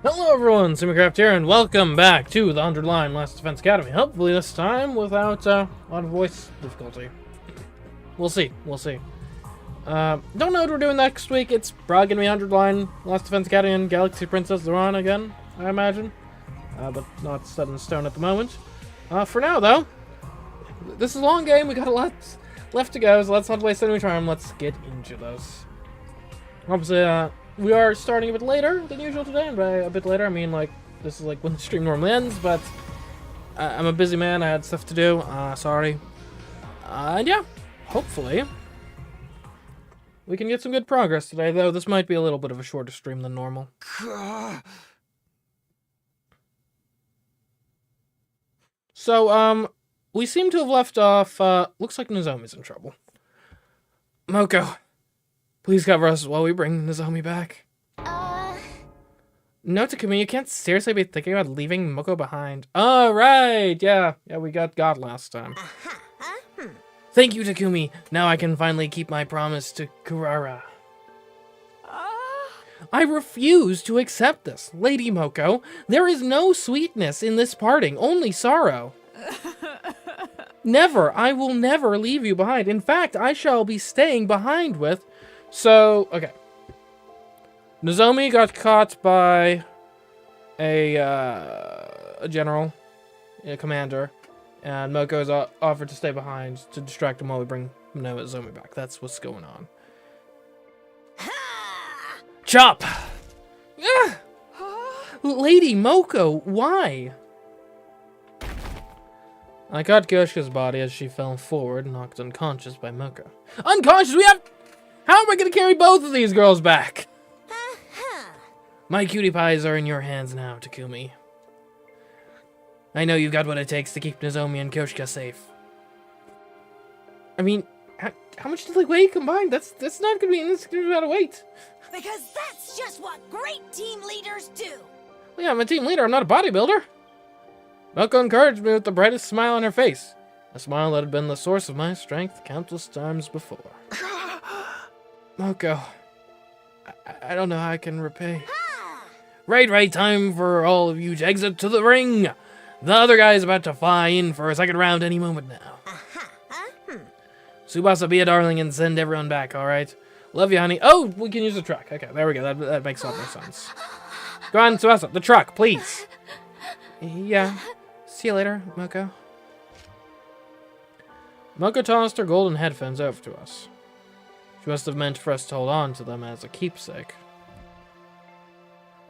Hello everyone, CMeeCraft here, and welcome back to the 100 Line Last Defense Academy. Hopefully this time without a lot of voice difficulty. We'll see. Don't know what we're doing next week. It's probably gonna be 100 Line Last Defense Academy and Galaxy Princess Zoran again, I imagine. But not set in stone at the moment. For now though, this is a long game. We got a lot left to go, so let's not waste any time. Let's get into this. Obviously, we are starting a bit later than usual today, and by a bit later I mean like this is like when the stream normally ends, but I'm a busy man, I had stuff to do, sorry. And yeah, hopefully we can get some good progress today, though this might be a little bit of a shorter stream than normal. So, we seem to have left off, looks like Nozomi's in trouble. Moko, please cover us while we bring Nozomi back. No, Takumi, you can't seriously be thinking about leaving Moko behind. Oh, right, yeah, we got last time. Thank you, Takumi. Now I can finally keep my promise to Kurara. I refuse to accept this, Lady Moko. There is no sweetness in this parting, only sorrow. Never, I will never leave you behind. In fact, I shall be staying behind with... So, okay. Nozomi got caught by a general, a commander, and Moko is offered to stay behind to distract him while we bring Nozomi back. That's what's going on. Chop! Lady Moko, why? I caught Goshka's body as she fell forward, knocked unconscious by Moko. Unconscious? How am I gonna carry both of these girls back? My cutie pies are in your hands now, Takumi. I know you've got what it takes to keep Nozomi and Koshka safe. I mean, how much do they weigh combined? That's not gonna be an insecure amount of weight. Because that's just what great team leaders do. Well, yeah, I'm a team leader, I'm not a bodybuilder. Moko encouraged me with the brightest smile on her face. A smile that had been the source of my strength countless times before. Moko, I don't know how I can repay. Right, time for all of you to exit to the ring. The other guy is about to fly in for a second round any moment now. Tsubasa, be a darling and send everyone back, alright? Love you, honey. Oh, we can use the truck. Okay, there we go. That makes a lot more sense. Go on, Tsubasa, the truck, please. Yeah. See you later, Moko. Moko tossed her golden headphones over to us. She must have meant for us to hold on to them as a keepsake.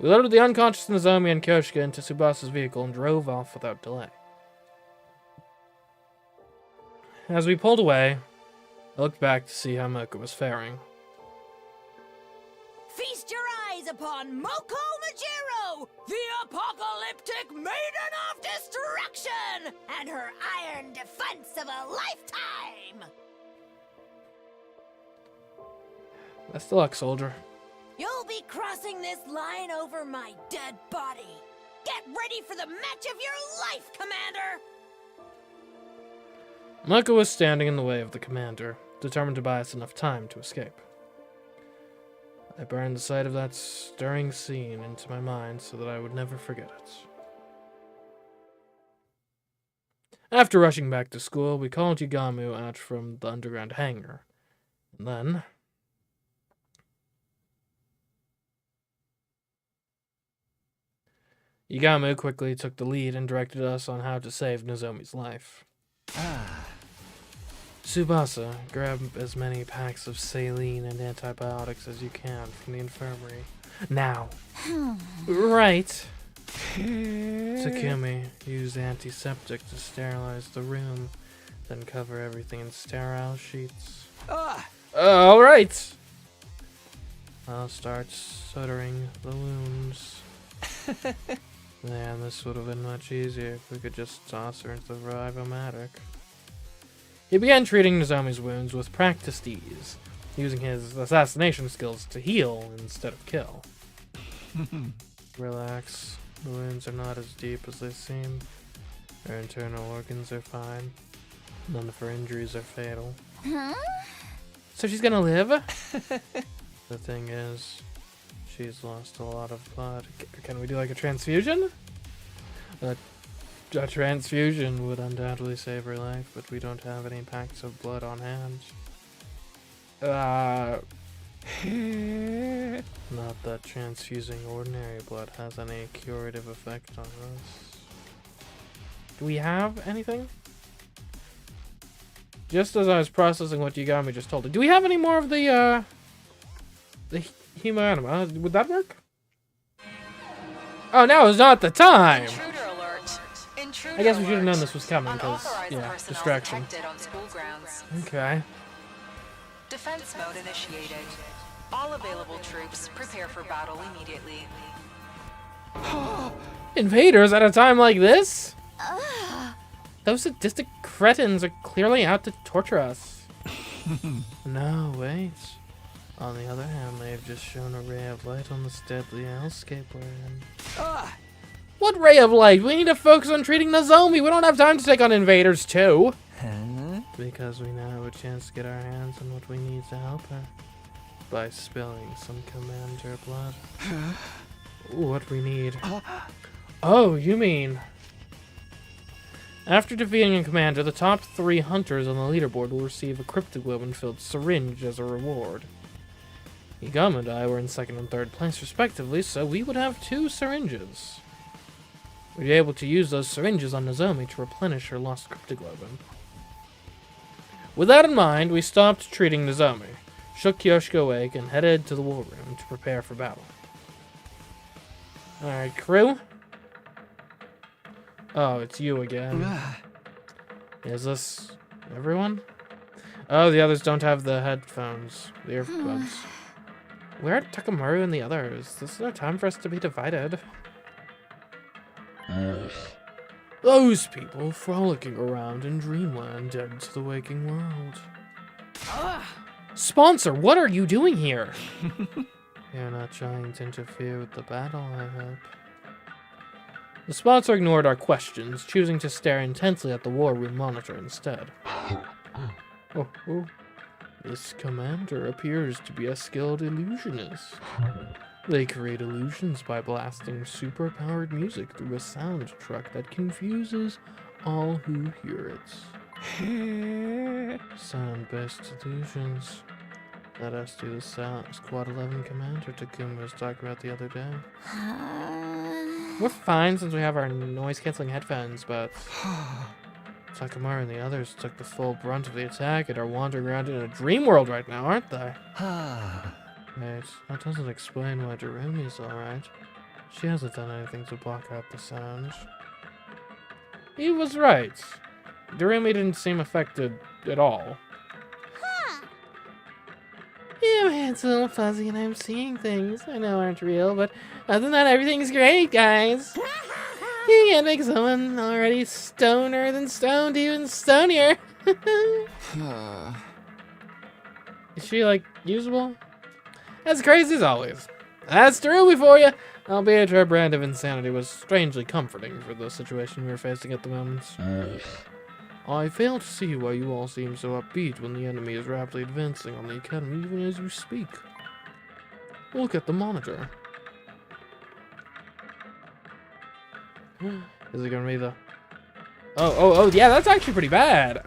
We loaded the unconscious Nozomi and Koshka into Tsubasa's vehicle and drove off without delay. As we pulled away, I looked back to see how Moko was faring. Feast your eyes upon Moko Majiro, the apocalyptic maiden of destruction, and her iron defense of a lifetime! Best of luck, soldier. You'll be crossing this line over my dead body. Get ready for the match of your life, Commander! Moko was standing in the way of the commander, determined to buy us enough time to escape. I burned the sight of that stirring scene into my mind so that I would never forget it. After rushing back to school, we called Yigamu out from the underground hangar. And then... Yigamu quickly took the lead and directed us on how to save Nozomi's life. Tsubasa, grab as many packs of saline and antibiotics as you can from the infirmary. Now. Right. Takumi, use antiseptic to sterilize the room, then cover everything in sterile sheets. Alright. I'll start soldering the wounds. Man, this would have been much easier if we could just toss her into the Revivomatic. He began treating Nozomi's wounds with practiced ease, using his assassination skills to heal instead of kill. Relax. The wounds are not as deep as they seem. Her internal organs are fine. None of her injuries are fatal. So she's gonna live? The thing is, She's lost a lot of blood. Can we do like a transfusion? A transfusion would undoubtedly save her life, but we don't have any packs of blood on hand. Not that transfusing ordinary blood has any curative effect on us. Do we have anything? Just as I was processing what Yagami just told me, do we have any more of the humanima? Would that work? Oh, now is not the time! Intruder alert. Intruder I guess we should have alert. known this was coming, because, Unauthorized yeah, personnel distraction. detected on school grounds. Okay. Defense mode initiated. All available troops prepare for battle immediately. Invaders at a time like this? Those sadistic cretins are clearly out to torture us. No, wait. On the other hand, they've just shown a ray of light on this deadly hellscape we're in. What ray of light? We need to focus on treating Nozomi. We don't have time to take on invaders too. Because we now have a chance to get our hands on what we need to help her. By spilling some commander blood. Ooh, what we need. Oh, you mean... After defeating a commander, the top 3 hunters on the leaderboard will receive a cryptoglobin-filled syringe as a reward. Yagami and I were in 2nd and 3rd place respectively, so we would have 2 syringes. We'd be able to use those syringes on Nozomi to replenish her lost cryptoglobin. With that in mind, we stopped treating Nozomi, shook Yoshiko awake, and headed to the war room to prepare for battle. Alright, crew. Oh, it's you again. Is this everyone? Oh, the others don't have the headphones, the earbuds. Where are Takamaru and the others? This is no time for us to be divided. Those people frolicking around in dreamland dead to the waking world. Sponsor, what are you doing here? You're not trying to interfere with the battle, I hope. The sponsor ignored our questions, choosing to stare intensely at the war room monitor instead. Oh. This commander appears to be a skilled illusionist. They create illusions by blasting super-powered music through a sound truck that confuses all who hear it. Sound-based illusions. Let us do the Squad 11 commander Takuma was talking about the other day. We're fine since we have our noise-canceling headphones, but Takamaru and the others took the full brunt of the attack and are wandering around in a dream world right now, aren't they? Wait, that doesn't explain why Darumi's alright. She hasn't done anything to block out the sound. He was right. Darumi didn't seem affected at all. Yeah, my head's a little fuzzy and I'm seeing things I know aren't real, but other than that, everything's great, guys. You can't make someone already stoner than stoned even stonier. Is she, like, usable? As crazy as always. That's Darumi for you! Albeit her brand of insanity was strangely comforting for the situation we were facing at the moment. I fail to see why you all seem so upbeat when the enemy is rapidly advancing on the academy even as you speak. Look at the monitor. Is it gonna be the... Oh, yeah, that's actually pretty bad.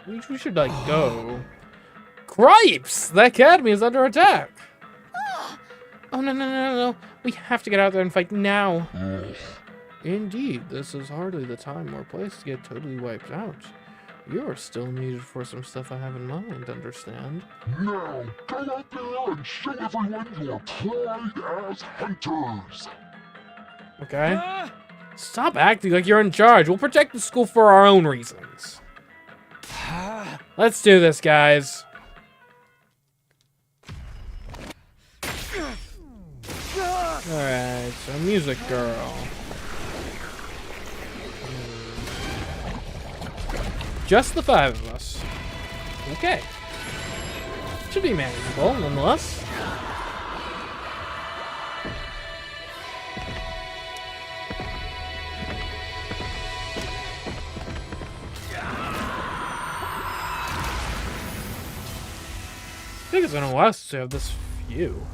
We should, like, go. Cripes! The academy is under attack! Oh, no. We have to get out there and fight now. Indeed, this is hardly the time or place to get totally wiped out. You're still needed for some stuff I have in mind, understand? Now, go out there and show everyone your pride as hunters! Okay. Stop acting like you're in charge. We'll protect the school for our own reasons. Let's do this, guys. Alright, so music girl. Just the 5 of us. Okay. Should be manageable, nonetheless. I think it's been a while since we have this you.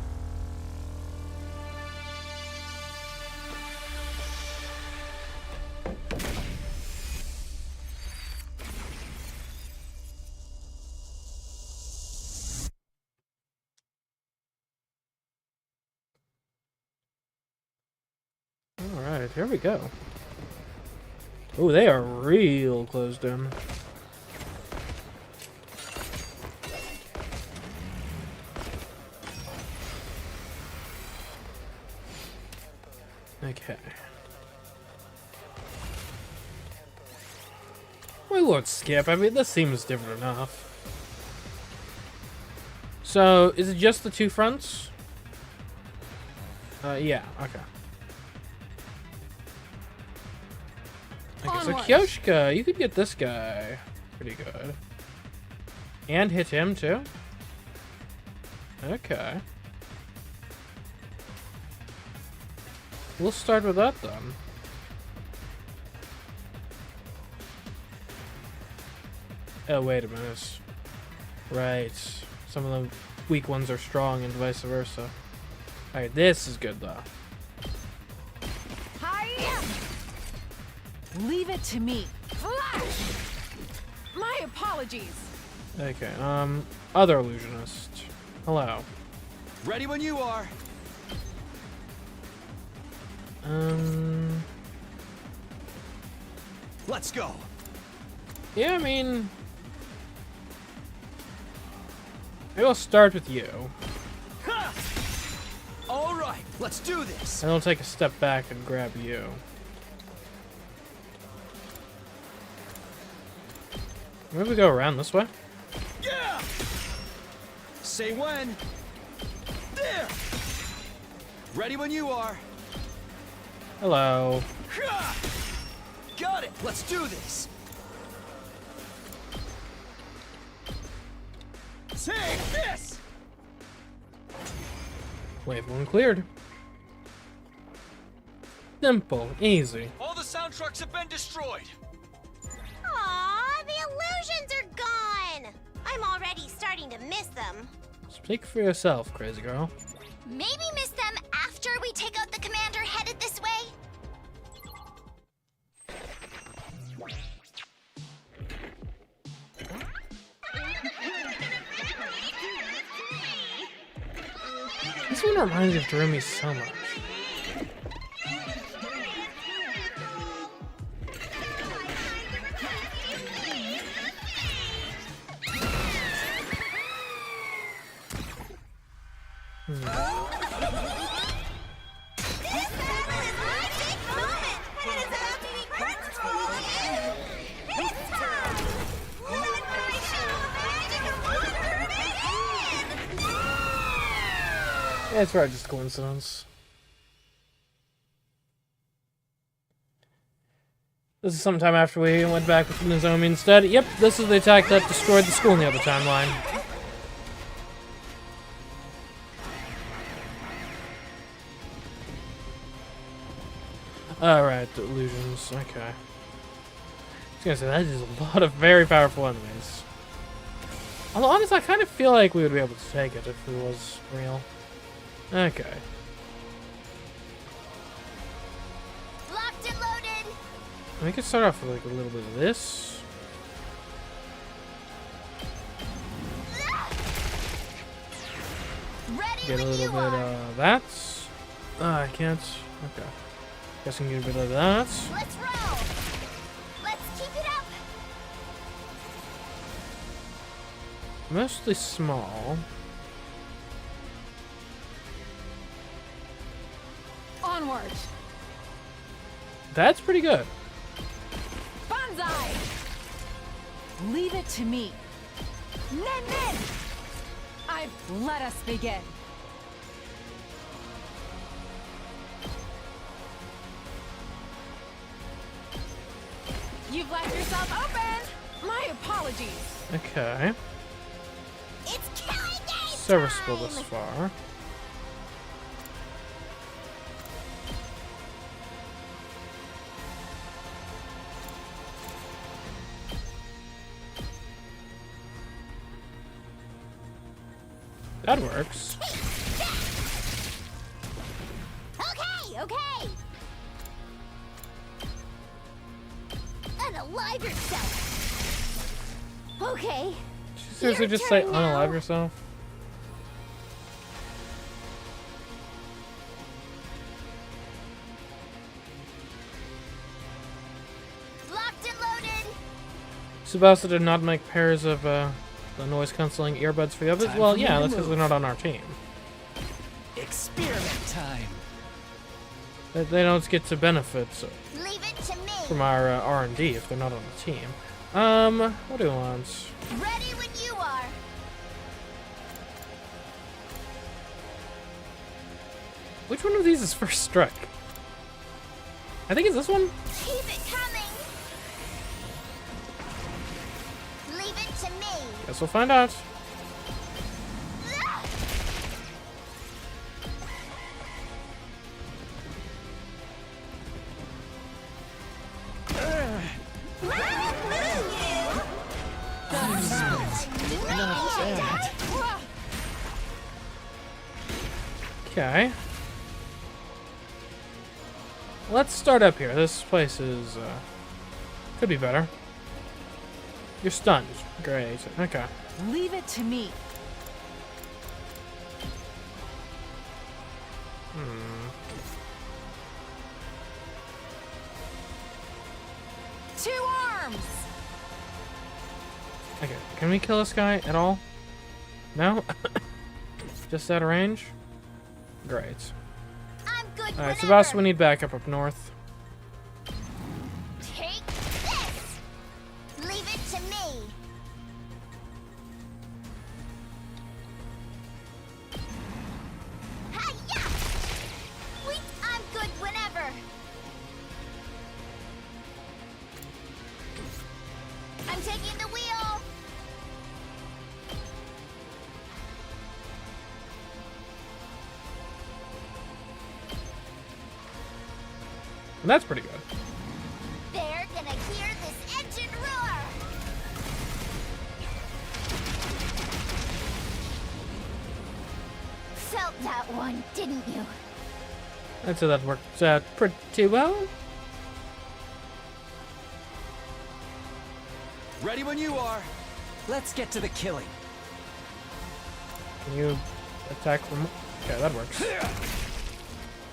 Alright, here we go. Oh, they are real closed in. Okay. We won't skip. I mean, this seems different enough. So, is it just the two fronts? Yeah, okay. Okay, so Kyoshka, you could get this guy pretty good. And hit him, too? Okay. We'll start with that, then. Oh, wait a minute. Right. Some of the weak ones are strong and vice versa. Alright, this is good, though. Hi-ya! Leave it to me. Flash! My apologies. Okay, other illusionist. Hello. Ready when you are. Let's go. Yeah, I mean... maybe I'll start with you. Ha! All right, let's do this. And I'll take a step back and grab you. Maybe we go around this way? Yeah! Say when. There! Ready when you are. Hello. Ha! Got it! Let's do this! Take this! Wave one cleared. Simple, easy. All the sound trucks have been destroyed. Aw, the illusions are gone! I'm already starting to miss them. Speak for yourself, crazy girl. Maybe miss them after we take out the commander headed this way? This one reminds me of Doremi so much. Yeah, it's probably just a coincidence. This is sometime after we went back with Nozomi instead. Yep, this is the attack that destroyed the school in the other timeline. Alright, the illusions. Okay. I was gonna say, that is a lot of very powerful enemies. Although, honestly, I kind of feel like we would be able to take it if it was real. Okay. Locked and loaded! We could start off with like a little bit of this. Ready Get a when little you bit are. of that. I can't. Okay. Guess I can get a bit of that. Let's roll! Let's keep it up! Mostly small. Onward. That's pretty good. Banzai! Leave it to me. Nen nen! Let us begin. You've left yourself open! My apologies. Okay. It's killing game Serviceable time! thus far. That works. okay? Unalive yourself! Okay. Did you seriously Your just say turn now. unalive yourself? Locked and loaded! Subasa did not make pairs of the noise cancelling earbuds for the others. Time Well, for me yeah, to that's because they're move. not on our team. Experiment time. They don't get to benefit Leave it to me! from our R&D if they're not on the team. What do you want? Ready when you are! Which one of these is first strike? I think it's this one. Keep it coming! Leave it to me! Guess we'll find out. Ah! Okay. Let's start up here. This place is, could be better. You're stunned. Great. Okay. Leave it to me. Two arms! Okay. Can we kill this guy at all? No? Just out of range? Great. I'm good Alright, whenever. Sebastian, we need backup up north. Take this! Leave it to me! Hi-ya! Wait, I'm good whenever! I'm taking the wheel! And that's pretty good. They're gonna hear this engine roar! Felt that one, didn't you? I'd say that worked out pretty well. Ready when you are. Let's get to the killing. Can you attack from... Okay, that works.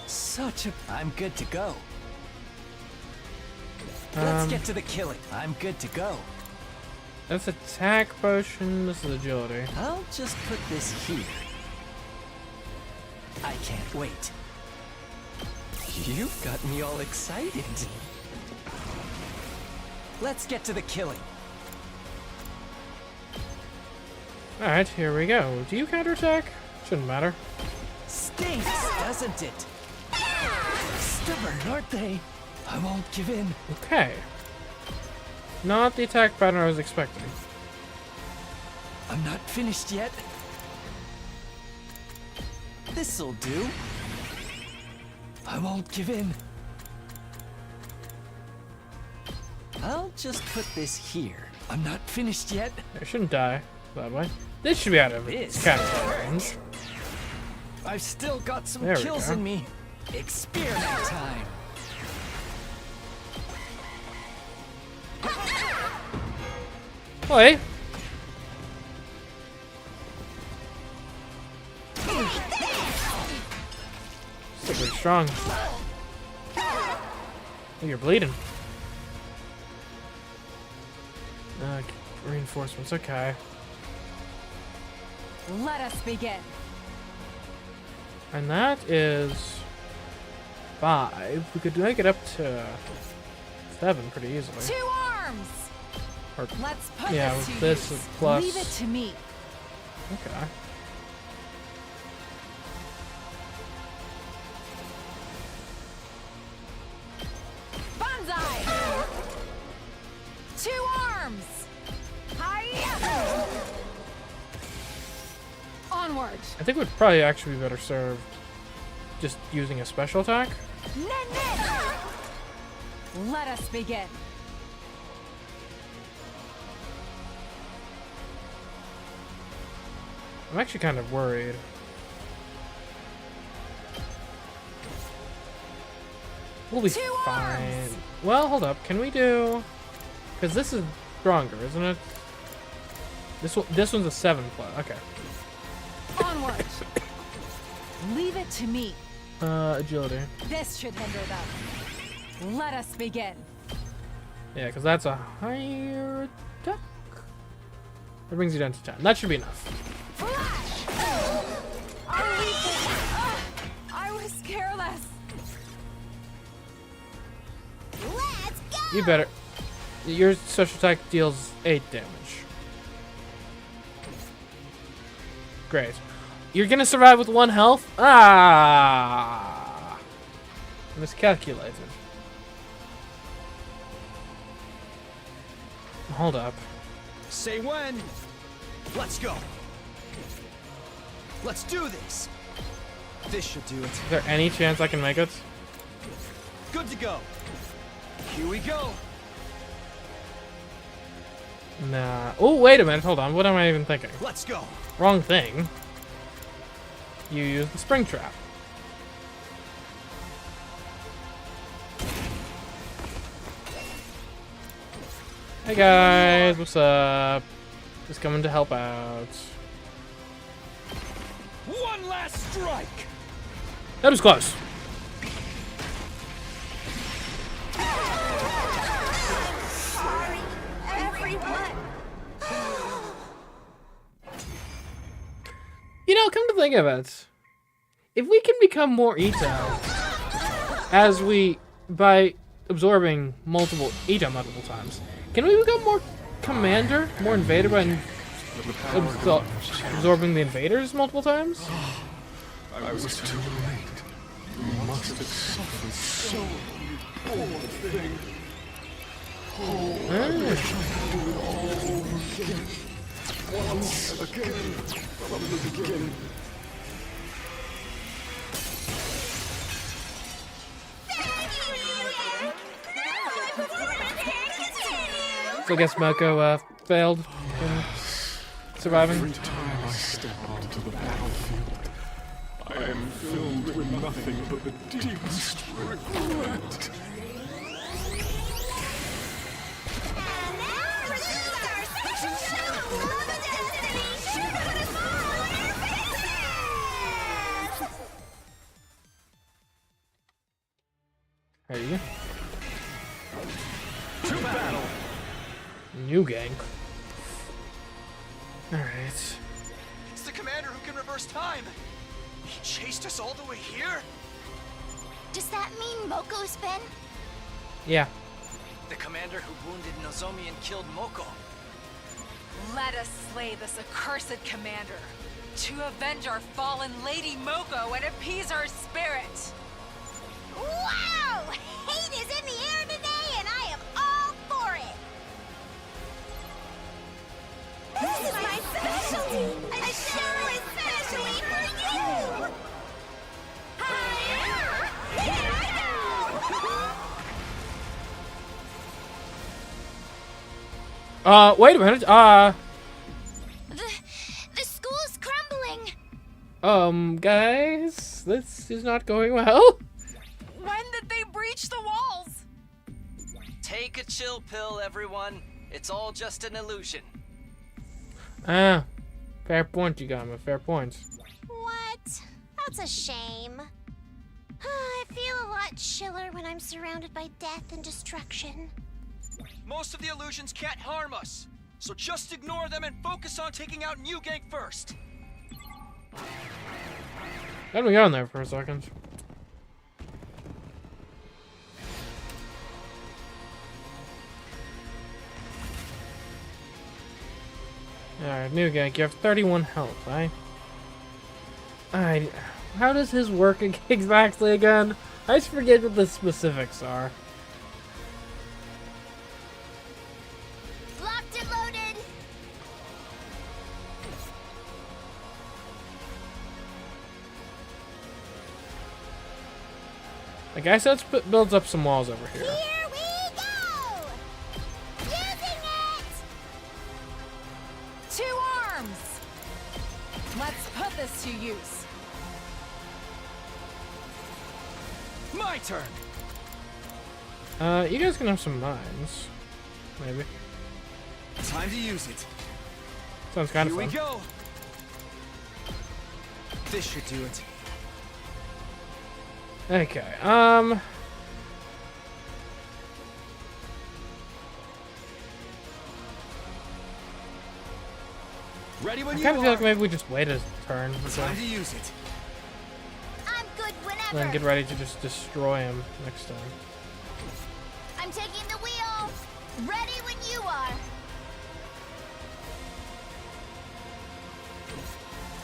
Such a... I'm good to go. Let's Um, get to the killing. I'm good to go. That's attack potion. This is agility. I'll just put this here. I can't wait. You've got me all excited. Let's get to the killing. Alright, here we go. Do you counterattack? Shouldn't matter. Stinks, doesn't it? Stubborn, aren't they? I won't give in. Okay. Not the attack pattern I was expecting. I'm not finished yet. This'll do. I won't give in. I'll just put this here. I'm not finished yet. I shouldn't die that way. This should be out of This counterattack range. I've still got some There we kills go. in me. Experiment time. Oi! Still pretty strong. Oh, you're bleeding. Reinforcements, okay. Let us begin. And that is 5. We could make it up to 7 pretty easily. Two arms! Or, Let's put yeah, this with to this use. plus- Leave it to me. okay. Banzai! Two arms! Hi-ya! Onward! I think we'd probably actually be better served just using a special attack. Nen nen! Let us begin. I'm actually kind of worried. We'll be 2 fine. arms. Well, hold up. Can we do? Because this is stronger, isn't it? This one's a 7+. Okay. Onward. Leave it to me. Agility. This should hinder them. Let us begin. Yeah, because that's a higher attack. That brings you down to 10. That should be enough. Flash! I was careless. Let's go! You better. Your special attack deals 8 damage. Great. You're gonna survive with 1 health? Ah! Miscalculated. Hold up. Say when. Let's go. Let's do this. This should do it. Is there any chance I can make it? Good to go. Here we go. Nah. Oh, wait a minute. Hold on. What am I even thinking? Let's go. Wrong thing. You use the spring trap. Hey guys, what's up? Just coming to help out. One last strike. That was close. Sorry, everyone. You know, come to think of it, if we can become more Ito, as we, by absorbing multiple Ito multiple times, can we become more Commander, more Invader by absorbing the invaders multiple times? I was too late. You must have suffered so, poor thing. Once again, from the beginning. So I guess Moko failed in surviving. Every time I step onto the battlefield, I am filled with nothing but the deepest regret. There you go. To battle. New gang. Alright. It's the commander who can reverse time. He chased us all the way here. Does that mean Moko's been? Yeah. The commander who wounded Nozomi and killed Moko. Let us slay this accursed commander to avenge our fallen Lady Moko and appease her spirit. Wow! Hate is in the air today, and I am all for it! This is my specialty! A show especially for you! Hi-ya! Here I go! Wait a minute. The school's crumbling! Guys, this is not going well. When did they breach the walls? Take a chill pill, everyone. It's all just an illusion. Ah, fair point, you got me. Fair point. What? That's a shame. I feel a lot chiller when I'm surrounded by death and destruction. Most of the illusions can't harm us, so just ignore them and focus on taking out New Gang first. Let me go in there for a second. Alright, new gang. You have 31 health, right? Alright, how does his work exactly again? I just forget what the specifics are. Locked and loaded! I guess that builds up some walls over here. Here we go! Using it! 2 arms! Let's put this to use. My turn. You guys can have some mines. Maybe. Time to use it. Sounds kind of Here fun. we go. This should do it. Okay, Ready when I you kind of feel like are. maybe we just wait a turn Time to use it. I'm good whenever. then get ready to just destroy him next time. I'm taking the wheel. Ready when you are.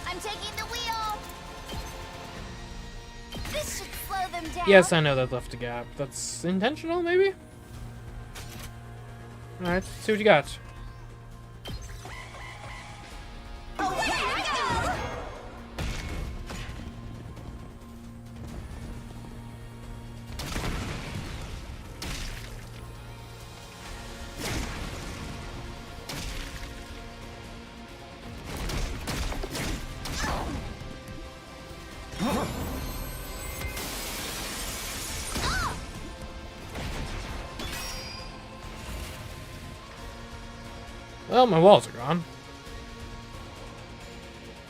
I'm taking the wheel. This should slow them down. Yes, I know that left a gap. That's intentional, maybe? Alright, see what you got. Away we go. Well, my walls are gone.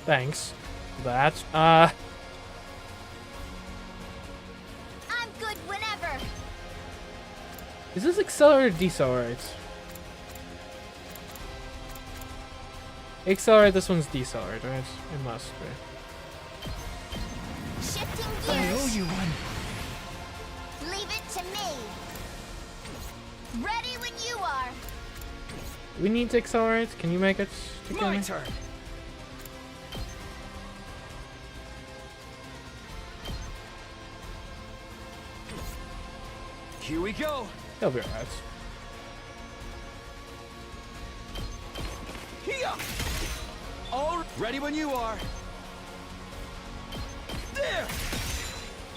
Thanks for that. I'm good whenever. Is this accelerate or decelerate? Accelerate, this one's decelerate, right? It must be. Shifting I owe gears. you one. Leave it to me. Ready when you are. We need to accelerate. Can you make it to kill My me? turn. Here we go. He'll be alright. Here. All ready when you are. There.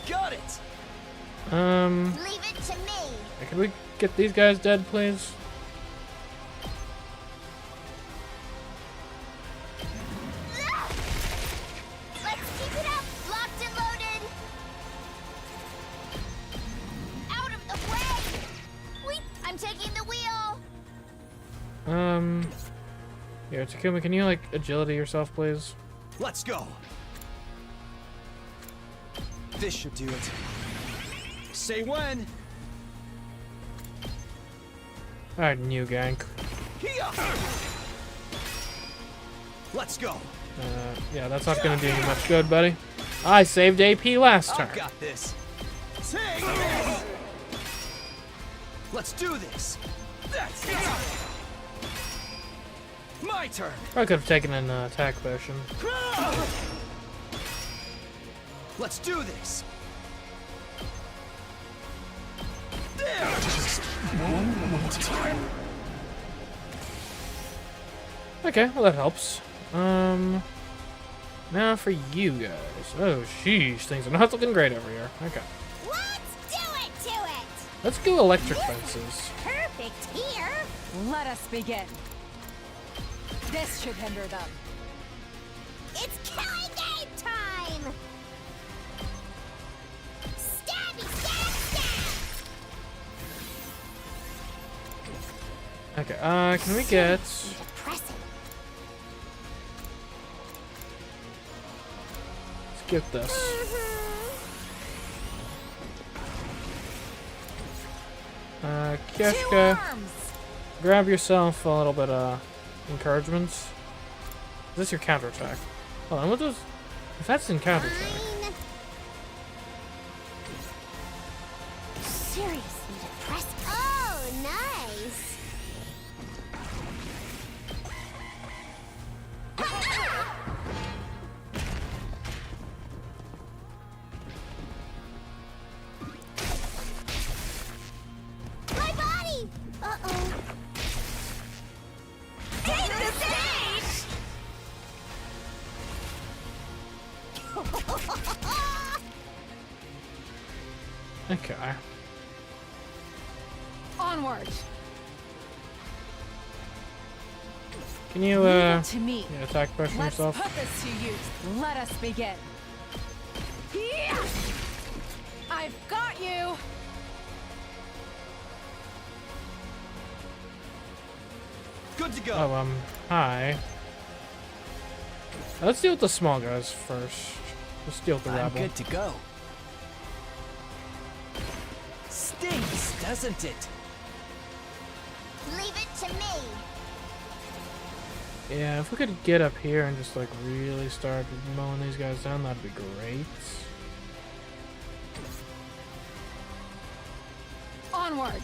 Got it. Leave it to me. Can we get these guys dead, please? Let's keep it up. Locked and loaded. Out of the way. I'm taking the wheel. Here, Takuma, can you, like, agility yourself, please? Let's go. This should do it. Say when. Alright, new gank. Here. Let's go. Yeah, that's not gonna do you much good, buddy. I saved AP last turn. I've got this. Take this. Let's do this. That's it. My turn. I could have taken an attack potion. Let's do this. There. One more time. Okay, well that helps. Now for you guys. Oh, sheesh, things are not looking great over here. Okay. Let's do it to it. Let's go electric fences. Perfect here. Let us begin. This should hinder them. It's killing game time. Stabby, stab, stab. Okay, can we get... Depressing. Let's get this. Two Kieshka, arms. grab yourself a little bit of encouragement. Is this your counterattack? Hold on, what does... If that's in counterattack... Fine. Seriously depressing. Oh, nice. My body! Uh-oh. Take the stage! Okay. Onward. Can you, Leave it to me. yeah, attack potion Let's yourself? put this to use. Let us begin. Yeah! I've got you. good to go. Oh, hi. Let's deal with the small guys first. Let's deal with the I'm rabble. good to go. Stinks, doesn't it? Leave it to me. Yeah, if we could get up here and just like really start mowing these guys down, that'd be great. Onward!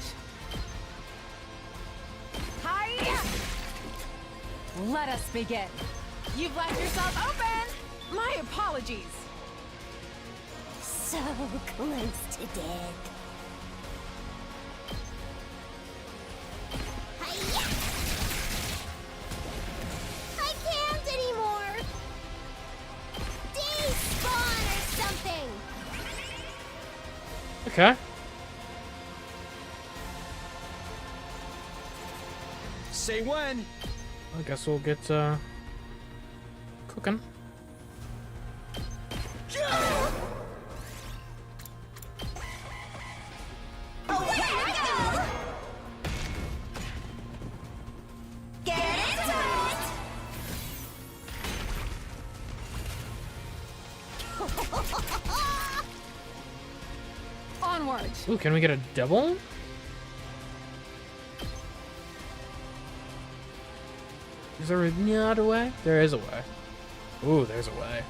Hiya! Let us begin. You've left yourself open! My apologies. So close to death. Hiya! I can't anymore. Despawn or something. Okay. Say when. I guess we'll get cooking. Away we go. Get into it. Onward! Ooh, can we get a double? Is there not a way? There is a way. Ooh, there's a way.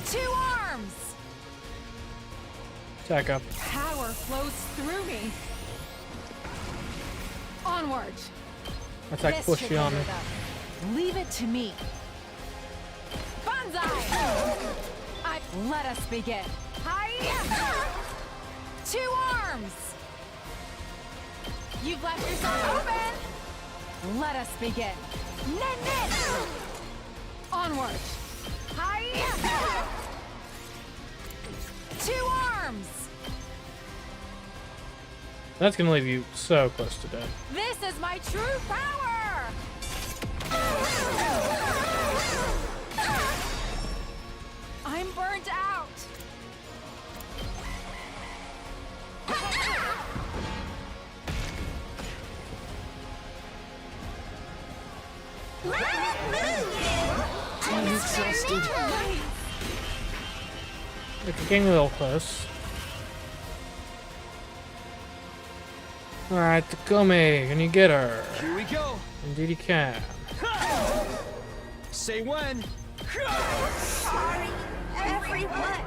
2 arms! Attack up. Power flows through me. Onward! Attack This push should you on. hinder them. Leave it to me. Banzai! Let us begin. Hiya! 2 arms! You've left yourself open! Let us begin. Nin nin! Onward! Hiya! 2 arms! That's gonna leave you so close to death. This is my true power! I'm burnt out! I'm exhausted. It's getting a little close. Alright, Takumi, can you get her? Here we go. Indeed you can. Say when. Sorry, everyone.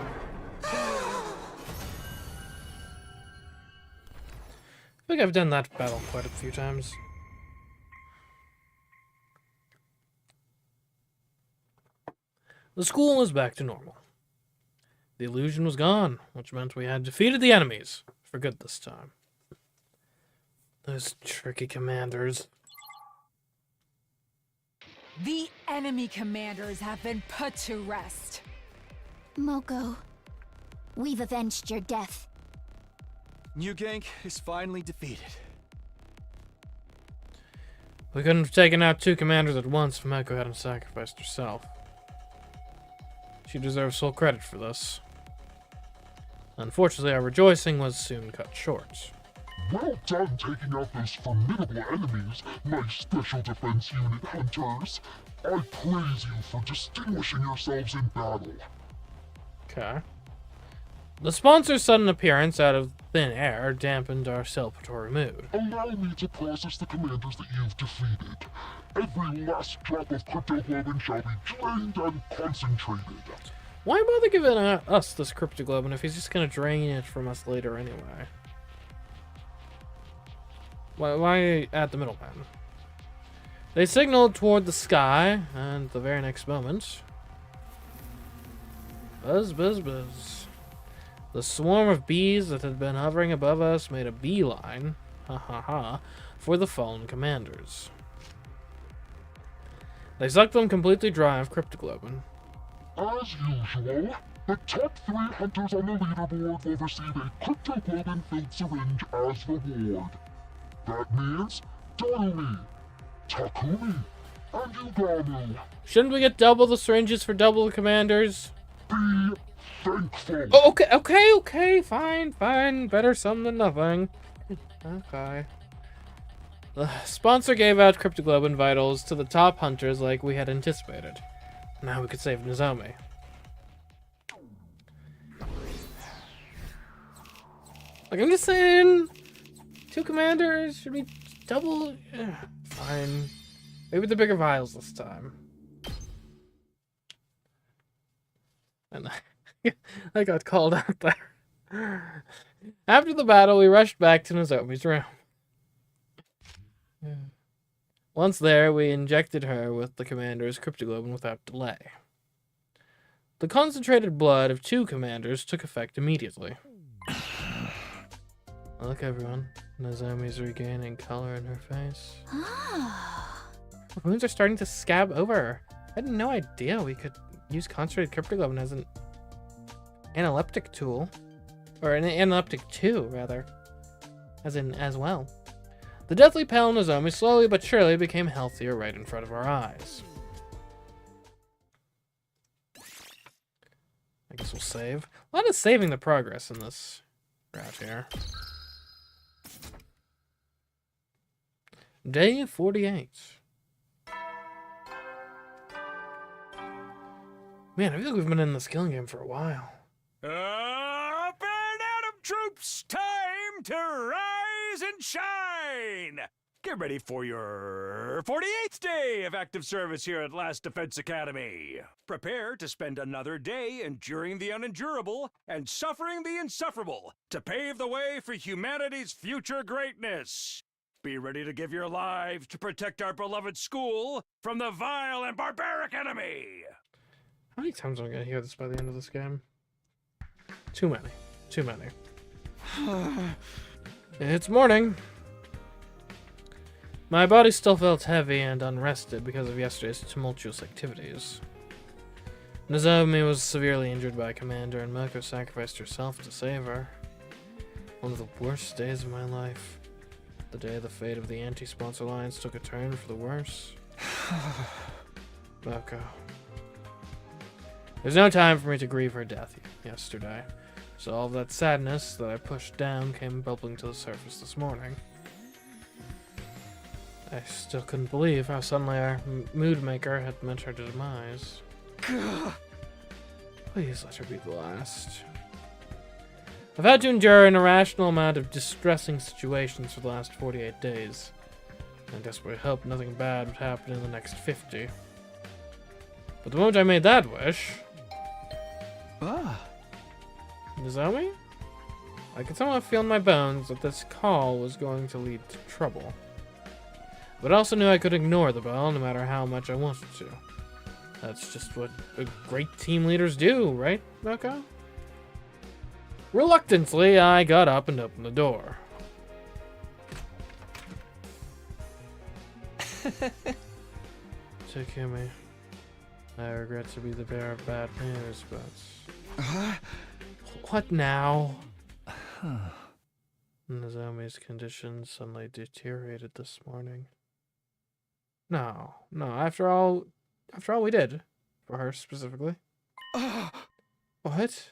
I think I've done that battle quite a few times. The school was back to normal. The illusion was gone, which meant we had defeated the enemies for good this time. Those tricky commanders. The enemy commanders have been put to rest. Moko, we've avenged your death. New Gang is finally defeated. We couldn't have taken out 2 commanders at once if Mako hadn't sacrificed herself. She deserves full credit for this. Unfortunately, our rejoicing was soon cut short. Well done taking out those formidable enemies, my Special Defense Unit hunters. I praise you for distinguishing yourselves in battle. Okay. The sponsor's sudden appearance out of thin air dampened our celebratory mood. Allow me to process the commanders that you've defeated. Every last drop of cryptoglobin shall be drained and concentrated. Why bother giving us this cryptoglobin if he's just gonna drain it from us later anyway? Why add the middleman? They signaled toward the sky, and the very next moment... Buzz, buzz, buzz. The swarm of bees that had been hovering above us made a beeline, ha ha ha, for the fallen commanders. They sucked them completely dry of cryptoglobin. As usual, the top 3 hunters on the leaderboard will receive a cryptoglobin-filled syringe as reward. That means Darumi, Takumi, and Yugami. Shouldn't we get double the syringes for double the commanders? Be thankful. Oh, okay, fine. Better some than nothing. Okay. The sponsor gave out cryptoglobin vitals to the top hunters like we had anticipated. Now we could save Nozomi. Like, I'm just saying, 2 commanders should be double. Fine. Maybe the bigger vials this time. And I got called out there. After the battle, we rushed back to Nozomi's room. Once there, we injected her with the commander's cryptoglobin without delay. The concentrated blood of 2 commanders took effect immediately. Look, everyone. Nozomi's regaining color in her face. Her wounds are starting to scab over. I had no idea we could use concentrated cryptoglobin as an analeptic tool. Or an analeptic 2, rather. As well. The deathly pale Nozomi slowly but surely became healthier right in front of our eyes. I guess we'll save. A lot of saving the progress in this route here. Day 48. Man, I feel like we've been in this killing game for a while. Up and Adam troops, time to rise and shine! Get ready for your 48th day of active service here at Last Defense Academy. Prepare to spend another day enduring the unendurable and suffering the insufferable to pave the way for humanity's future greatness. Be ready to give your lives to protect our beloved school from the vile and barbaric enemy. How many times am I gonna hear this by the end of this game? Too many. Too many. It's morning. My body still felt heavy and unrested because of yesterday's tumultuous activities. Nozomi was severely injured by a commander, and Moko sacrificed herself to save her. One of the worst days of my life. The day the fate of the anti-sponsor alliance took a turn for the worse. Moko. There's no time for me to grieve her death yesterday, so all of that sadness that I pushed down came bubbling to the surface this morning. I still couldn't believe how suddenly our mood maker had met her demise. Please let her be the last. I've had to endure an irrational amount of distressing situations for the last 48 days. I desperately hope nothing bad would happen in the next 50. But the moment I made that wish... Nozomi? I could somehow feel in my bones that this call was going to lead to trouble. But I also knew I could ignore the bell no matter how much I wanted to. That's just what great team leaders do, right, Moko? Reluctantly, I got up and opened the door. Takumi, I regret to be the bearer of bad news, but... What now? Nozomi's condition suddenly deteriorated this morning. No, after all we did. For her, specifically. What?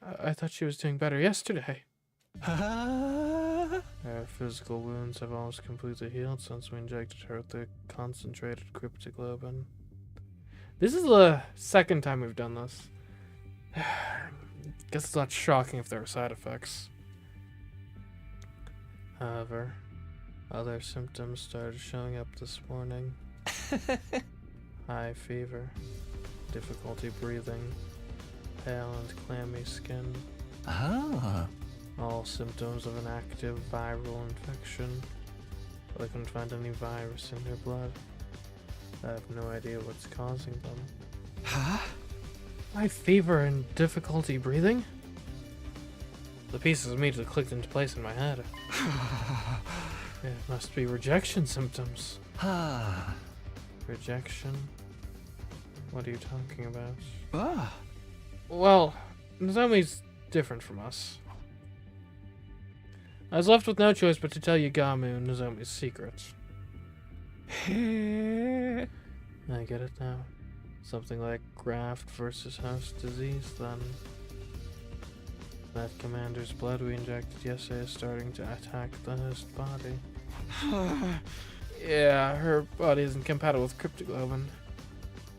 I thought she was doing better yesterday. Her physical wounds have almost completely healed since we injected her with the concentrated cryptoglobin. This is the second time we've done this. Guess it's not shocking if there are side effects. However, other symptoms started showing up this morning. High fever, difficulty breathing, pale and clammy skin. All symptoms of an active viral infection, but I couldn't find any virus in her blood. I have no idea what's causing them. High fever and difficulty breathing? The pieces immediately clicked into place in my head. It must be rejection symptoms. Rejection? What are you talking about? Well, Nozomi's different from us. I was left with no choice but to tell Yagamu Nozomi's secret. I get it now. Something like graft versus host disease, then. That commander's blood we injected yesterday is starting to attack the host body. Yeah, her body isn't compatible with cryptoglobin.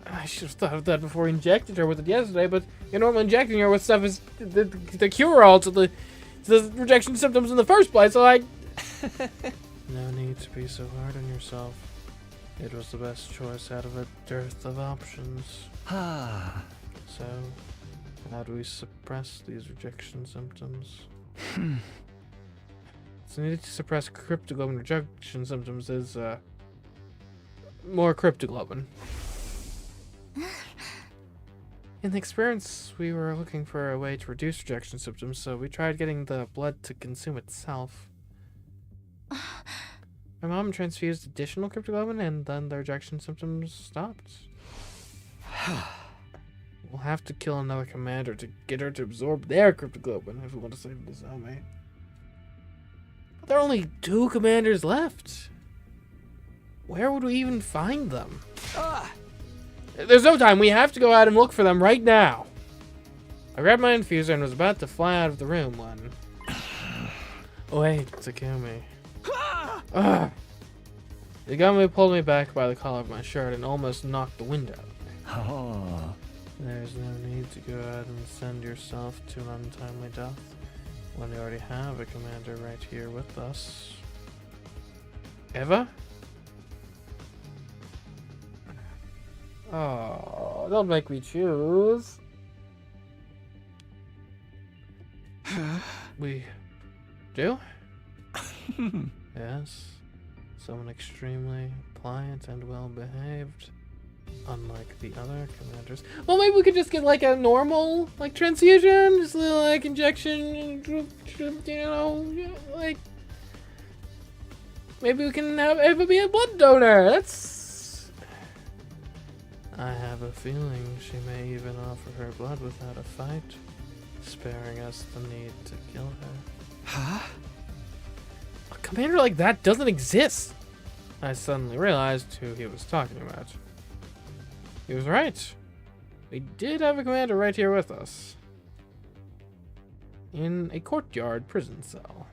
I should have thought of that before I injected her with it yesterday, but normal injecting her with stuff is the cure-all to the rejection symptoms in the first place, so I... No need to be so hard on yourself. It was the best choice out of a dearth of options. So, how do we suppress these rejection symptoms? So needed to suppress cryptoglobin rejection symptoms is, more cryptoglobin. In the experience, we were looking for a way to reduce rejection symptoms, so we tried getting the blood to consume itself. My mom transfused additional cryptoglobin, and then the rejection symptoms stopped. We'll have to kill another commander to get her to absorb their cryptoglobin if we want to save this army. But there are only 2 commanders left. Where would we even find them? There's no time. We have to go out and look for them right now. I grabbed my infuser and was about to fly out of the room when... Wait, Takumi. Yagami pulled me back by the collar of my shirt and almost knocked the wind out of me. There's no need to go out and send yourself to an untimely death when you already have a commander right here with us. Eva? Oh, don't make me choose. We do? Yes. Someone extremely pliant and well behaved. Unlike the other commanders. Well, maybe we could just get like a normal like transfusion, just a little like injection, you know, like maybe we can have Eva be a blood donor. That's. I have a feeling she may even offer her blood without a fight, sparing us the need to kill her. Huh? A commander like that doesn't exist. I suddenly realized who he was talking about. He was right. We did have a commander right here with us. In a courtyard prison cell.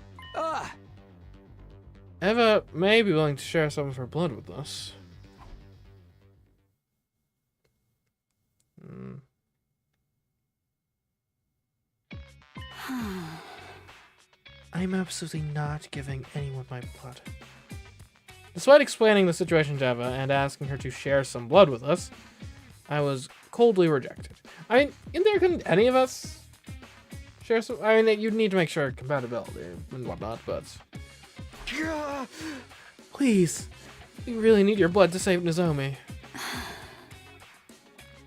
Eva may be willing to share some of her blood with us. I'm absolutely not giving anyone my blood. Despite explaining the situation to Eva and asking her to share some blood with us, I was coldly rejected. I mean, in there, couldn't any of us share some? I mean, you'd need to make sure compatibility and whatnot, but... Please, we really need your blood to save Nozomi.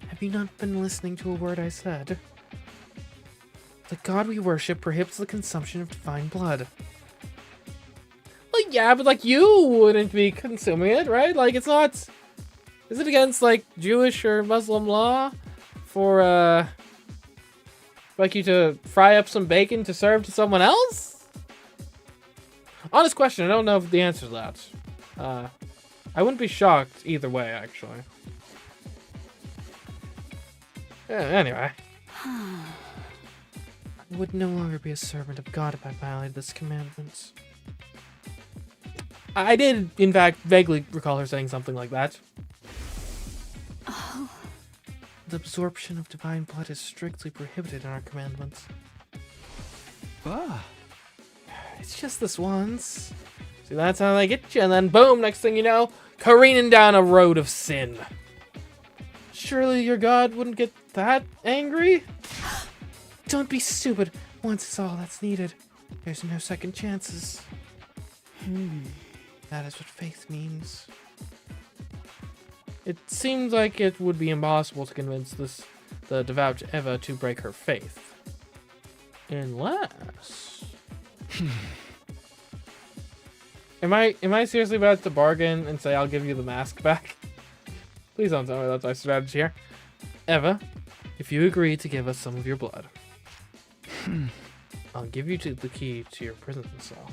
Have you not been listening to a word I said? The god we worship prohibits the consumption of divine blood. Well, yeah, but like you wouldn't be consuming it, right? Like it's not. Is it against like Jewish or Muslim law for like you to fry up some bacon to serve to someone else? Honest question. I don't know if the answer to that. I wouldn't be shocked either way, actually. Yeah, anyway. I would no longer be a servant of God if I violated this commandment. I did, in fact, vaguely recall her saying something like that. Oh. The absorption of divine blood is strictly prohibited in our commandments. It's just this once. See, that's how they get you, and then boom, next thing you know, careening down a road of sin. Surely your God wouldn't get that angry? Don't be stupid. Once is all that's needed. There's no second chances. That is what faith means. It seems like it would be impossible to convince the devout Eva to break her faith. Unless... Am I seriously about to bargain and say I'll give you the mask back? Please don't tell me that's my strategy here. Eva, if you agree to give us some of your blood, I'll give you the key to your prison cell.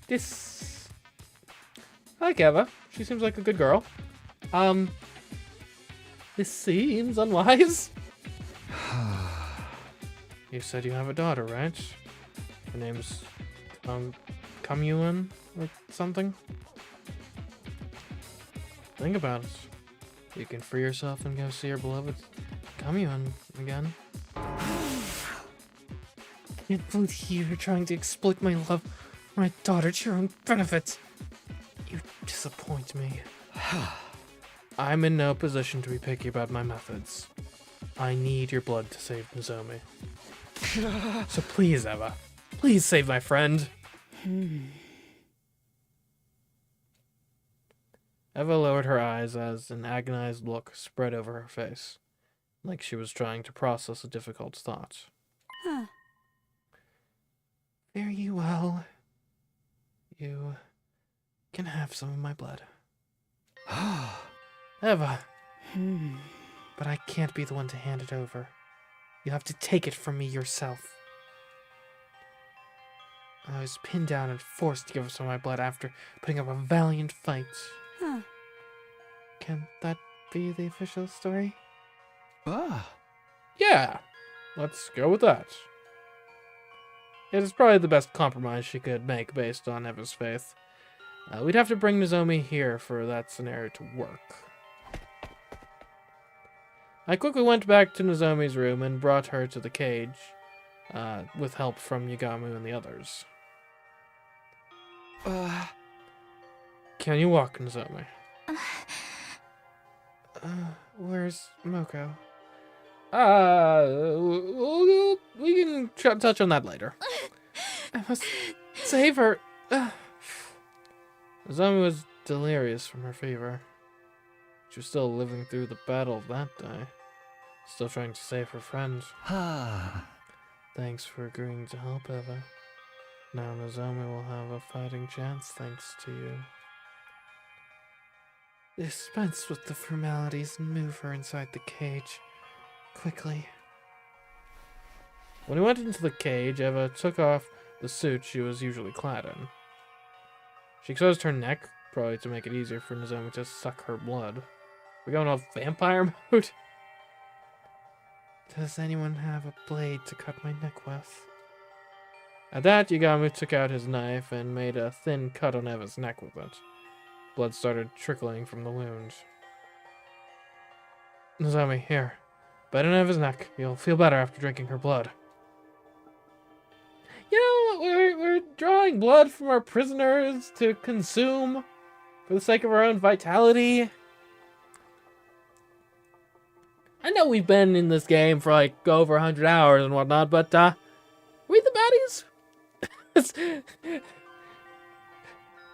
This... I like Eva. She seems like a good girl. This seems unwise. You said you have a daughter, right? Her name's Comyuan or something. Think about it. You can free yourself and go see your beloved Comyuan again. I can't believe you're trying to exploit my love for my daughter to your own benefit. You disappoint me. I'm in no position to be picky about my methods. I need your blood to save Nozomi. So please, Eva. Please save my friend. Eva lowered her eyes as an agonized look spread over her face, like she was trying to process a difficult thought. Very well. You can have some of my blood. Eva. But I can't be the one to hand it over. You have to take it from me yourself. I was pinned down and forced to give up some of my blood after putting up a valiant fight. Can that be the official story? Yeah, let's go with that. It is probably the best compromise she could make based on Eva's faith. We'd have to bring Nozomi here for that scenario to work. I quickly went back to Nozomi's room and brought her to the cage, with help from Yagamu and the others. Can you walk, Nozomi? Where's Moko? We can touch on that later. I must save her. Nozomi was delirious from her fever. She was still living through the battle of that day. Still trying to save her friend. Thanks for agreeing to help, Eva. Now Nozomi will have a fighting chance thanks to you. Dispense with the formalities and move her inside the cage. Quickly. When we went into the cage, Eva took off the suit she was usually clad in. She exposed her neck, probably to make it easier for Nozomi to suck her blood. We're going all vampire mode? Does anyone have a blade to cut my neck with? At that, Yagamu took out his knife and made a thin cut on Eva's neck with it. Blood started trickling from the wound. Nozomi, here. Bite on Eva's neck. You'll feel better after drinking her blood. You know, we're drawing blood from our prisoners to consume for the sake of our own vitality. I know we've been in this game for like over 100 hours and whatnot, but we the baddies?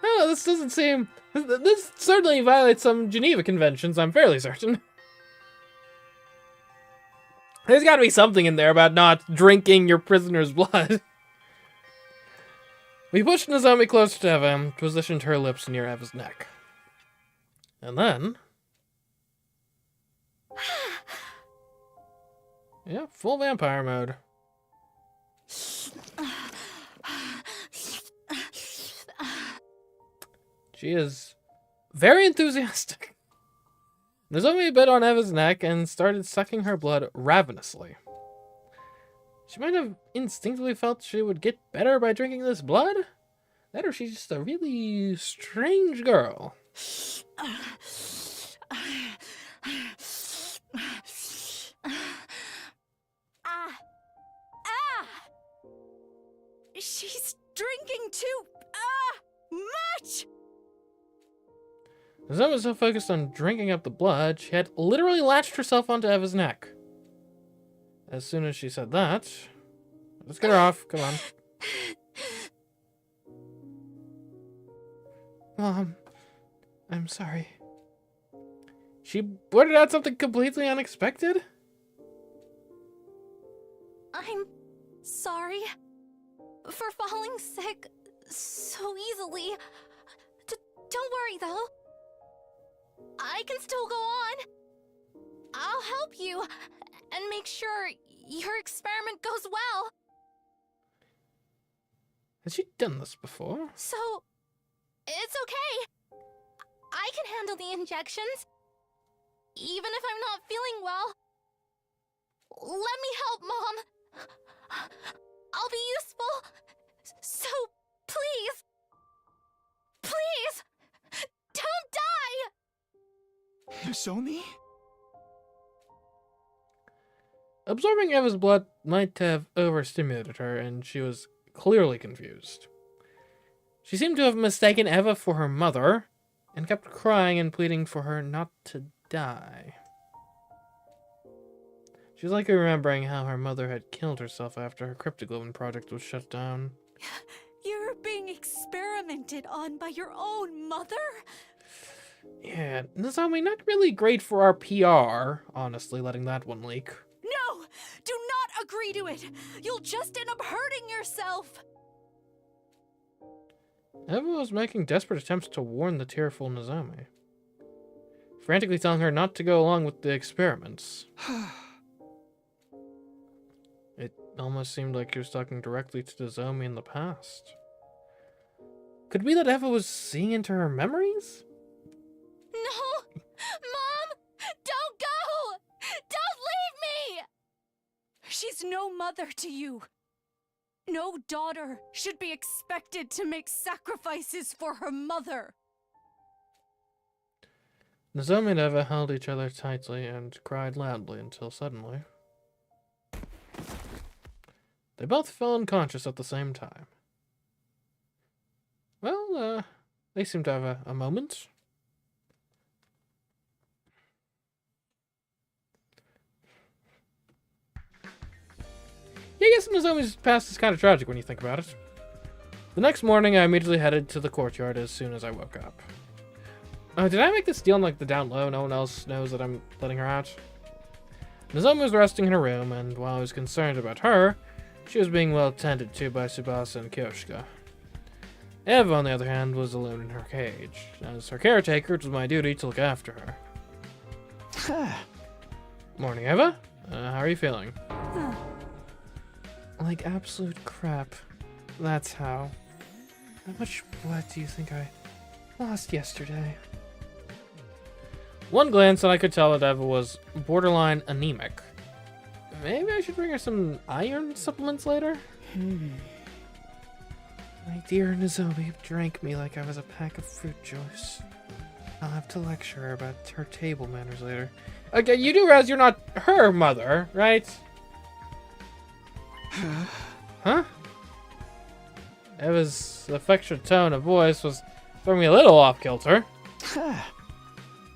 Oh, this doesn't seem... This certainly violates some Geneva conventions, I'm fairly certain. There's gotta be something in there about not drinking your prisoner's blood. We pushed Nozomi closer to Eva and positioned her lips near Eva's neck. And then... yeah, full vampire mode. She is very enthusiastic. Nozomi bit on Eva's neck and started sucking her blood ravenously. She might have instinctively felt she would get better by drinking this blood. That or she's just a really strange girl. She's drinking too much. Nozomi was so focused on drinking up the blood, she had literally latched herself onto Eva's neck. As soon as she said that, let's get her off. Come on. Mom, I'm sorry. She blurted out something completely unexpected? I'm sorry for falling sick so easily. Don't worry, though. I can still go on. I'll help you and make sure your experiment goes well. Has she done this before? So, it's okay. I can handle the injections, even if I'm not feeling well. Let me help, Mom. I'll be useful So, please, please, don't die! Nozomi? Absorbing Eva's blood might have overstimulated her, and she was clearly confused. She seemed to have mistaken Eva for her mother, and kept crying and pleading for her not to die. She was likely remembering how her mother had killed herself after her cryptoglobin project was shut down. You're being experimented on by your own mother? Yeah, Nozomi, not really great for our PR, honestly, letting that one leak. No! Do not agree to it! You'll just end up hurting yourself! Eva was making desperate attempts to warn the tearful Nozomi, frantically telling her not to go along with the experiments. It almost seemed like he was talking directly to Nozomi in the past. Could it be that Eva was seeing into her memories? No! Mom! Don't go! Don't leave me! She's no mother to you. No daughter should be expected to make sacrifices for her mother. Nozomi and Eva held each other tightly and cried loudly until suddenly they both fell unconscious at the same time. Well, they seemed to have a moment. Yeah, I guess Nozomi's past is kind of tragic when you think about it. The next morning, I immediately headed to the courtyard as soon as I woke up. Did I make this deal on, like, the down low? No one else knows that I'm letting her out? Nozomi was resting in her room, and while I was concerned about her, she was being well tended to by Tsubasa and Kyoshika. Eva, on the other hand, was alone in her cage. As her caretaker, it was my duty to look after her. Morning, Eva. How are you feeling? Like absolute crap. That's how. How much blood do you think I lost yesterday? One glance and I could tell that Eva was borderline anemic. Maybe I should bring her some iron supplements later? My dear Nozomi drank me like I was a pack of fruit juice. I'll have to lecture her about her table manners later. Okay, you do realize you're not her mother, right? Huh? Eva's affectionate tone of voice was throwing me a little off kilter.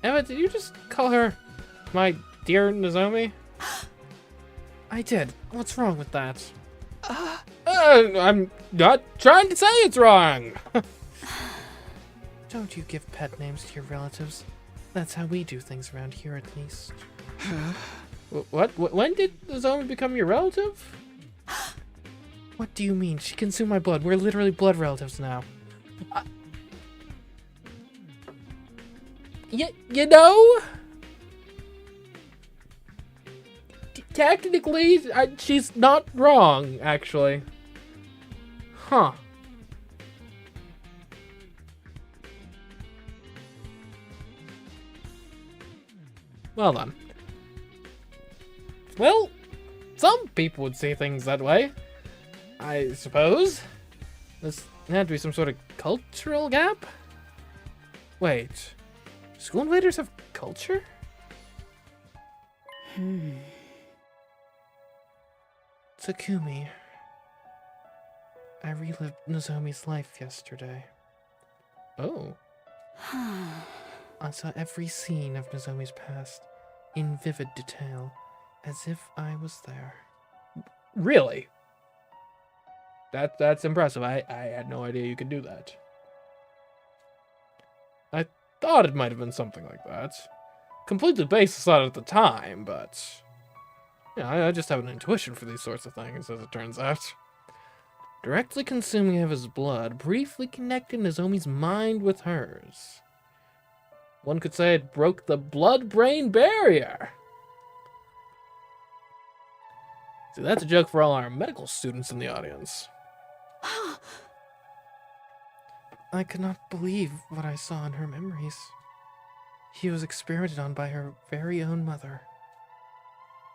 Eva, did you just call her my dear Nozomi? I did. What's wrong with that? I'm not trying to say it's wrong. Don't you give pet names to your relatives. That's how we do things around here, at least. What? When did Nozomi become your relative? What do you mean? She consumed my blood. We're literally blood relatives now. You know? Technically, she's not wrong, actually. Huh. Well then. Well, some people would see things that way, I suppose. This had to be some sort of cultural gap? Wait. School invaders have culture? Takumi. I relived Nozomi's life yesterday. Oh. I saw every scene of Nozomi's past in vivid detail, as if I was there. Really? That's impressive. I had no idea you could do that. I thought it might have been something like that. Completely baseless on it at the time, but... yeah, I just have an intuition for these sorts of things, as it turns out. Directly consuming Eva's blood briefly connected Nozomi's mind with hers. One could say it broke the blood-brain barrier. See, that's a joke for all our medical students in the audience. I could not believe what I saw in her memories. She was experimented on by her very own mother.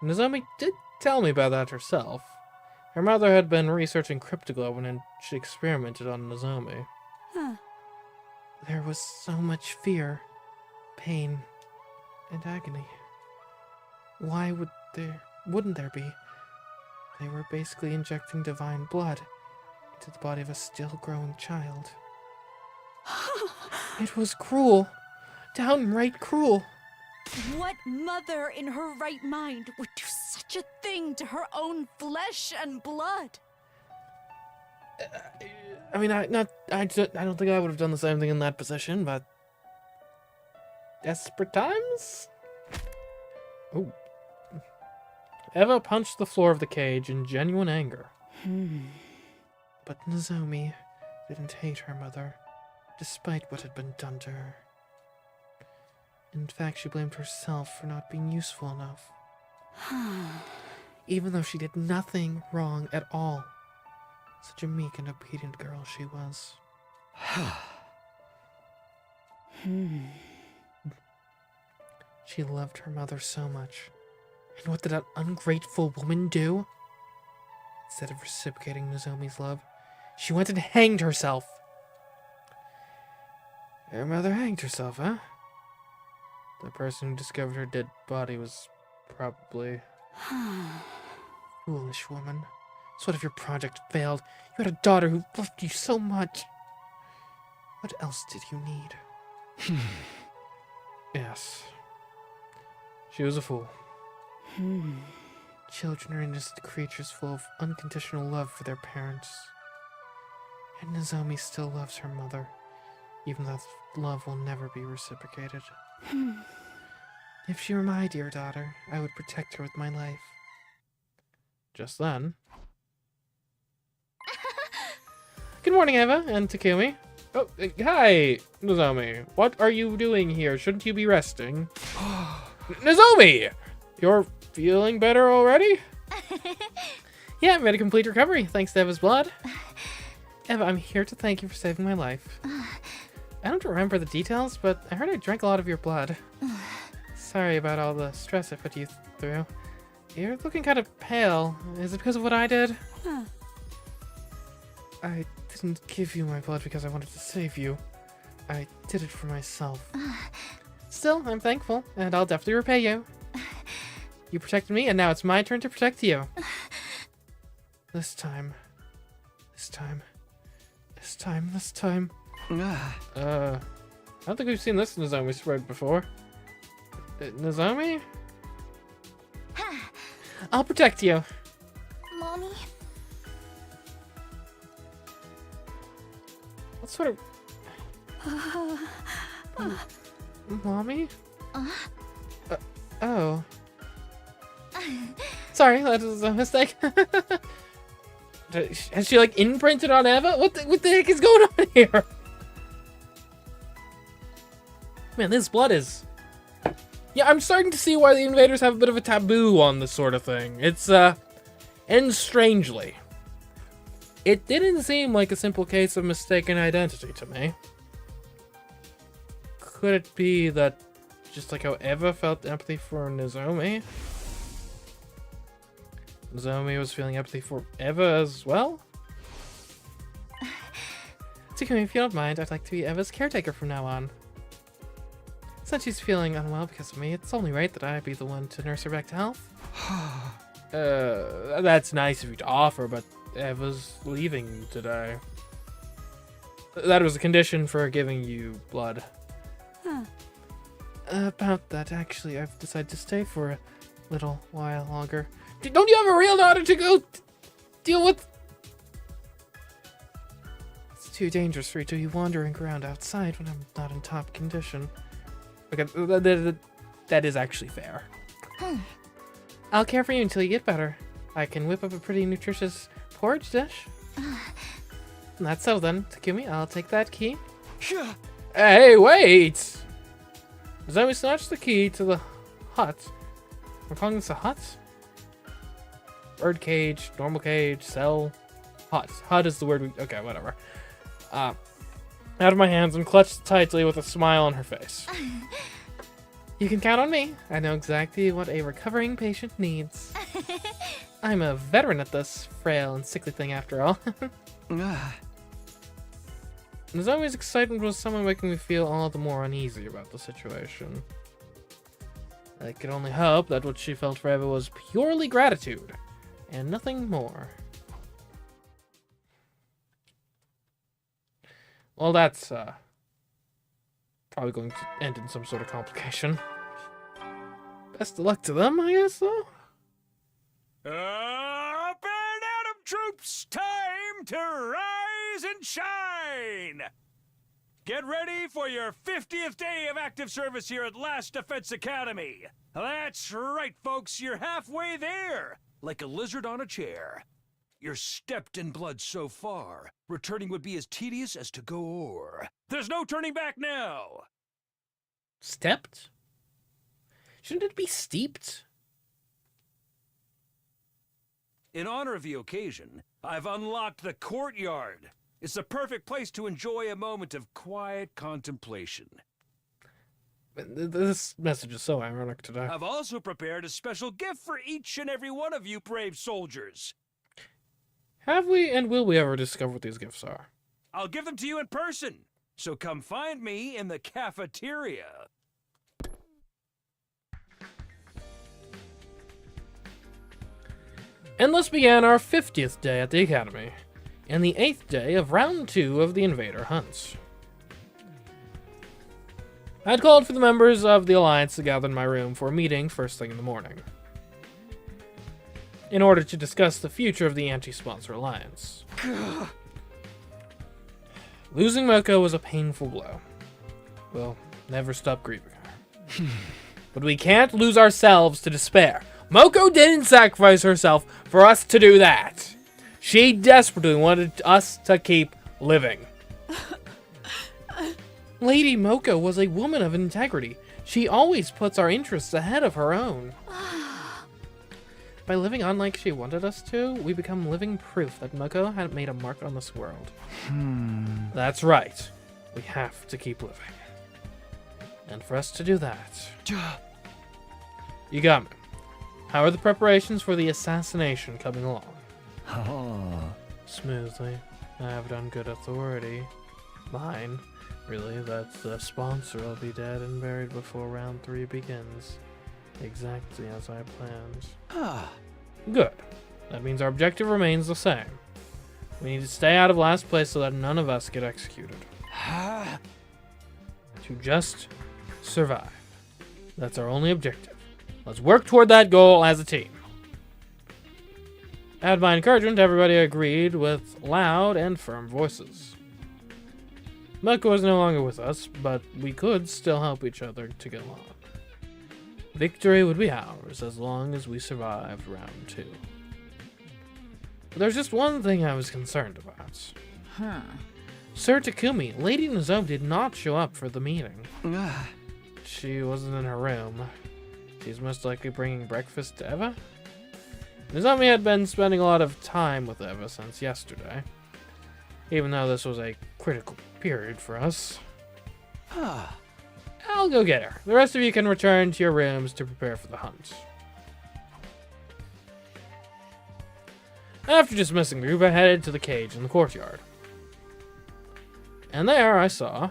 Nozomi did tell me about that herself. Her mother had been researching cryptoglobin and she experimented on Nozomi. Huh. There was so much fear, pain, and agony. Why wouldn't there be? They were basically injecting divine blood into the body of a still growing child. It was cruel. Downright cruel. What mother in her right mind would do such a thing to her own flesh and blood? I mean, I don't think I would have done the same thing in that position, but desperate times? Ooh. Eva punched the floor of the cage in genuine anger. But Nozomi didn't hate her mother, despite what had been done to her. In fact, she blamed herself for not being useful enough. Even though she did nothing wrong at all. Such a meek and obedient girl she was. She loved her mother so much. And what did that ungrateful woman do? Instead of reciprocating Nozomi's love, she went and hanged herself. Her mother hanged herself, huh? The person who discovered her dead body was probably... Foolish woman. So what if your project failed? You had a daughter who loved you so much. What else did you need? Yes. She was a fool. Children are innocent creatures full of unconditional love for their parents. And Nozomi still loves her mother, even though love will never be reciprocated. If she were my dear daughter, I would protect her with my life. Just then... Good morning, Eva and Takumi. Oh, hi, Nozomi. What are you doing here? Shouldn't you be resting? Nozomi! You're feeling better already? Yeah, I made a complete recovery, thanks to Eva's blood. Eva, I'm here to thank you for saving my life. I don't remember the details, but I heard I drank a lot of your blood. Sorry about all the stress I put you through. You're looking kind of pale. Is it because of what I did? I didn't give you my blood because I wanted to save you. I did it for myself. Still, I'm thankful, and I'll definitely repay you. You protected me, and now it's my turn to protect you. This time. I don't think we've seen this Nozomi spread before. Nozomi? I'll protect you. Mommy? What sort of... Mommy? Oh. Sorry, that was a mistake. Has she, like, imprinted on Eva? What the heck is going on here? Man, this blood is... Yeah, I'm starting to see why the invaders have a bit of a taboo on this sort of thing. It's, ends strangely. It didn't seem like a simple case of mistaken identity to me. Could it be that just like how Eva felt empathy for Nozomi, Nozomi was feeling empathy for Eva as well? Takumi, if you don't mind, I'd like to be Eva's caretaker from now on. Since she's feeling unwell because of me, it's only right that I be the one to nurse her back to health. That's nice of you to offer, but Eva's leaving today. That was a condition for giving you blood. About that, actually, I've decided to stay for a little while longer. Don't you have a real daughter to go deal with? It's too dangerous for you to be wandering around outside when I'm not in top condition. Okay, that is actually fair. I'll care for you until you get better. I can whip up a pretty nutritious porridge dish. And that's settled then. Takumi, I'll take that key. Hey, wait! Nozomi snatched the key to the hut. We're calling this a hut? Bird cage, normal cage, cell, hut. Hut is the word we... Okay, whatever. Out of my hands and clutched tightly with a smile on her face. You can count on me. I know exactly what a recovering patient needs. I'm a veteran at this frail and sickly thing after all. Nozomi's excitement was somehow making me feel all the more uneasy about the situation. I could only hope that what she felt for Eva was purely gratitude, and nothing more. Well, that's, probably going to end in some sort of complication. Best of luck to them, I guess, though? Up and Atom troops, time to rise and shine! Get ready for your 50th day of active service here at Last Defense Academy. That's right, folks, you're halfway there, like a lizard on a chair. You're stepped in blood so far, returning would be as tedious as to go o'er. There's no turning back now! Stepped? Shouldn't it be steeped? In honor of the occasion, I've unlocked the courtyard. It's the perfect place to enjoy a moment of quiet contemplation. This message is so ironic today. I've also prepared a special gift for each and every one of you brave soldiers. Have we and will we ever discover what these gifts are? I'll give them to you in person, so come find me in the cafeteria. And thus began our 50th day at the Academy, and the 8th day of round 2 of the Invader Hunt. I had called for the members of the Alliance to gather in my room for a meeting first thing in the morning, in order to discuss the future of the anti-sponsor alliance. Losing Moko was a painful blow. We'll never stop grieving her. But we can't lose ourselves to despair. Moko didn't sacrifice herself for us to do that. She desperately wanted us to keep living. Lady Moko was a woman of integrity. She always puts our interests ahead of her own. By living on like she wanted us to, we become living proof that Moko had made a mark on this world. That's right. We have to keep living. And for us to do that... You got me. How are the preparations for the assassination coming along? Smoothly. I have it on good authority. Mine. Really, that the sponsor will be dead and buried before round 3 begins. Exactly as I planned. Good. That means our objective remains the same. We need to stay out of last place so that none of us get executed. To just survive. That's our only objective. Let's work toward that goal as a team. At my encouragement, everybody agreed with loud and firm voices. Moko is no longer with us, but we could still help each other to get along. Victory would be ours as long as we survived round 2. But there's just one thing I was concerned about. Sir Takumi, Lady Nozomi did not show up for the meeting. She wasn't in her room. She's most likely bringing breakfast to Eva? Nozomi had been spending a lot of time with Eva since yesterday, even though this was a critical period for us. I'll go get her. The rest of you can return to your rooms to prepare for the hunt. After dismissing the group, I headed to the cage in the courtyard. And there I saw...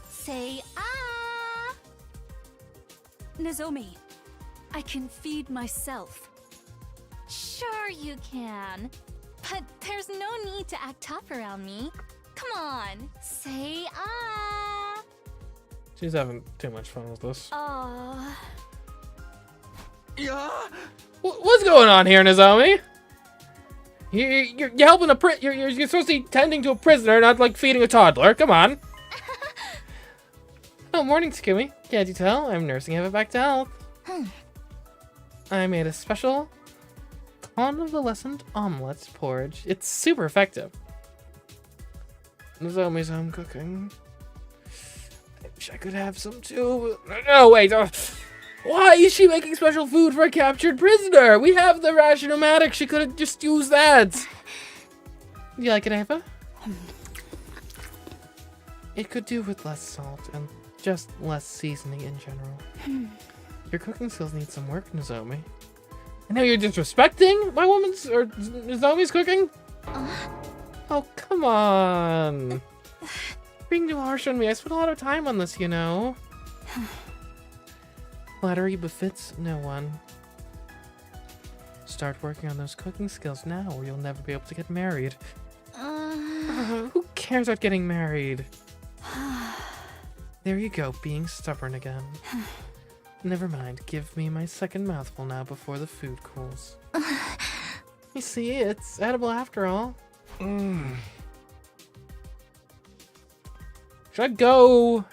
Say ah! Nozomi, I can feed myself. Sure you can. But there's no need to act tough around me. Come on, say ah! She's having too much fun with this. What's going on here, Nozomi? You're helping a you're supposed to be tending to a prisoner, not like feeding a toddler. Come on. Oh, morning, Takumi. Can't you tell? I'm nursing Eva back to health. I made a special convalescent omelette porridge. It's super effective. Nozomi's home cooking. I wish I could have some too. No, wait. Why is she making special food for a captured prisoner? We have the ration-o-matic. She could have just used that. You like it, Eva? It could do with less salt and just less seasoning in general. Your cooking skills need some work, Nozomi. And now you're disrespecting my woman's or Nozomi's cooking? Oh, come on. Being too harsh on me. I spent a lot of time on this, you know. Flattery befits no one. Start working on those cooking skills now, or you'll never be able to get married. Who cares about getting married? There you go, being stubborn again. Never mind, give me my second mouthful now before the food cools. You see, it's edible after all. Should I go?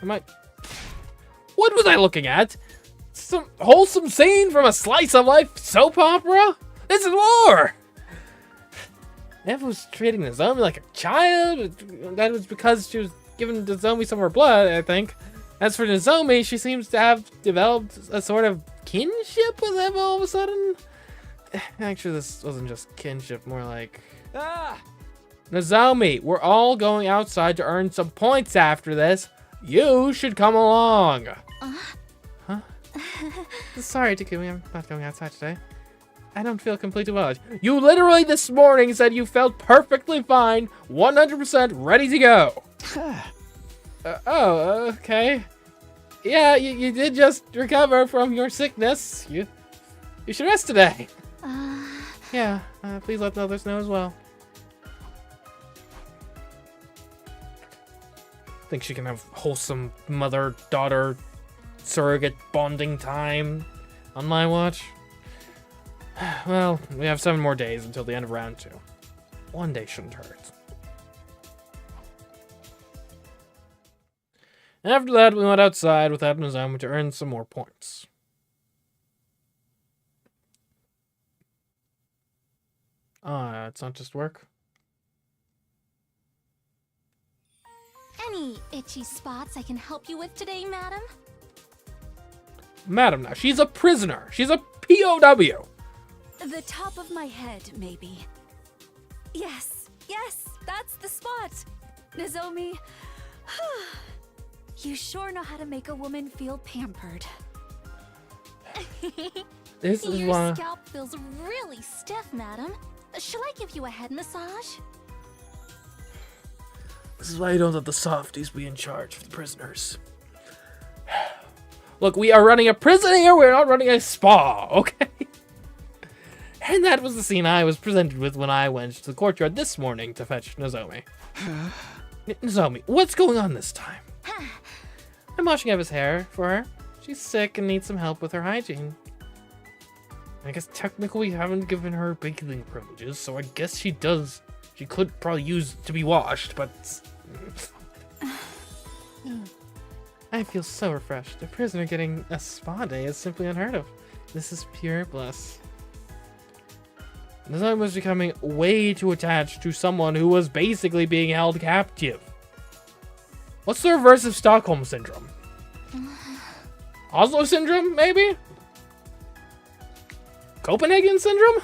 What was I looking at? Some wholesome scene from a slice of life soap opera? This is war! Eva was treating Nozomi like a child. That was because she was giving Nozomi some of her blood, I think. As for Nozomi, she seems to have developed a sort of kinship with Eva all of a sudden. Actually, this wasn't just kinship, more like... Nozomi, we're all going outside to earn some points after this. You should come along. Huh? Sorry, Takumi, I'm not going outside today. I don't feel completely well. You literally this morning said you felt perfectly fine, 100% ready to go. Okay. Yeah, you did just recover from your sickness. You should rest today. Yeah, please let the others know as well. Think she can have wholesome mother-daughter surrogate bonding time on my watch? Well, we have 7 more days until the end of round 2. One day shouldn't hurt. After that, we went outside without Nozomi to earn some more points. It's not just work. Any itchy spots I can help you with today, madam? Madam, now, she's a prisoner. She's a POW. The top of my head, maybe. Yes, that's the spot. Nozomi, you sure know how to make a woman feel pampered. This is Your why... scalp feels really stiff, madam. Shall I give you a head massage? This is why you don't let the softies be in charge of the prisoners. Look, we are running a prison here. We're not running a spa, okay? And that was the scene I was presented with when I went to the courtyard this morning to fetch Nozomi. Nozomi, what's going on this time? I'm washing Eva's hair for her. She's sick and needs some help with her hygiene. I guess technically we haven't given her bathing privileges, so I guess she does. She could probably use to be washed, but... I feel so refreshed. A prisoner getting a spa day is simply unheard of. This is pure bliss. Nozomi was becoming way too attached to someone who was basically being held captive. What's the reverse of Stockholm Syndrome? Oslo Syndrome, maybe? Copenhagen Syndrome?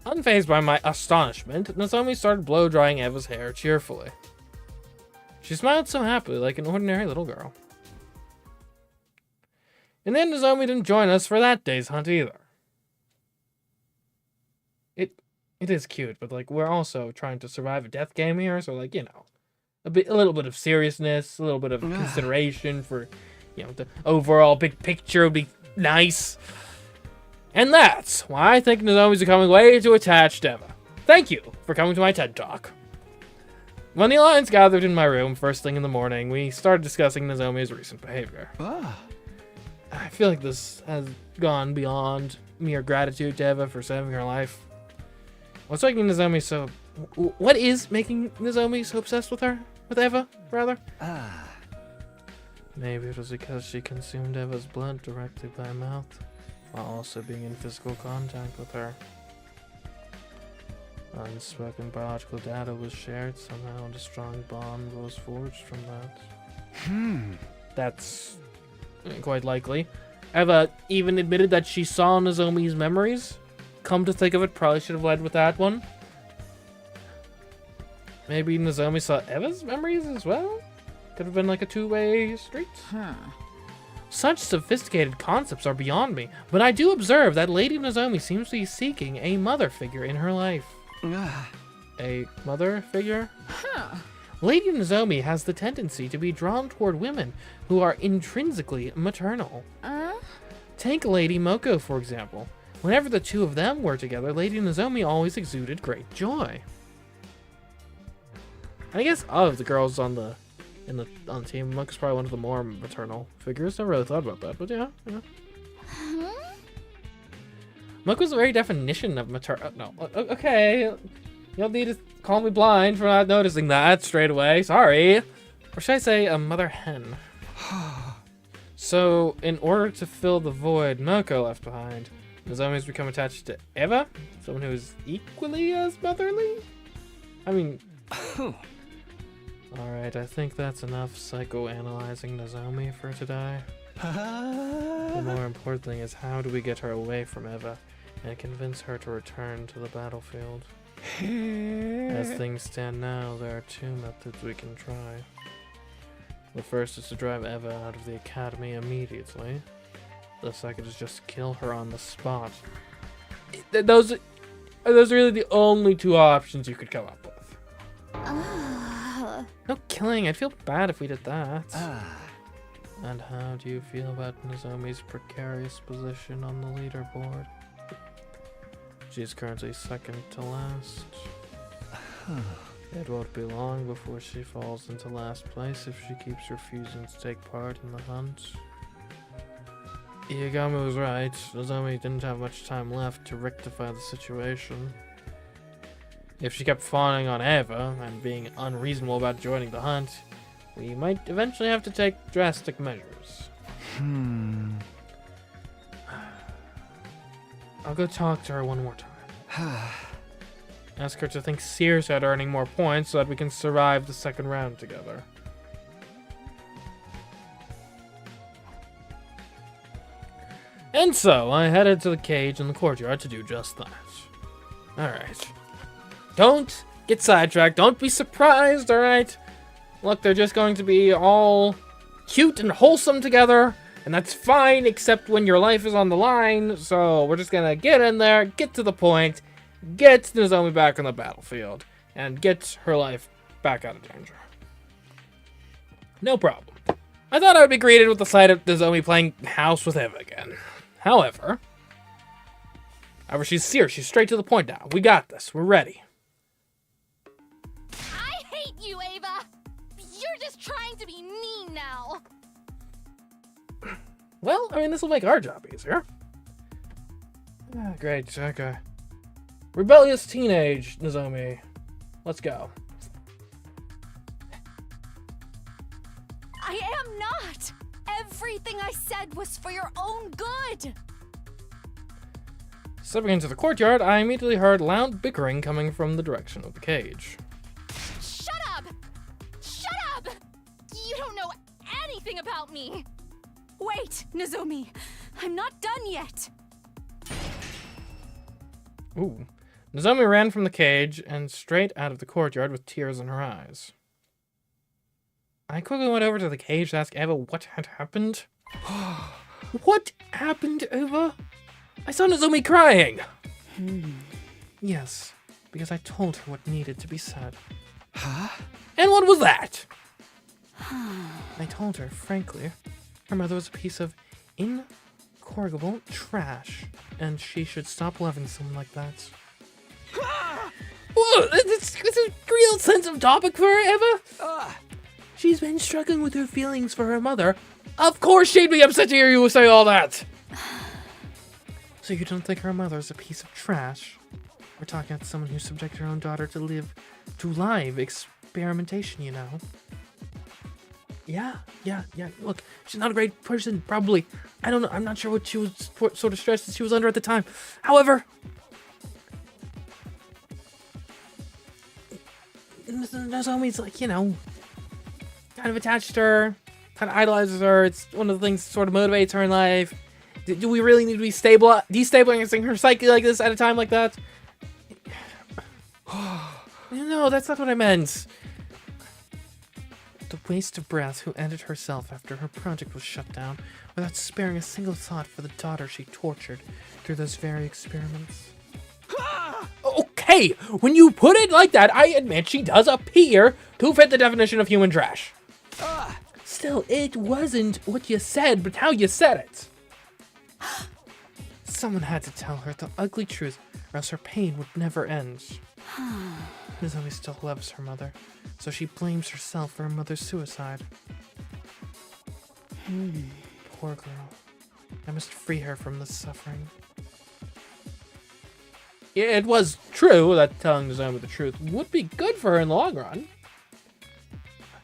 Unfazed by my astonishment, Nozomi started blow-drying Eva's hair cheerfully. She smiled so happily, like an ordinary little girl. And then Nozomi didn't join us for that day's hunt either. It is cute, but like we're also trying to survive a death game here, so like, you know, a little bit of seriousness, a little bit of consideration for, you know, the overall big picture would be nice. And that's why I think Nozomi's becoming way too attached to Eva. Thank you for coming to my TED Talk. When the Alliance gathered in my room first thing in the morning, we started discussing Nozomi's recent behavior. I feel like this has gone beyond mere gratitude to Eva for saving her life. What's making Nozomi so... What is making Nozomi so obsessed with her? With Eva, rather? Maybe it was because she consumed Eva's blood directly by mouth, while also being in physical contact with her. Unspoken biological data was shared somehow, and a strong bond was forged from that. That's quite likely. Eva even admitted that she saw Nozomi's memories. Come to think of it, probably should have led with that one. Maybe Nozomi saw Eva's memories as well? Could have been like a two-way street? Such sophisticated concepts are beyond me, but I do observe that Lady Nozomi seems to be seeking a mother figure in her life. A mother figure? Lady Nozomi has the tendency to be drawn toward women who are intrinsically maternal. Take Lady Moko, for example. Whenever the two of them were together, Lady Nozomi always exuded great joy. I guess of the girls on the team, Moko's probably one of the more maternal figures. Never really thought about that, but yeah. Moko's the very definition of maternal. No, okay. You don't need to call me blind for not noticing that straight away. Sorry. Or should I say a mother hen? So, in order to fill the void Moko left behind, Nozomi's become attached to Eva, someone who is equally as motherly? I mean... Alright, I think that's enough psychoanalyzing Nozomi for today. The more important thing is how do we get her away from Eva and convince her to return to the battlefield. As things stand now, there are two methods we can try. The first is to drive Eva out of the academy immediately. The second is just kill her on the spot. Those are really the only two options you could come up with. No killing, I'd feel bad if we did that. And how do you feel about Nozomi's precarious position on the leaderboard? She's currently second to last. It won't be long before she falls into last place if she keeps refusing to take part in the hunt. Iagami was right. Nozomi didn't have much time left to rectify the situation. If she kept fawning on Eva and being unreasonable about joining the hunt, we might eventually have to take drastic measures. I'll go talk to her one more time. Ask her to think seriously about earning more points so that we can survive the second round together. And so, I headed to the cage in the courtyard to do just that. Alright. Don't get sidetracked. Don't be surprised, alright? Look, they're just going to be all cute and wholesome together. And that's fine, except when your life is on the line. So, we're just gonna get in there, get to the point, get Nozomi back on the battlefield, and get her life back out of danger. No problem. I thought I would be greeted with the sight of Nozomi playing house with Eva again. However, she's serious. She's straight to the point now. We got this. We're ready. I hate you, Ava! You're just trying to be mean now. Well, I mean, this will make our job easier. Great, okay. Rebellious teenage Nozomi. Let's go. I am not! Everything I said was for your own good! Stepping into the courtyard, I immediately heard loud bickering coming from the direction of the cage. Shut up! Shut up! You don't know anything about me! Wait, Nozomi. I'm not done yet. Ooh. Nozomi ran from the cage and straight out of the courtyard with tears in her eyes. I quickly went over to the cage to ask Eva what had happened. What happened, Eva? I saw Nozomi crying! Yes, because I told her what needed to be said. Huh? And what was that? I told her, frankly, her mother was a piece of incorrigible trash, and she should stop loving someone like that. Whoa, it's a real sensitive topic for her, Eva. She's been struggling with her feelings for her mother. Of course she'd be upset to hear you say all that. So you don't think her mother's a piece of trash? We're talking about someone who subjected her own daughter to live experimentation, you know? Yeah. Look, she's not a great person, probably. I don't know. I'm not sure what she was sort of stressed that she was under at the time. However, Nozomi's like, you know, kind of attached to her, kind of idolizes her. It's one of the things that sort of motivates her in life. Do we really need to be destabilizing her psyche like this at a time like that? No, that's not what I meant. The waste of breath who ended herself after her project was shut down without sparing a single thought for the daughter she tortured through those very experiments. Okay, when you put it like that, I admit she does appear to fit the definition of human trash. Still, it wasn't what you said, but how you said it. Someone had to tell her the ugly truth, or else her pain would never end. Nozomi still loves her mother, so she blames herself for her mother's suicide. Poor girl. I must free her from this suffering. Yeah, it was true that telling Nozomi the truth would be good for her in the long run.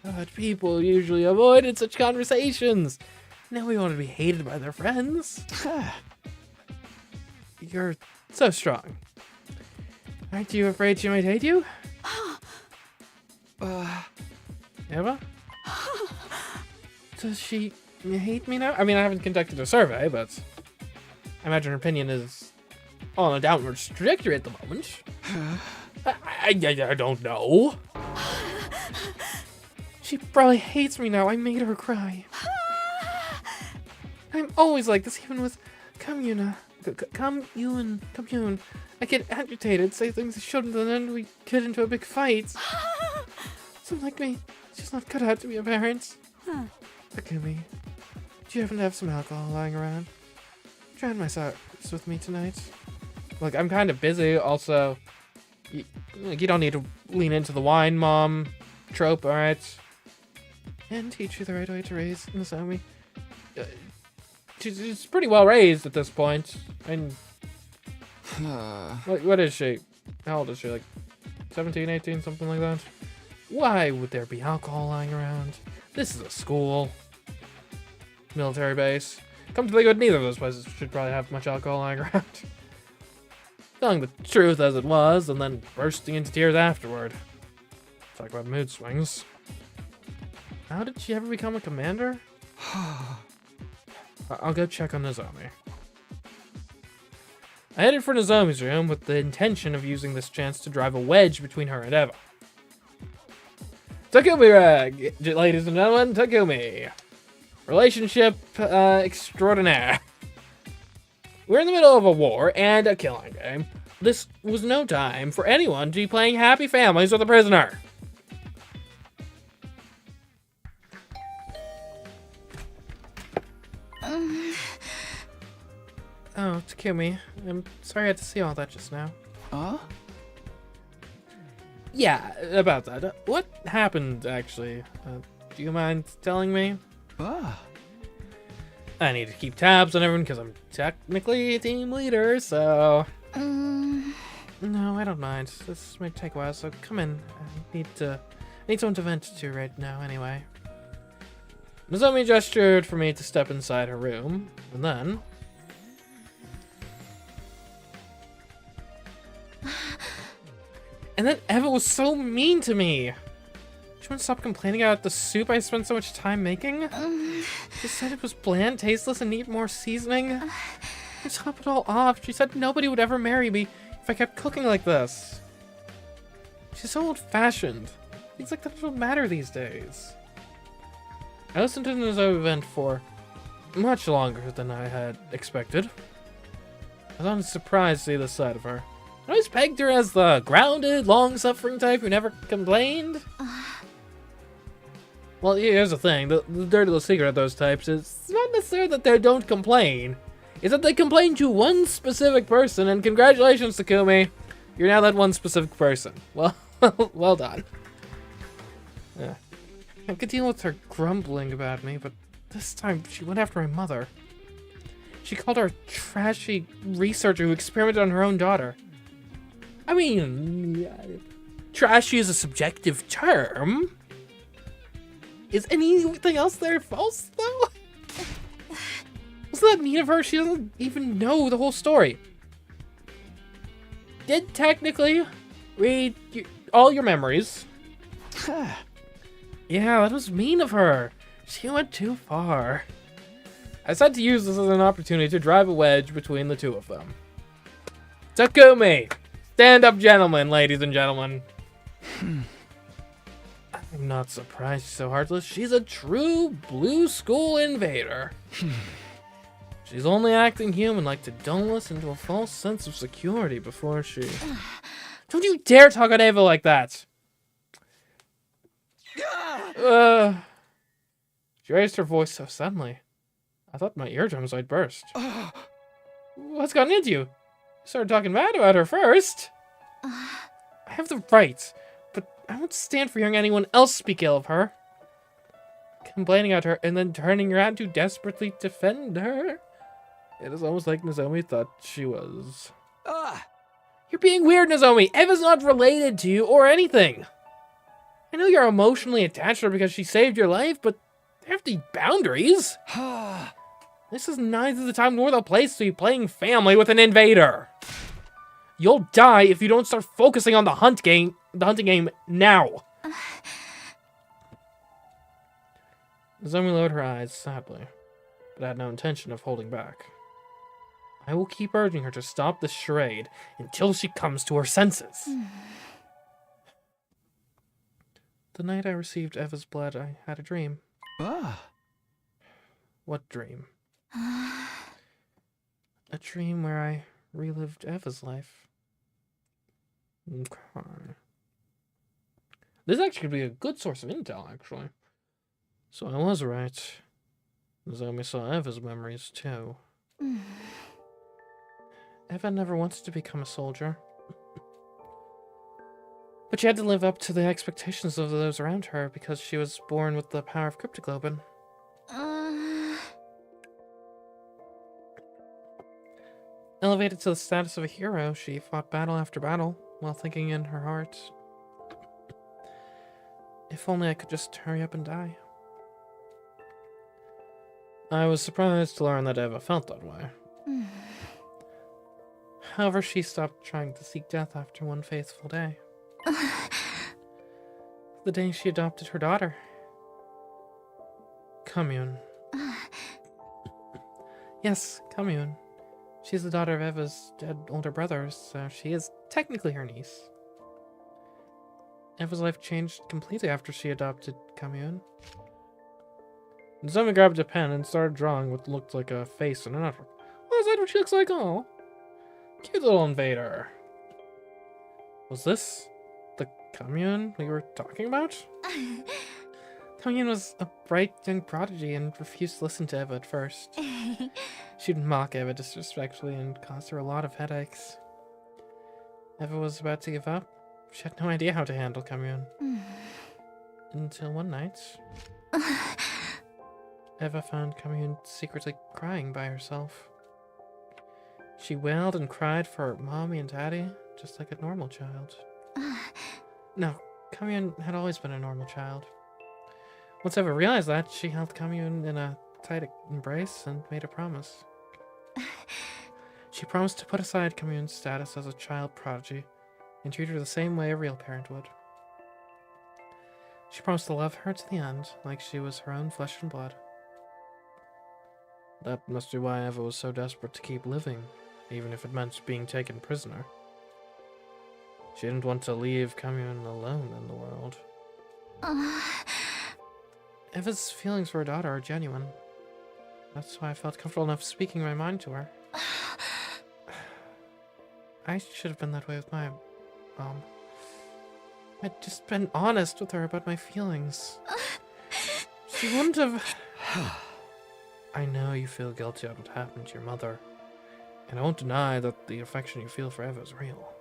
But people usually avoided such conversations. Now we want to be hated by their friends. You're so strong. Aren't you afraid she might hate you? Eva? Does she hate me now? I mean, I haven't conducted a survey, but I imagine her opinion is on a downward trajectory at the moment. I don't know. She probably hates me now. I made her cry. I'm always like this, even with Commune. I get agitated, say things I shouldn't, and then we get into a big fight. Someone like me, she's not cut out to be a parent. Akumi, do you happen to have some alcohol lying around? Try my sauce with me tonight. Look, I'm kind of busy. Also, you don't need to lean into the wine mom trope, alright? And teach you the right way to raise Nozomi. She's pretty well raised at this point. And what is she? How old is she? Like 17, 18, something like that? Why would there be alcohol lying around? This is a school. Military base. Come to think of it, neither of those places should probably have much alcohol lying around. Telling the truth as it was, and then bursting into tears afterward. Talk about mood swings. How did she ever become a commander? I'll go check on Nozomi. I headed for Nozomi's room with the intention of using this chance to drive a wedge between her and Eva. Takumi, ladies and gentlemen, Takumi. Relationship extraordinaire. We're in the middle of a war and a killing game. This was no time for anyone to be playing happy families with a prisoner. Oh, Takumi, I'm sorry I had to see all that just now. Yeah, about that. What happened, actually? Do you mind telling me? I need to keep tabs on everyone because I'm technically a team leader, so... No, I don't mind. This might take a while, so come in. I need someone to vent to right now, anyway. Nozomi gestured for me to step inside her room, and then... And then Eva was so mean to me! She wouldn't stop complaining about the soup I spent so much time making. She said it was bland, tasteless, and needed more seasoning. To top it all off, she said nobody would ever marry me if I kept cooking like this. She's so old-fashioned. Things like that don't matter these days. I listened to the Nozomi event for much longer than I had expected. I was honestly surprised to see this side of her. I always pegged her as the grounded, long-suffering type who never complained. Well, here's the thing. The dirty little secret of those types is it's not necessarily that they don't complain. It's that they complain to one specific person, and congratulations, Takumi. You're now that one specific person. Well, well done. Yeah. I could deal with her grumbling about me, but this time she went after my mother. She called her a trashy researcher who experimented on her own daughter. I mean, trashy is a subjective term. Is anything else there false, though? What's that mean of her? She doesn't even know the whole story. Did technically read all your memories. Yeah, that was mean of her. She went too far. I decided to use this as an opportunity to drive a wedge between the two of them. Takumi! Stand up, gentlemen, ladies and gentlemen. I'm not surprised she's so heartless. She's a true blue school invader. She's only acting human like to dull us into a false sense of security before she... Don't you dare talk on Ava like that! She raised her voice so suddenly. I thought my eardrums might burst. What's gotten into you? You started talking bad about her first. I have the right, but I won't stand for hearing anyone else speak ill of her. Complaining at her and then turning around to desperately defend her. It is almost like Nozomi thought she was. You're being weird, Nozomi. Eva's not related to you or anything. I know you're emotionally attached to her because she saved your life, but there have to be boundaries. This is neither the time nor the place to be playing family with an invader. You'll die if you don't start focusing on the hunting game now. Nozomi lowered her eyes sadly, but had no intention of holding back. I will keep urging her to stop this charade until she comes to her senses. The night I received Eva's blood, I had a dream. What dream? A dream where I relived Eva's life. Okay. This actually could be a good source of intel, actually. So I was right. Nozomi saw Eva's memories, too. Eva never wanted to become a soldier. But she had to live up to the expectations of those around her because she was born with the power of cryptoglobin. Elevated to the status of a hero, she fought battle after battle while thinking in her heart, if only I could just hurry up and die. I was surprised to learn that Eva felt that way. However, she stopped trying to seek death after one faithful day. The day she adopted her daughter. Commune. Yes, Commune. She's the daughter of Eva's dead older brother, so she is technically her niece. Eva's life changed completely after she adopted Commune. Nozomi grabbed a pen and started drawing what looked like a face in a notebook. Oh, is that what she looks like? Oh, cute little invader. Was this the Commune we were talking about? Commune was a bright young prodigy and refused to listen to Eva at first. She'd mock Eva disrespectfully and cause her a lot of headaches. Eva was about to give up. She had no idea how to handle Commune. Until one night, Eva found Commune secretly crying by herself. She wailed and cried for mommy and daddy, just like a normal child. No, Commune had always been a normal child. Once Eva realized that, she held Commune in a tight embrace and made a promise. She promised to put aside Commune's status as a child prodigy and treat her the same way a real parent would. She promised to love her to the end, like she was her own flesh and blood. That must be why Eva was so desperate to keep living, even if it meant being taken prisoner. She didn't want to leave Commune alone in the world. Eva's feelings for her daughter are genuine. That's why I felt comfortable enough speaking my mind to her. I should have been that way with my mom. I'd just been honest with her about my feelings. She wouldn't have... I know you feel guilty about what happened to your mother, and I won't deny that the affection you feel for Eva is real.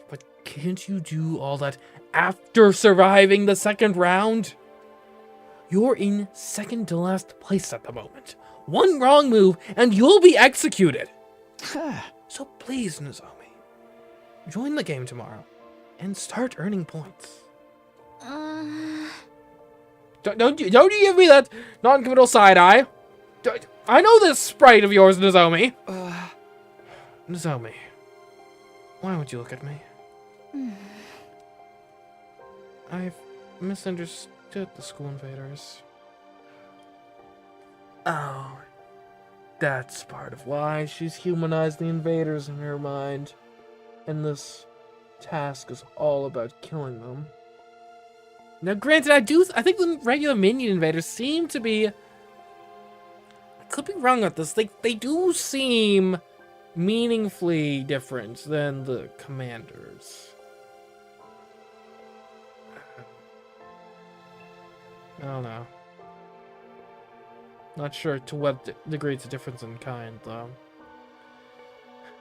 But can't you do all that after surviving the second round? You're in second to last place at the moment. One wrong move, and you'll be executed. So please, Nozomi, join the game tomorrow and start earning points. Don't you give me that non-committal side eye. I know this sprite of yours, Nozomi. Nozomi, why would you look at me? I've misunderstood the school invaders. Oh, that's part of why she's humanized the invaders in her mind. And this task is all about killing them. Now, granted, I think the regular minion invaders seem to be... I could be wrong on this. They do seem meaningfully different than the commanders. I don't know. Not sure to what degree it's a difference in kind, though.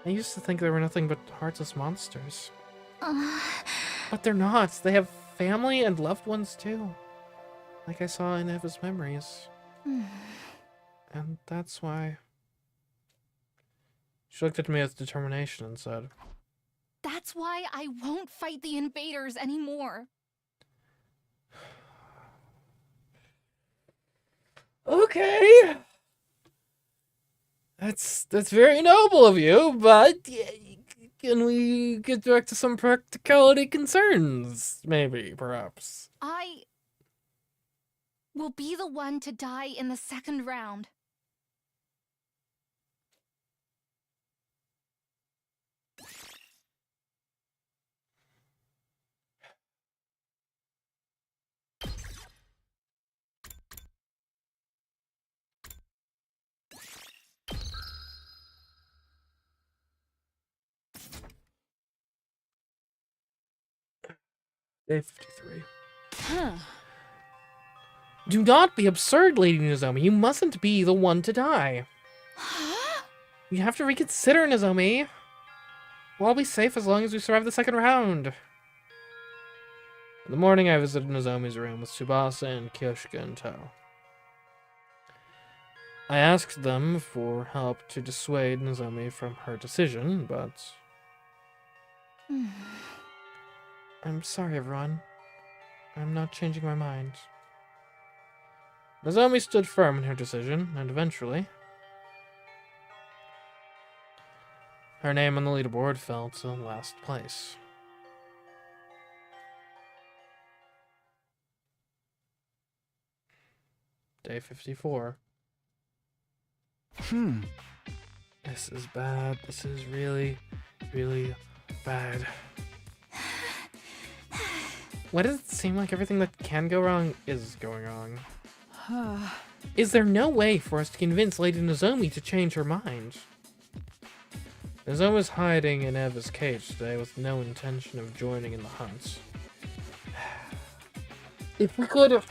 I used to think they were nothing but heartless monsters. But they're not. They have family and loved ones, too. Like I saw in Eva's memories. And that's why... She looked at me with determination and said... That's why I won't fight the invaders anymore. Okay. That's very noble of you, but can we get back to some practicality concerns? Maybe, perhaps. I will be the one to die in the second round. Day 53. Do not be absurd, Lady Nozomi. You mustn't be the one to die. You have to reconsider, Nozomi. We'll all be safe as long as we survive the second round. In the morning, I visited Nozomi's room with Tsubasa and Kyoshika in tow. I asked them for help to dissuade Nozomi from her decision, but... I'm sorry, everyone. I'm not changing my mind. Nozomi stood firm in her decision, and eventually... her name on the leaderboard fell to last place. Day 54. This is bad. This is really, really bad. Why does it seem like everything that can go wrong is going wrong? Is there no way for us to convince Lady Nozomi to change her mind? Nozomi was hiding in Eva's cage today with no intention of joining in the hunt. If we could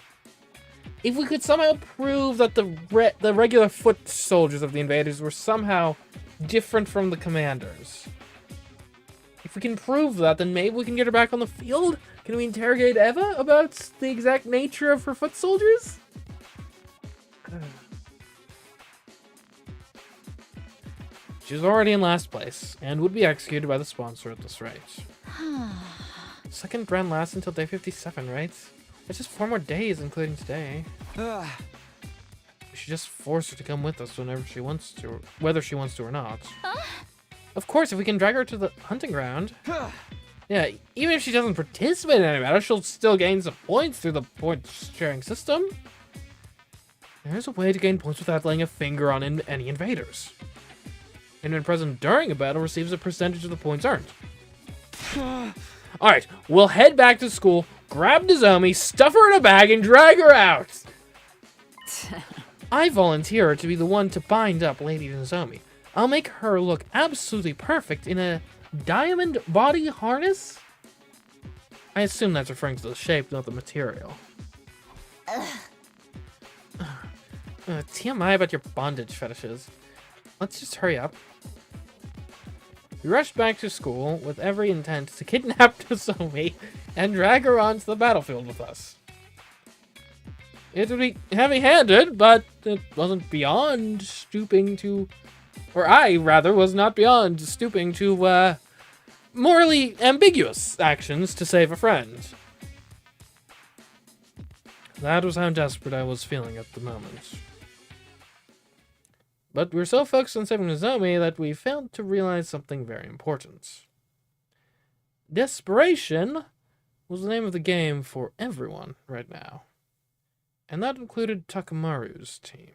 somehow prove that the regular foot soldiers of the invaders were somehow different from the commanders. If we can prove that, then maybe we can get her back on the field? Can we interrogate Eva about the exact nature of her foot soldiers? She was already in last place, and would be executed by the sponsor at this rate. Second round lasts until day 57, right? It's just 4 more days, including today. We should just force her to come with us whenever she wants to, whether she wants to or not. Of course, if we can drag her to the hunting ground. Yeah, even if she doesn't participate in any battle, she'll still gain some points through the point-sharing system. There's a way to gain points without laying a finger on any invaders. Anyone present during a battle receives a percentage of the points earned. Alright, we'll head back to school, grab Nozomi, stuff her in a bag, and drag her out! I volunteer to be the one to bind up Lady Nozomi. I'll make her look absolutely perfect in a diamond body harness? I assume that's referring to the shape, not the material. TMI about your bondage fetishes. Let's just hurry up. We rushed back to school with every intent to kidnap Nozomi and drag her onto the battlefield with us. It would be heavy-handed, but it wasn't beyond stooping to... Or I, rather, was not beyond stooping to, morally ambiguous actions to save a friend. That was how desperate I was feeling at the moment. But we were so focused on saving Nozomi that we failed to realize something very important. Desperation was the name of the game for everyone right now. And that included Takamaru's team.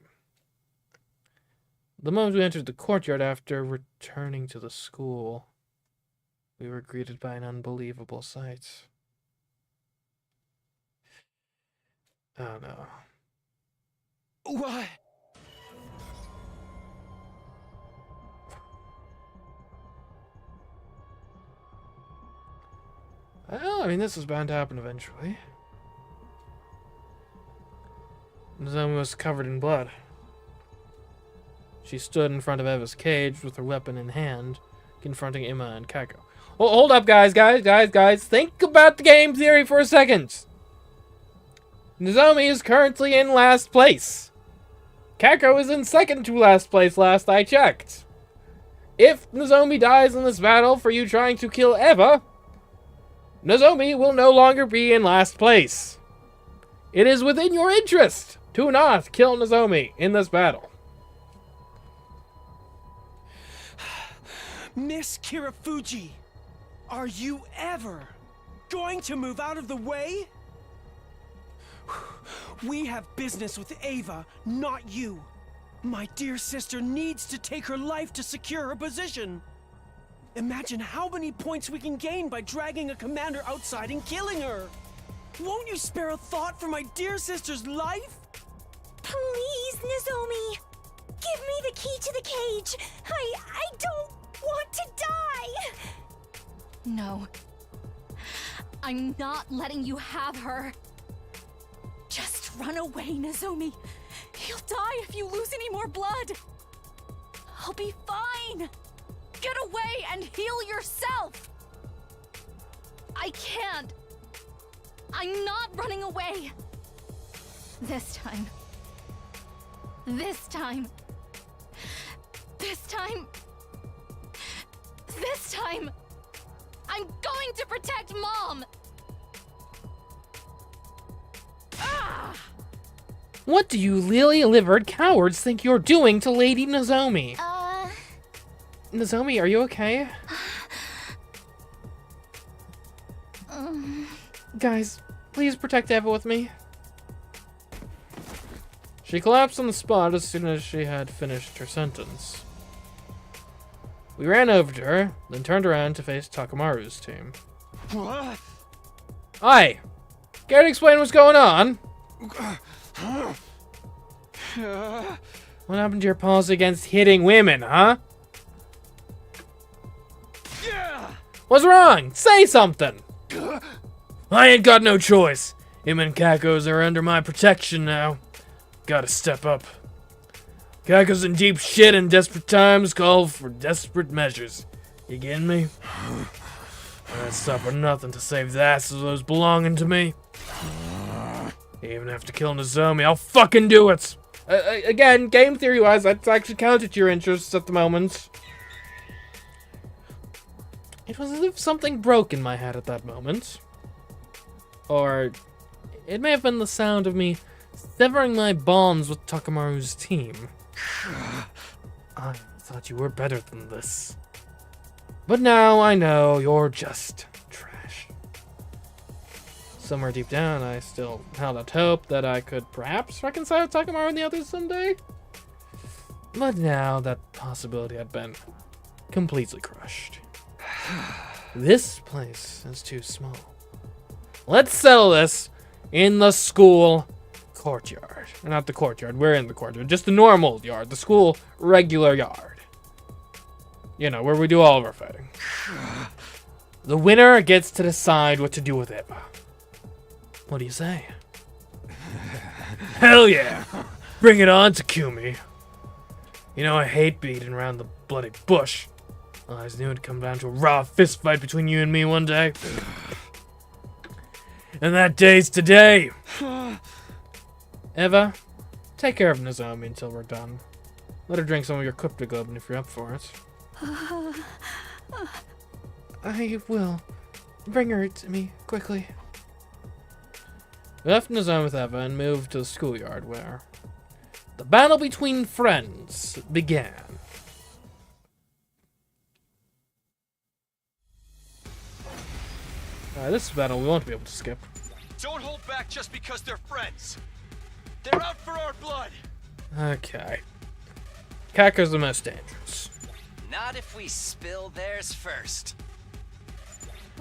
The moment we entered the courtyard after returning to the school, We were greeted by an unbelievable sight. Oh no. What? Well, I mean, this was bound to happen eventually. Nozomi was covered in blood. She stood in front of Eva's cage with her weapon in hand, confronting Emma and Kako. Oh, hold up, guys. Think about the game theory for a second. Nozomi is currently in last place. Kako is in second to last place last I checked. If Nozomi dies in this battle for you trying to kill Eva, Nozomi will no longer be in last place. It is within your interest to not kill Nozomi in this battle. Miss Kirafuji, are you ever going to move out of the way? We have business with Ava, not you. My dear sister needs to take her life to secure her position. Imagine how many points we can gain by dragging a commander outside and killing her. Won't you spare a thought for my dear sister's life? Please, Nozomi! Give me the key to the cage! I don't want to die! No. I'm not letting you have her. Just run away, Nozomi. You'll die if you lose any more blood. I'll be fine. Get away and heal yourself. I can't. I'm not running away. This time. This time. This time. This time. I'm going to protect Mom. Ah! What do you lily-livered cowards think you're doing to Lady Nozomi? Nozomi, are you okay? Guys, please protect Eva with me. She collapsed on the spot as soon as she had finished her sentence. We ran over to her, then turned around to face Takamaru's team. What? Aye! Care to explain what's going on? What happened to your policy against hitting women, huh? What's wrong? Say something! I ain't got no choice. Him and Kako's are under my protection now. Gotta step up. Kako's in deep shit and desperate times call for desperate measures. You getting me? I'd stop for nothing to save the asses of those belonging to me. Even have to kill Nozomi, I'll fucking do it! Again, game theory-wise, that's actually counter to your interests at the moment. It was as if something broke in my head at that moment. Or it may have been the sound of me severing my bonds with Takamaru's team. I thought you were better than this. But now I know you're just trash. Somewhere deep down, I still held out hope that I could perhaps reconcile Takamaru and the others someday. But now that possibility had been completely crushed. This place is too small. Let's settle this in the school courtyard. Not the courtyard, we're in the courtyard. Just the normal yard, the school regular yard. You know, where we do all of our fighting. The winner gets to decide what to do with it. What do you say? Hell yeah! Bring it on, Takumi. You know, I hate beating around the bloody bush. I always knew it'd come down to a raw fist fight between you and me one day. And that day's today. Eva, take care of Nozomi until we're done. Let her drink some of your Cryptoglobin if you're up for it. I will. Bring her to me, quickly. We left Nozomi with Eva and moved to the schoolyard where the battle between friends began. This battle we won't be able to skip. Don't hold back just because they're friends. They're out for our blood. Okay. Kako's the most dangerous. Not if we spill theirs first.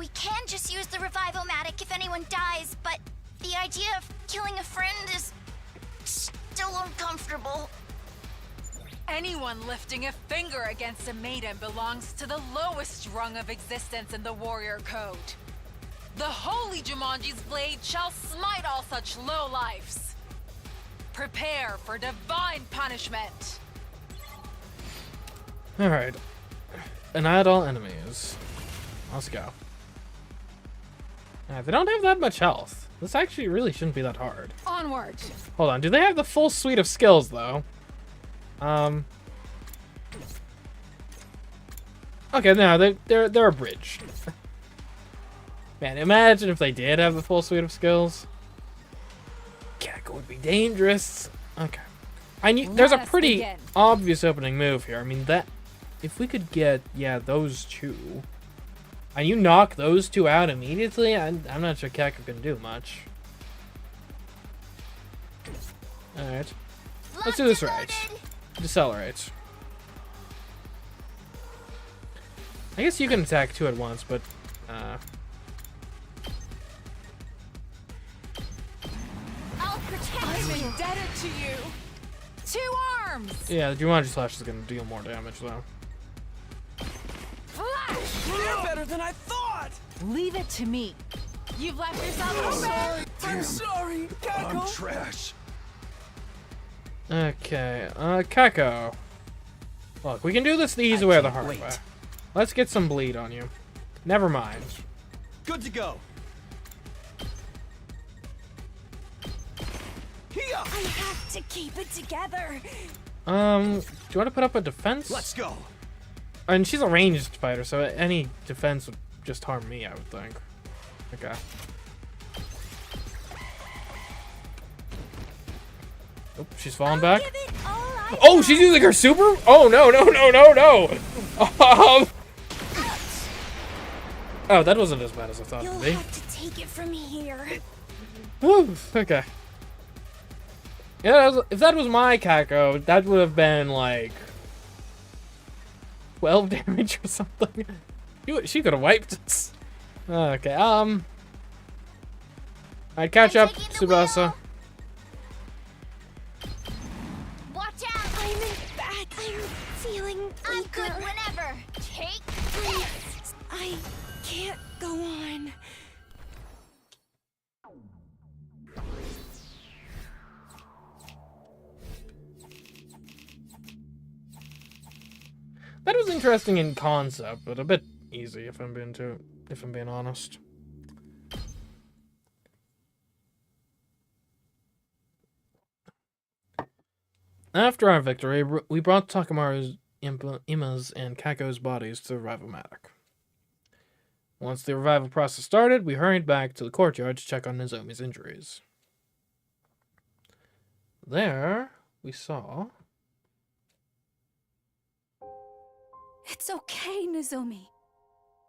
We can just use the revival-matic if anyone dies, but the idea of killing a friend is still uncomfortable. Anyone lifting a finger against a maiden belongs to the lowest rung of existence in the warrior code. The holy Jumanji's blade shall smite all such lowlifes. Prepare for divine punishment. Alright. Annihilate all enemies. Let's go. They don't have that much health. This actually really shouldn't be that hard. Onward. Hold on, do they have the full suite of skills, though? Okay, no, they're abridged. Man, imagine if they did have the full suite of skills. Gekko would be dangerous. Okay. There's a pretty obvious opening move here. I mean, that... If we could get, yeah, those two... And you knock those two out immediately, I'm not sure Gekko can do much. Alright. Let's do this right. Decelerate. I guess you can attack two at once, but... I'll protect I'm indebted to you. 2 arms. Yeah, the Jumanji Slash is going to deal more damage, though. Flash. You're better than I thought! Leave it to me. You've left yourself open. I'm sorry, Gekko! I'm trash. Okay, Gekko. Look, we can do this the easy way or the hard way. Let's get some bleed on you. Never mind. Good to go. I have to keep it together. Do you want to put up a defense? Let's go. And she's a ranged fighter, so any defense would just harm me, I would think. Okay. Oh, she's falling back. Oh, she's using her super? Oh, no. Oh, that wasn't as bad as I thought it would be. You'll have to take it from here. Whew, okay. Yeah, if that was my Gekko, that would have been like 12 damage or something. She could have wiped us. Okay, Alright, catch up, Tsubasa. Watch out! I'm in back. I'm feeling I'm weaker. good whenever. Take this. I can't go on. That was interesting in concept, but a bit easy if I'm being honest. After our victory, we brought Takamaru's, Ima's, and Kako's bodies to the revival-matic. Once the revival process started, we hurried back to the courtyard to check on Nozomi's injuries. There, we saw... It's okay, Nozomi.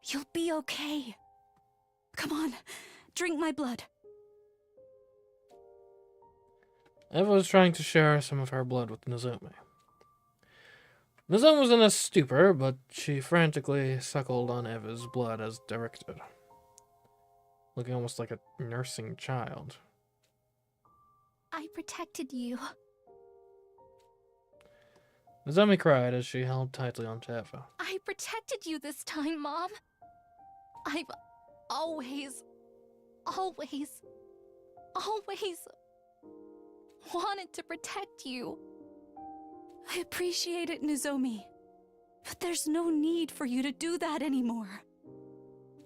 You'll be okay. Come on, drink my blood. Eva was trying to share some of her blood with Nozomi. Nozomi was in a stupor, but she frantically suckled on Eva's blood as directed, looking almost like a nursing child. I protected you. Nozomi cried as she held tightly onto Eva. I protected you this time, Mom. I've always wanted to protect you. I appreciate it, Nozomi. But there's no need for you to do that anymore.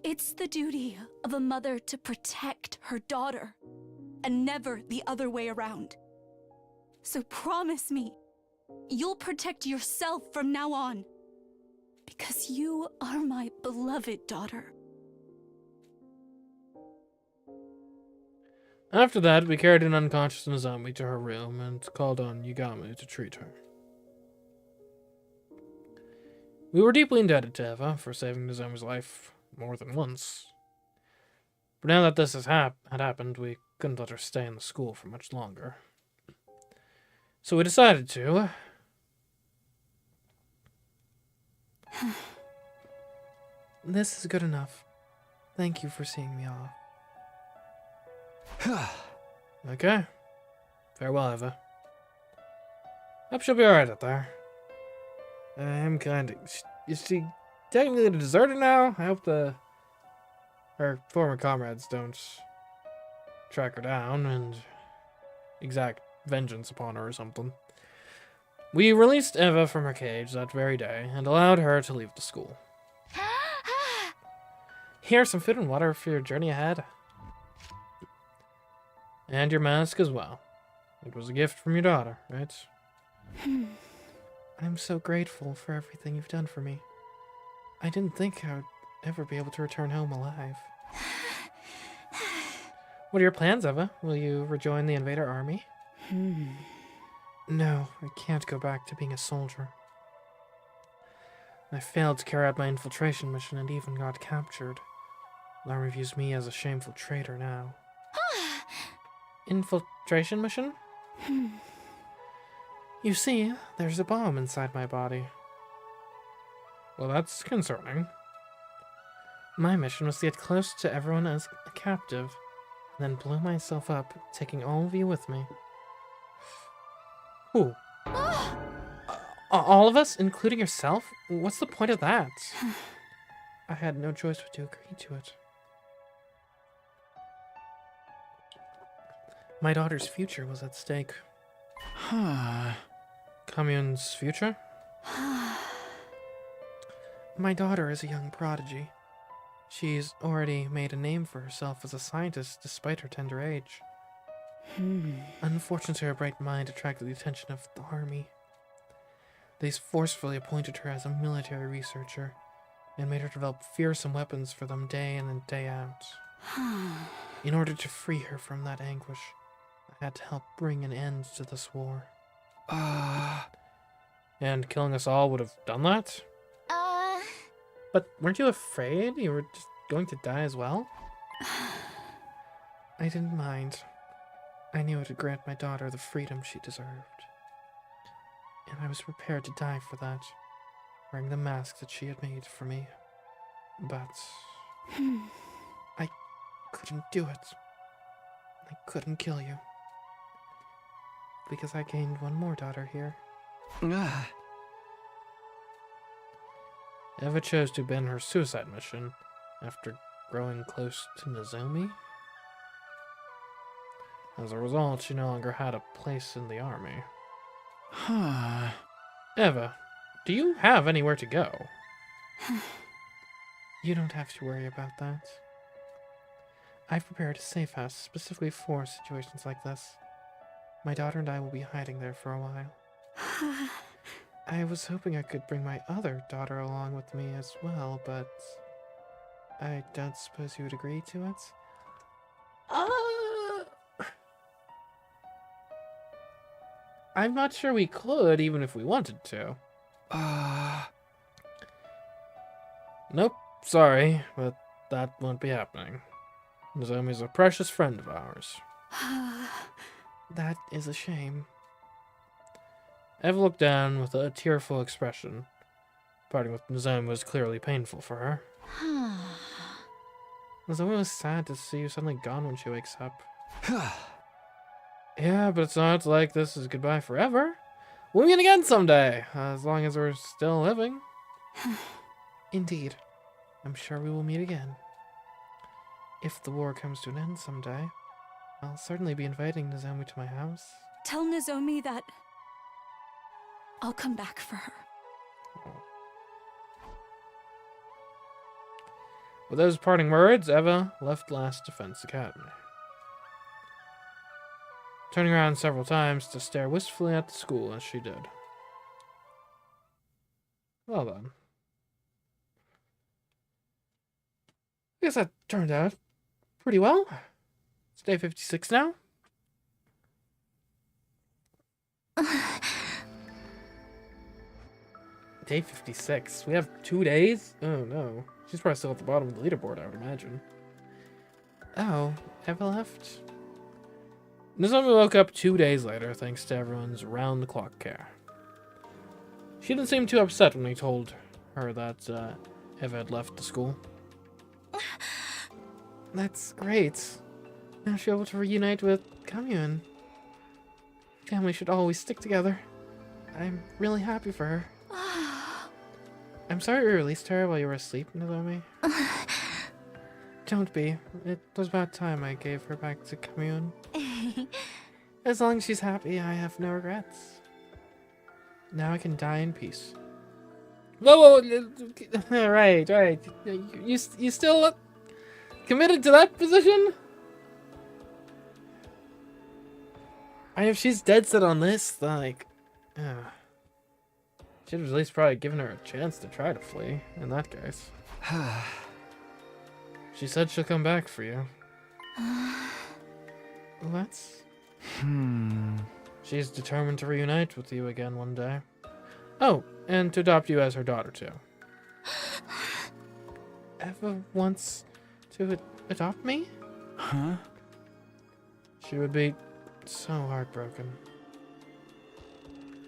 It's the duty of a mother to protect her daughter, and never the other way around. So promise me, you'll protect yourself from now on. Because you are my beloved daughter. After that, we carried an unconscious Nozomi to her room and called on Yugamu to treat her. We were deeply indebted to Eva for saving Nozomi's life more than once. But now that this had happened, we couldn't let her stay in the school for much longer. So we decided to... This is good enough. Thank you for seeing me off. Okay. Farewell, Eva. Hope she'll be alright out there. I'm kinda... Is she technically a deserter now? I hope her former comrades don't track her down and exact vengeance upon her or something. We released Eva from her cage that very day and allowed her to leave the school. Here's some food and water for your journey ahead. And your mask as well. It was a gift from your daughter, right? I'm so grateful for everything you've done for me. I didn't think I would ever be able to return home alive. What are your plans, Eva? Will you rejoin the invader army? No, I can't go back to being a soldier. I failed to carry out my infiltration mission and even got captured. The army views me as a shameful traitor now. Infiltration mission? You see, there's a bomb inside my body. Well, that's concerning. My mission was to get close to everyone as a captive, and then blow myself up, taking all of you with me. Who? All of us, including yourself? What's the point of that? I had no choice but to agree to it. My daughter's future was at stake. Commune's future? My daughter is a young prodigy. She's already made a name for herself as a scientist despite her tender age. Unfortunately, her bright mind attracted the attention of the army. They forcefully appointed her as a military researcher and made her develop fearsome weapons for them day in and day out. In order to free her from that anguish, I had to help bring an end to this war. And killing us all would have done that? But weren't you afraid you were just going to die as well? I didn't mind. I knew it would grant my daughter the freedom she deserved. And I was prepared to die for that, wearing the mask that she had made for me. But I couldn't do it. I couldn't kill you. Because I gained one more daughter here. Eva chose to abandon her suicide mission after growing close to Nozomi. As a result, she no longer had a place in the army. Eva, do you have anywhere to go? You don't have to worry about that. I've prepared a safe house specifically for situations like this. My daughter and I will be hiding there for a while. I was hoping I could bring my other daughter along with me as well, but I don't suppose you would agree to it? I'm not sure we could, even if we wanted to. Nope, sorry, but that won't be happening. Nozomi's a precious friend of ours. That is a shame. Eva looked down with a tearful expression. Parting with Nozomi was clearly painful for her. Nozomi was sad to see you suddenly gone when she wakes up. Yeah, but it's not like this is goodbye forever. We'll meet again someday, as long as we're still living. Indeed. I'm sure we will meet again. If the war comes to an end someday, I'll certainly be inviting Nozomi to my house. Tell Nozomi that I'll come back for her. With those parting words, Eva left Last Defense Academy, turning around several times to stare wistfully at the school as she did. Well then. I guess that turned out pretty well. It's day 56 now. Day 56. We have 2 days? Oh no. She's probably still at the bottom of the leaderboard, I would imagine. Oh, Eva left? Nozomi woke up 2 days later thanks to everyone's round-the-clock care. She didn't seem too upset when he told her that Eva had left the school. That's great. Now she'll be able to reunite with Commune. Family should always stick together. I'm really happy for her. I'm sorry we released her while you were asleep, Nozomi. Don't be. It was about time I gave her back to Commune. As long as she's happy, I have no regrets. Now I can die in peace. Whoa, whoa, right. You still committed to that position? If she's dead set on this, like, should have at least probably given her a chance to try to flee, in that case. She said she'll come back for you. What? She's determined to reunite with you again one day. Oh, and to adopt you as her daughter, too. Eva wants to adopt me? Huh? She would be so heartbroken.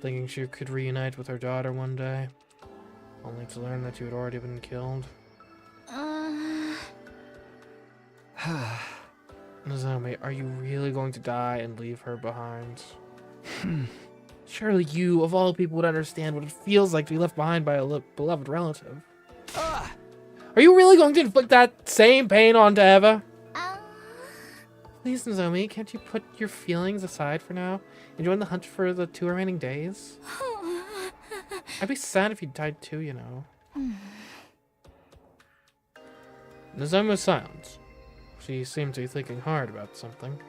Thinking she could reunite with her daughter one day, only to learn that you had already been killed. Nozomi, are you really going to die and leave her behind? Surely you, of all people, would understand what it feels like to be left behind by a beloved relative. Are you really going to inflict that same pain onto Eva? Please, Nozomi, can't you put your feelings aside for now and join the hunt for the 2 remaining days? I'd be sad if you died too, you know. Nozomi was silent. She seemed to be thinking hard about something.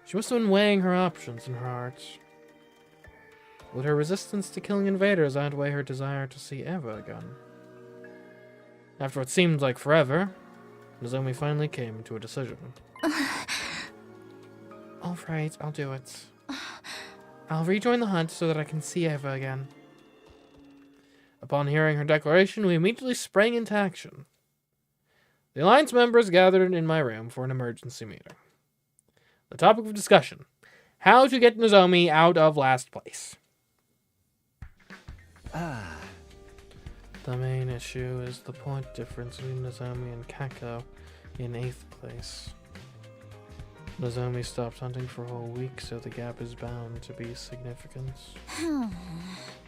She must have been weighing her options in her heart. Would her resistance to killing invaders outweigh her desire to see Eva again? After what seemed like forever, Nozomi finally came to a decision. Alright, I'll do it. I'll rejoin the hunt so that I can see Eva again. Upon hearing her declaration, we immediately sprang into action. The Alliance members gathered in my room for an emergency meeting. The topic of discussion: how to get Nozomi out of last place. The main issue is the point difference between Nozomi and Kako in 8th place. Nozomi stopped hunting for a whole week, so the gap is bound to be significant.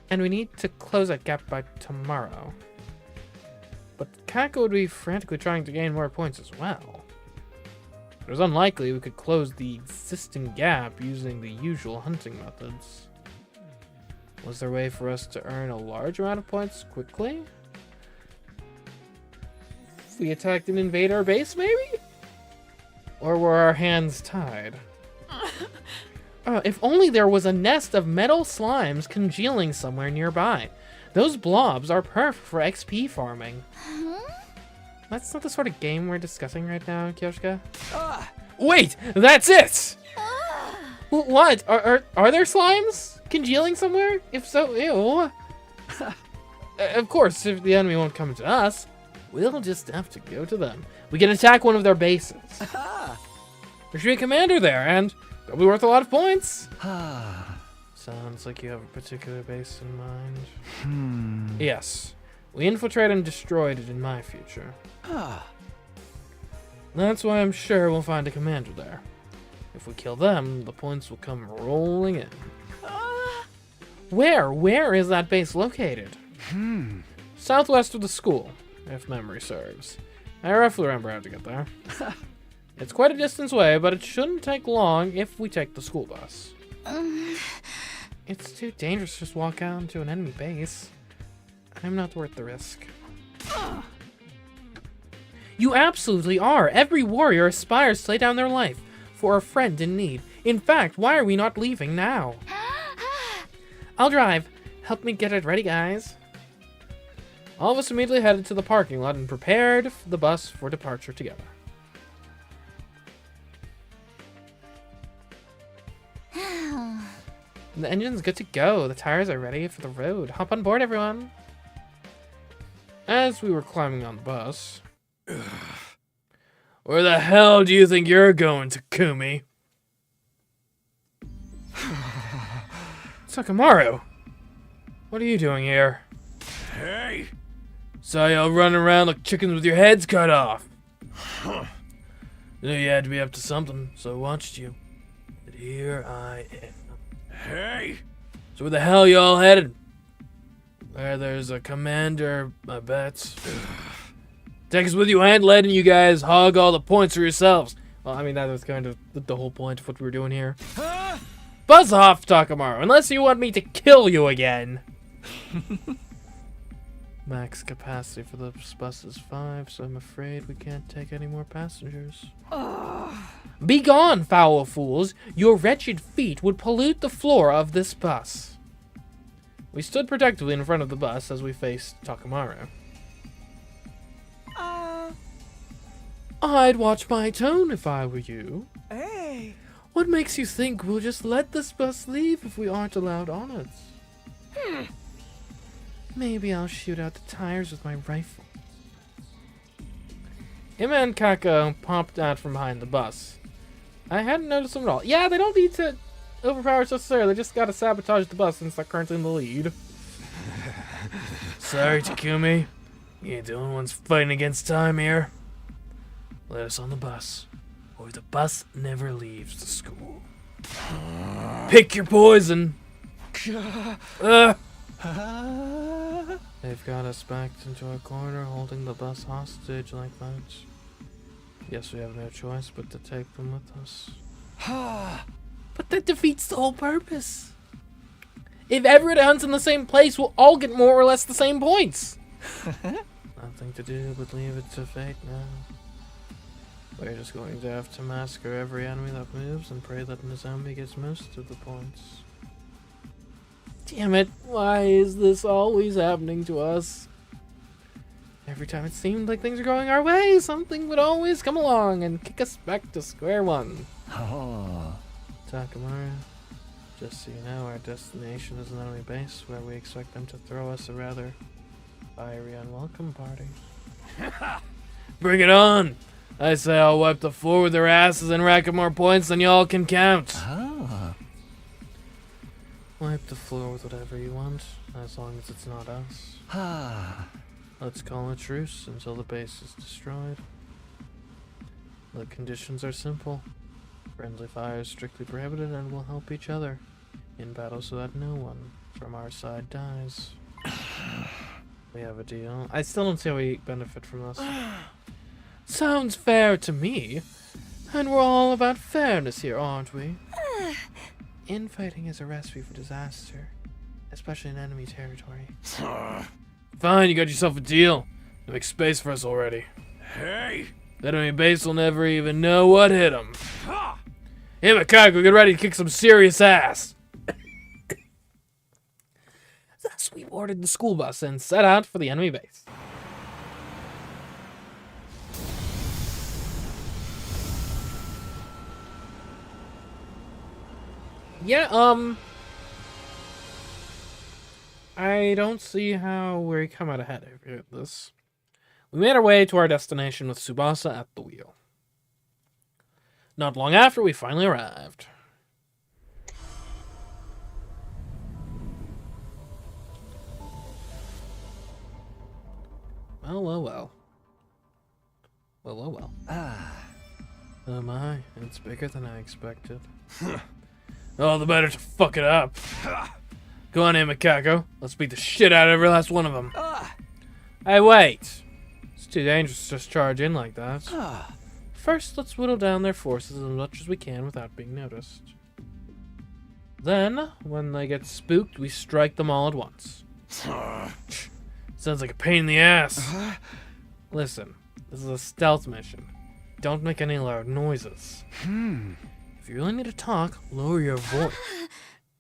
And we need to close that gap by tomorrow. But Kako would be frantically trying to gain more points as well. It was unlikely we could close the existing gap using the usual hunting methods. Was there a way for us to earn a large amount of points quickly? If we attacked an invader base, maybe? Or were our hands tied? If only there was a nest of metal slimes congealing somewhere nearby. Those blobs are perfect for XP farming. That's not the sort of game we're discussing right now, Kyoshika. Wait, that's it! What? Are there slimes congealing somewhere? If so, ew. Of course, if the enemy won't come to us, we'll just have to go to them. We can attack one of their bases. There should be a commander there, and it'll be worth a lot of points. Sounds like you have a particular base in mind. Yes. We infiltrated and destroyed it in my future. That's why I'm sure we'll find a commander there. If we kill them, the points will come rolling in. Where is that base located? Southwest of the school, if memory serves. I roughly remember how to get there. It's quite a distance away, but it shouldn't take long if we take the school bus. It's too dangerous to just walk out into an enemy base. I'm not worth the risk. You absolutely are. Every warrior aspires to lay down their life for a friend in need. In fact, why are we not leaving now? I'll drive. Help me get it ready, guys. All of us immediately headed to the parking lot and prepared the bus for departure together. The engine's good to go. The tires are ready for the road. Hop on board, everyone. As we were climbing on the bus... Where the hell do you think you're going, Takumi? Sakamaru! What are you doing here? Hey! Saw y'all running around like chickens with your heads cut off. Knew you had to be up to something, so I watched you. But here I am. Hey! So where the hell y'all headed? Where there's a commander, I bet. Take us with you, I ain't letting you guys hog all the points for yourselves. Well, I mean, that was kind of the whole point of what we were doing here. Buzz off, Takamaru, unless you want me to kill you again. Max capacity for the bus is 5, so I'm afraid we can't take any more passengers. Be gone, foul fools! Your wretched feet would pollute the floor of this bus. We stood protectively in front of the bus as we faced Takamaru. I'd watch my tone if I were you. Hey! What makes you think we'll just let this bus leave if we aren't allowed on it? Maybe I'll shoot out the tires with my rifle. Emma and Kako popped out from behind the bus. I hadn't noticed them at all. Yeah, they don't need to overpower us necessarily. They just gotta sabotage the bus since they're currently in the lead. Sorry, Takumi. You ain't the only ones fighting against time here. Let us on the bus, or the bus never leaves the school. Pick your poison. They've got us backed into a corner, holding the bus hostage like that. Guess we have no choice but to take them with us. But that defeats the whole purpose. If everyone hunts in the same place, we'll all get more or less the same points. Nothing to do but leave it to fate now. We're just going to have to massacre every enemy that moves and pray that Nozomi gets most of the points. Damn it, why is this always happening to us? Every time it seemed like things were going our way, something would always come along and kick us back to square one. Takamaru, just so you know, our destination is an enemy base where we expect them to throw us a rather fiery unwelcome party. Bring it on! I say I'll wipe the floor with their asses and rack up more points than y'all can count. Wipe the floor with whatever you want, as long as it's not us. Let's call a truce until the base is destroyed. The conditions are simple. Friendly fire is strictly prohibited and we'll help each other in battle so that no one from our side dies. We have a deal. I still don't see how we benefit from this. Sounds fair to me. And we're all about fairness here, aren't we? Infighting is a recipe for disaster, especially in enemy territory. Fine, you got yourself a deal. Make space for us already. Hey! That enemy base will never even know what hit them. Hey, Mikaku, get ready to kick some serious ass. Thus, we boarded the school bus and set out for the enemy base. Yeah, I don't see how we come out ahead of this. We made our way to our destination with Tsubasa at the wheel. Not long after, we finally arrived. Well. Well. Oh my, it's bigger than I expected. All the better to fuck it up. Go on in, Mikako. Let's beat the shit out of every last one of them. Hey, wait. It's too dangerous to just charge in like that. First, let's whittle down their forces as much as we can without being noticed. Then, when they get spooked, we strike them all at once. Sounds like a pain in the ass. Listen, this is a stealth mission. Don't make any loud noises. If you really need to talk, lower your voice.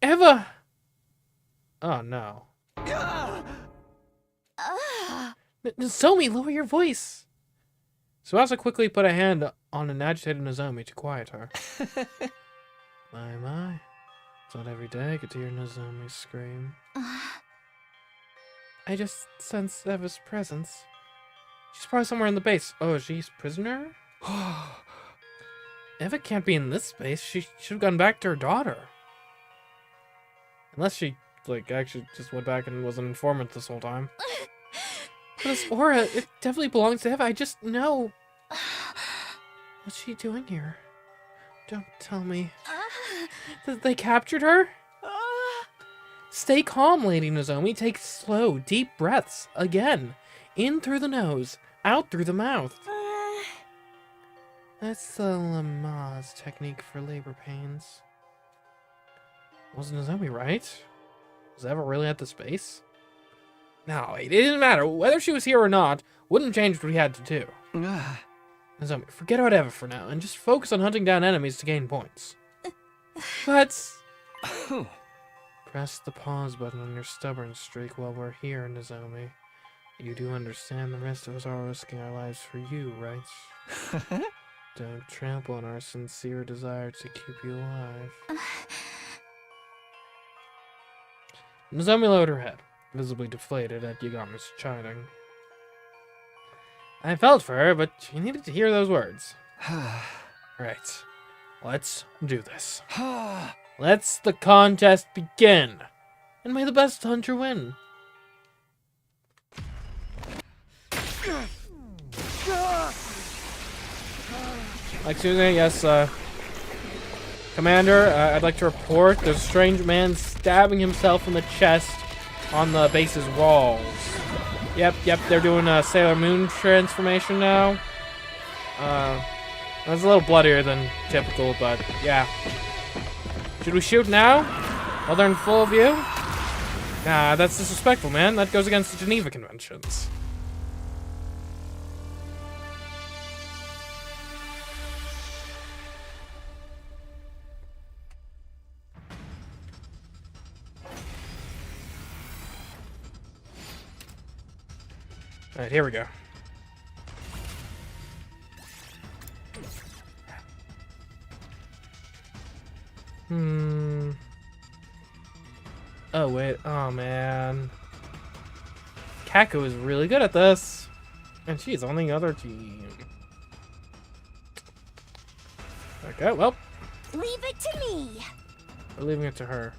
Eva! Oh, no. Nozomi, lower your voice! Tsubasa quickly put a hand on an agitated Nozomi to quiet her. My. It's not every day I get to hear Nozomi scream. I just sense Eva's presence. She's probably somewhere in the base. Oh, she's prisoner? Eva can't be in this space. She should have gone back to her daughter. Unless she, actually just went back and was an informant this whole time. But this aura, it definitely belongs to Eva. I just know. What's she doing here? Don't tell me. That they captured her? Stay calm, Lady Nozomi. Take slow, deep breaths. Again. In through the nose, out through the mouth. That's the Lamaze technique for labor pains. Was Nozomi right? Was Eva really at the space? No, it didn't matter. Whether she was here or not, wouldn't change what we had to do. Nozomi, forget about Eva for now, and just focus on hunting down enemies to gain points. But... Press the pause button on your stubborn streak while we're here, Nozomi. You do understand the rest of us are risking our lives for you, right? Don't trample on our sincere desire to keep you alive. Nozomi lowered her head, visibly deflated at Yagami's chiding. I felt for her, but she needed to hear those words. Right. Let's do this. Let's the contest begin. And may the best hunter win. Excuse me, yes, Commander, I'd like to report there's a strange man stabbing himself in the chest on the base's walls. Yep, they're doing a Sailor Moon transformation now. That's a little bloodier than typical, but yeah. Should we shoot now? While they're in full view? Nah, that's disrespectful, man. That goes against the Geneva Conventions. Alright, here we go. Oh, wait. Oh, man. Kako is really good at this. And she's on the other team. Okay, well. Leave it to me. We're leaving it to her.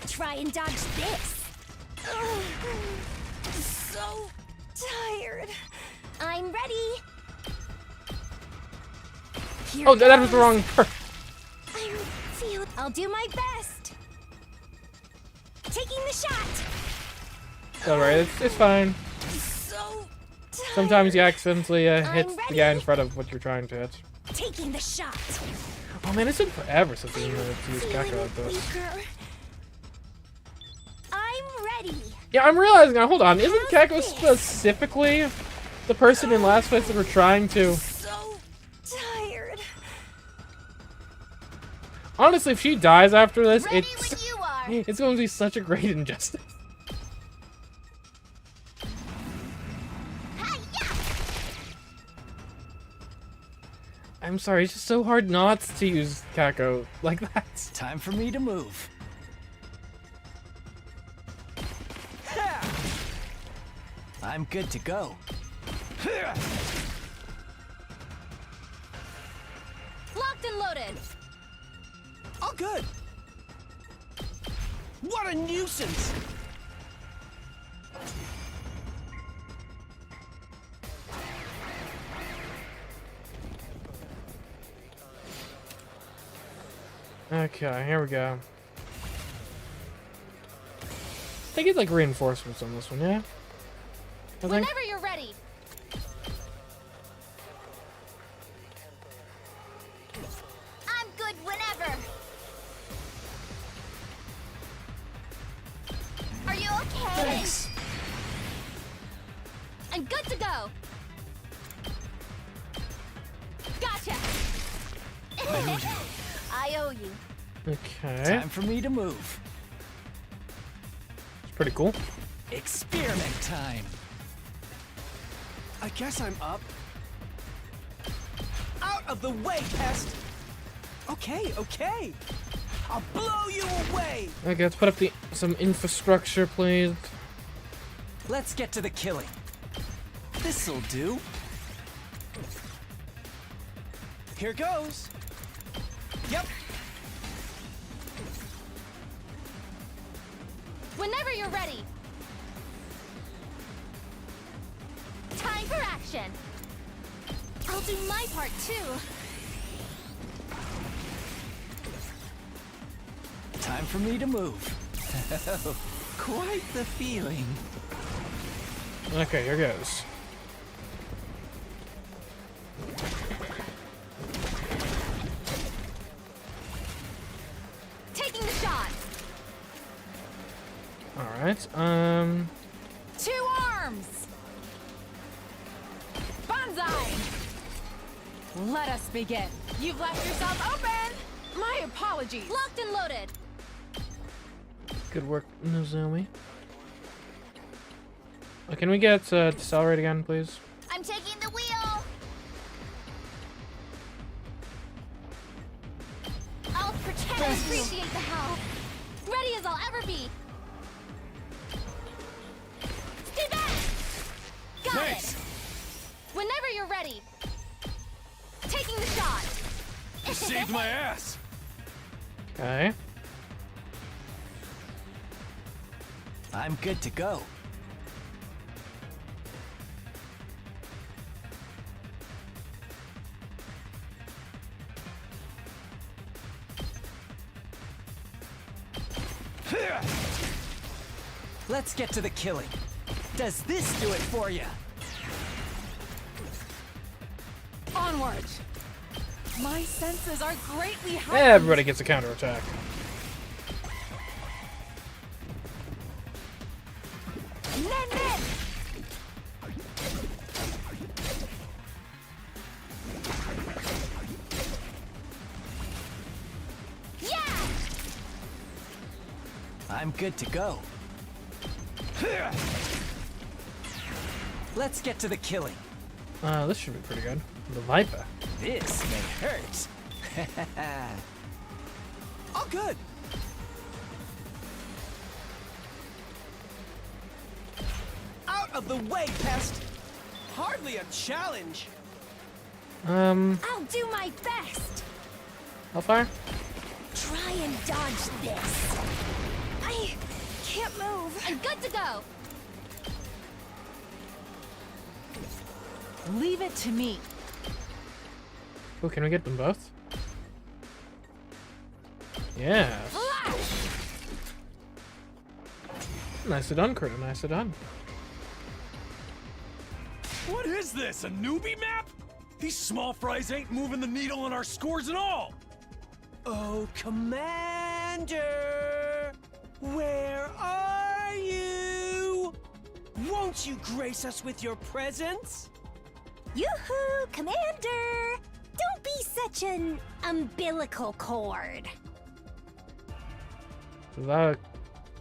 Try and dodge this. So tired. I'm ready. Here Oh, that was the wrong part. I'll do my best. Taking the shot. Alright, it's fine. So tired. Sometimes you accidentally hit the guy in front of what you're trying to hit. Taking the shot. Oh man, it's been forever since we used Kako like this. I'm ready. Yeah, I'm realizing now, hold on, isn't Kako specifically the person in last place that we're trying to... So tired. Honestly, if she dies after this, Ready when you are. it's going to be such a great injustice. I'm sorry, it's just so hard not to use Kako like that. Time for me to move. I'm good to go. Locked and loaded. All good. What a nuisance! Okay, here we go. I think it's like reinforcements on this one, yeah? I think. Whenever you're ready. I'm good whenever. Are you okay? Thanks. I'm good to go. Gotcha. I owe you. Okay. Time for me to move. It's pretty cool. Experiment time. I guess I'm up. Out of the way, pest! Okay. I'll blow you away! Okay, let's put up some infrastructure, please. Let's get to the killing. This'll do. Here goes. Yep. Whenever you're ready. destruction. I'll do my part too. Time for me to move. Quite the feeling. Okay, here goes. Taking the shot. Alright, 2 arms! Banzai! Let us begin. You've left yourself open! My apologies. Locked and loaded. good work, Nozomi. Can we get decelerate again, please? I'm taking the wheel. I'll pretend I appreciate the help. Ready as I'll ever be. Stay back. Got it. Whenever you're ready. Taking the shot. You saved my ass. Okay. I'm good to go. Let's get to the killing. Does this do it for you? Onwards. My senses are greatly heightened. Everybody gets a counterattack. Nen! Yeah. I'm good to go. Let's get to the killing. This should be pretty good. The Viper. This may hurt. All good. Out of the way, pest. Hardly a challenge. I'll do my best. How far? Try and dodge this. I can't move. I'm good to go. Leave it to me. Oh, can we get them both? Yeah. Nicely done, Critter. Nicely done. What is this, a newbie map? These small fries ain't moving the needle on our scores at all. Oh, Commander! Where are you? Won't you grace us with your presence? Yoo-hoo, Commander! Don't be such an umbilical cord. Is that a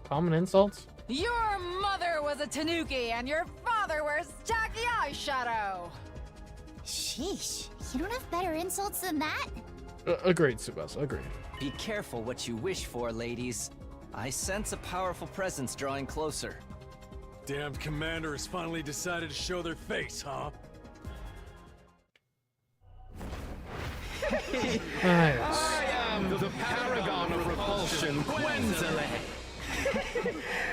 common insult? Your mother was a tanuki and your father wears tacky eyeshadow. Sheesh, you don't have better insults than that? Agreed, Tsubasa. Agreed. Be careful what you wish for, ladies. I sense a powerful presence drawing closer. Damned commander has finally decided to show their face, huh? Nice. The paragon of repulsion, Gwenzile.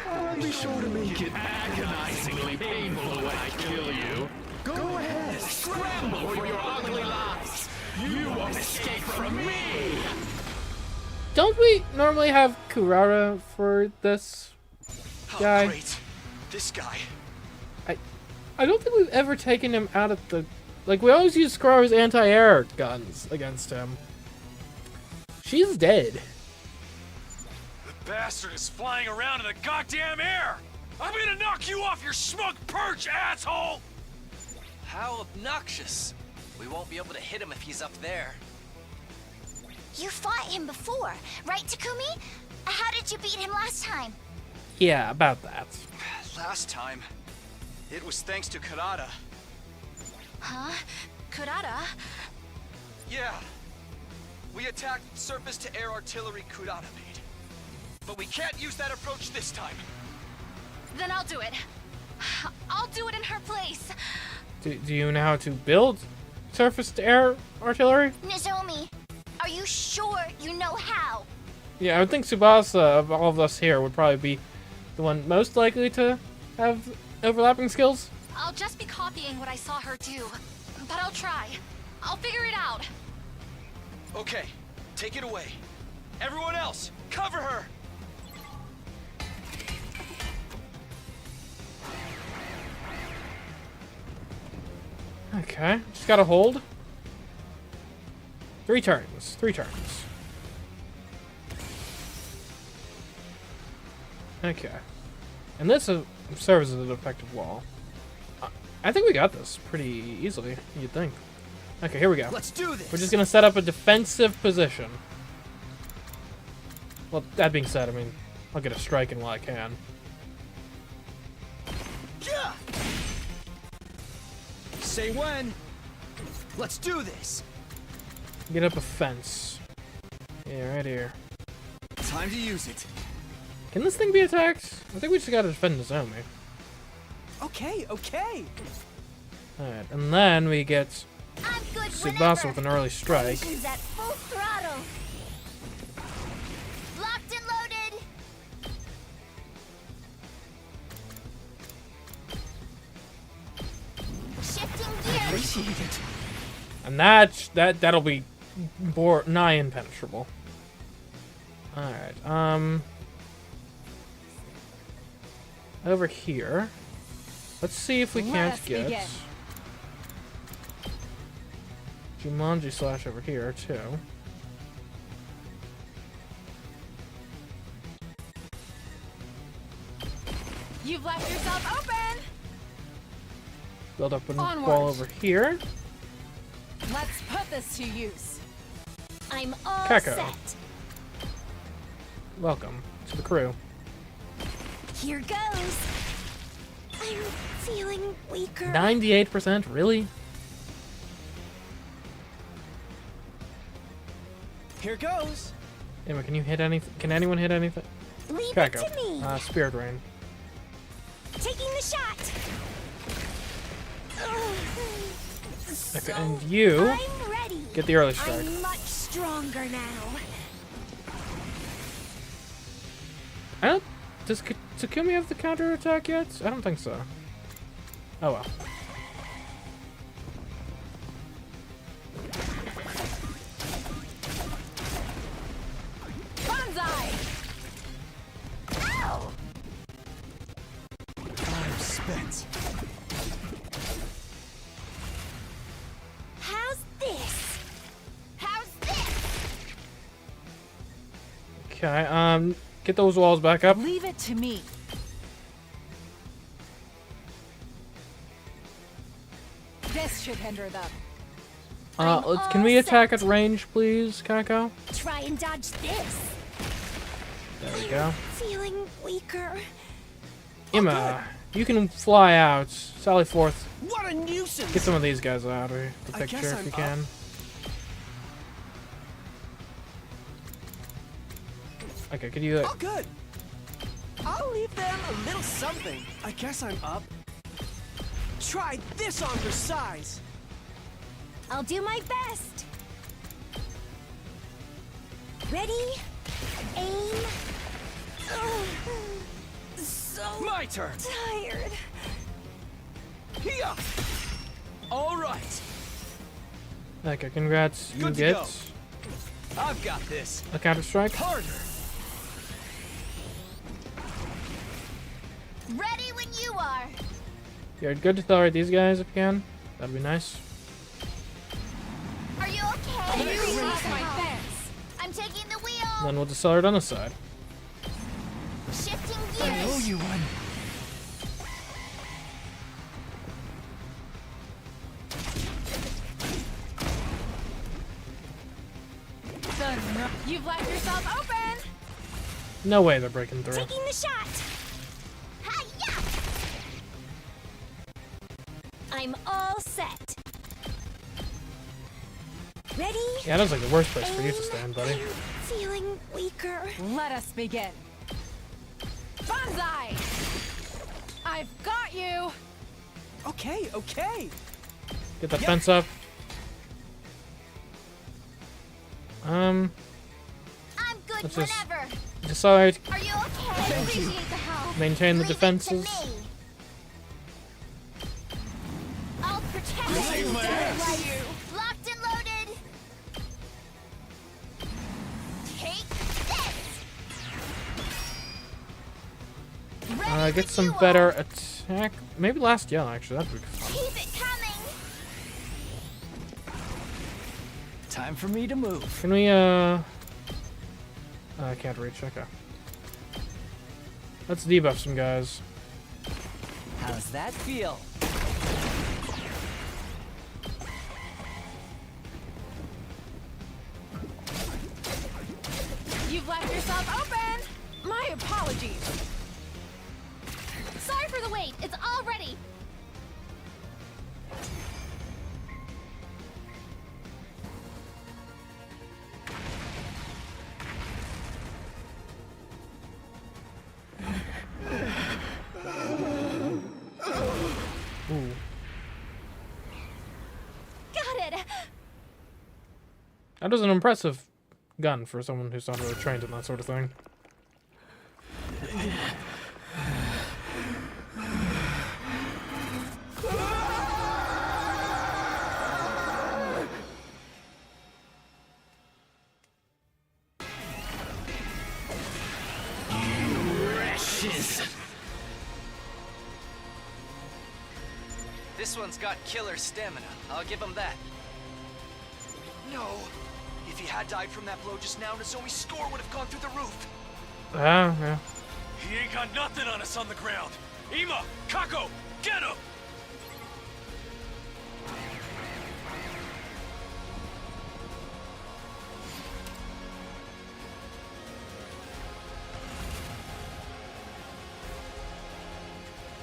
I'll be sure to make it agonizingly painful when I kill you. Go ahead, scramble for your ugly lives. You won't escape from me. Don't we normally have Kurara for this guy? Oh, great. This guy. I don't think we've ever taken him out of the... Like, we always use Kurara's anti-air guns against him. She's dead. The bastard is flying around in the goddamn air! I'm gonna knock you off your smug perch, asshole! How obnoxious. We won't be able to hit him if he's up there. You fought him before, right, Takumi? How did you beat him last time? Yeah, about that. Last time, it was thanks to Karada. Huh? Kurata? Yeah. We attacked surface-to-air artillery Kurada made. But we can't use that approach this time. Then I'll do it. I'll do it in her place. Do you know how to build surface-to-air artillery? Nozomi, are you sure you know how? Yeah, I would think Tsubasa, of all of us here, would probably be the one most likely to have overlapping skills. I'll just be copying what I saw her do. But I'll try. I'll figure it out. Okay, take it away. Everyone else, cover her! Okay, just gotta hold. 3 turns. 3 turns. Okay. And this serves as an effective wall. I think we got this pretty easily, you'd think. Okay, here we go. Let's do this. We're just gonna set up a defensive position. Well, that being said, I mean, I'll get a strike in while I can. Yeah. Say when. Let's do this. Get up a fence. Yeah, right here. Time to use it. Can this thing be attacked? I think we just gotta defend Nozomi. Okay, okay. Alright, and then we get I'm good Tsubasa with an early strike. Is at full throttle. Locked and loaded. Shifting gears. Appreciate it. And that'll be nigh impenetrable. Alright, over here. Let's see if we can't get Jumanji Slash over here too. You've left yourself open! Build up a Onward. wall over here. Let's put this to use. I'm all Kako. set. Welcome to the crew. Here goes. I'm feeling weaker. 98%? Really? Here goes. Emma, can you hit anything? Can anyone hit anything? Leave Kako. it to me. Spirit Rain. Taking the shot. Okay, and you I'm ready. get the early strike. I'm much stronger now. I don't. Does Takumi have the counter attack yet? I don't think so. Oh well. Banzai! Ow! I'm spent. How's this? How's this? Okay, get those walls back up. Leave it to me. This should hinder them. Can we attack at range, please, Kako? Try and dodge this. There we go. Feeling weaker. Emma, you can fly out. Sally forth. What a nuisance. Get some of these guys out of the I picture guess if you I'm can. Okay, could you? Oh, good. I'll leave them a little something. I guess I'm up. Try this on for size. I'll do my best. Ready? Aim. Ugh. So My turn. tired. Here. All right. Okay, congrats. You Good to get go. I've got this. a counter strike. Harder. Ready when you are. You're good to tolerate these guys if you can. That'd be nice. Are you okay? You lost my fence. I'm taking the wheel. Then we'll decelerate on this side. Shifting I owe gears. you one. You've left yourself open! No way they're breaking through. Taking the shot. Hi-ya! I'm all set. Ready? Yeah, that was like the worst place for you to stand, buddy. I'm feeling weaker. Let us begin. Banzai! I've got you! Okay, okay. Get that fence up. I'm good Let's just- whenever. Decelerate. Are you okay? I appreciate the help. Maintain the Leave it to defenses. me. Locked and loaded. Take this. Get some better attack. Maybe last yell, actually. That'd be fun. Keep it coming. Time for me to move. Can we, I can't reach. Okay. Let's debuff some guys. How's that feel? You've left yourself open! My apologies. Sorry for the wait. It's all ready. Ooh. Got it. That was an impressive gun for someone who's not really trained in that sort of thing. This one's got killer stamina. I'll give him that. No. If he had died from that blow just now, Nozomi's score would have gone through the roof. Yeah. He ain't got nothing on us on the ground. Ima, Kako, get him!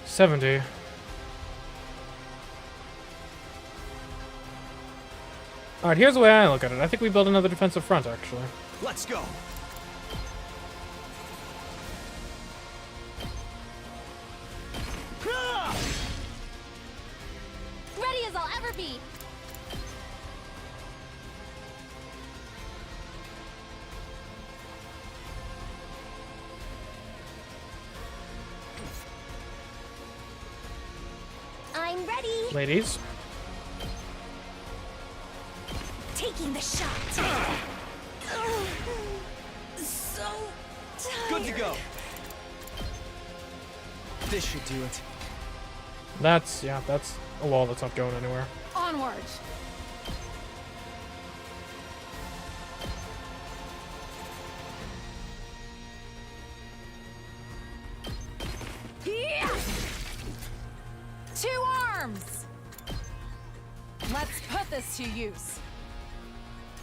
$70. Alright, here's the way I look at it. I think we build another defensive front, actually. Let's go. Ready as I'll ever be. I'm ready. Ladies. Taking the shot. So tired. Good to go. This should do it. That's a wall that's not going anywhere. Onwards. Yeah! 2 arms! Let's put this to use.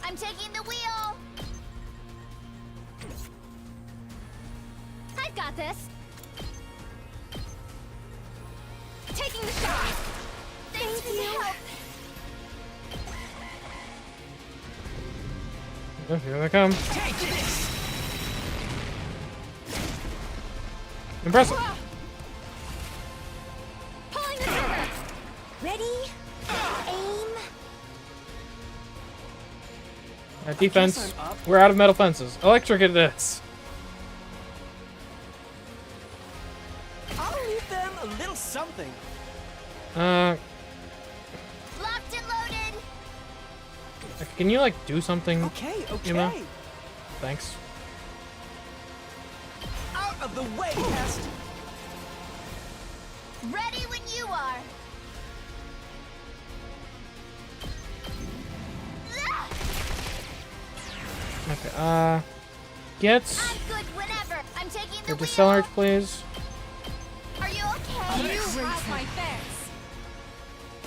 I'm taking the wheel. I've got this. Taking the shot. Thanks for the help. Oh, here they come. Take this! Impressive. Pulling the trigger. Ready? Aim. At defense, we're out of metal fences. Electric it is. I'll leave them a little something. Locked and loaded. Can you, like, do something? Okay. Ima? Thanks. Out of the way, Pest. Ready when you are. Okay, get I'm good whenever. I'm taking the your wheel. decelerate, please. Are you okay? You have my thanks.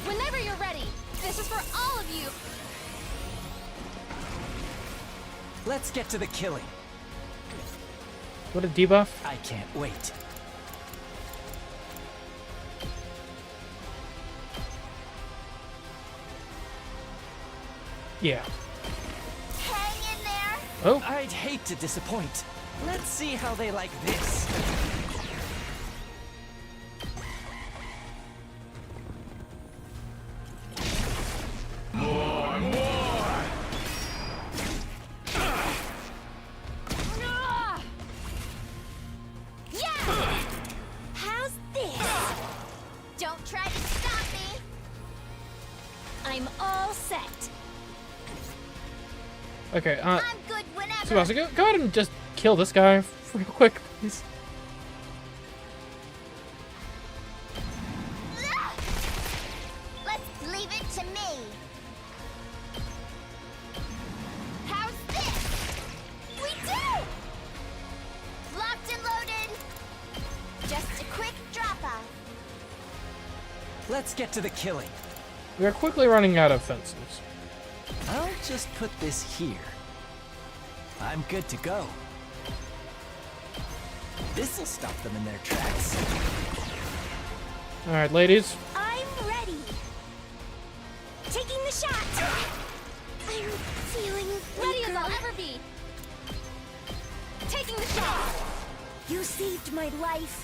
Whenever you're ready. This is for all of you. Let's get to the killing. What a debuff. I can't wait. Yeah. Hang in there. Oh, I'd hate to disappoint. Let's see how they like this. Yeah! How's this? Don't try to stop me. I'm all set. Okay, I'm good whenever. Tsubasa, go ahead and just kill this guy real quick, please. Let's leave it to me. How's this? We do! Locked and loaded. Just a quick drop-off. Let's get to the killing. We are quickly running out of fences. I'll just put this here. I'm good to go. This'll stop them in their tracks. Alright, ladies. I'm ready. Taking the shot. I'm feeling ready as I'll ever be. Taking the shot. You saved my life.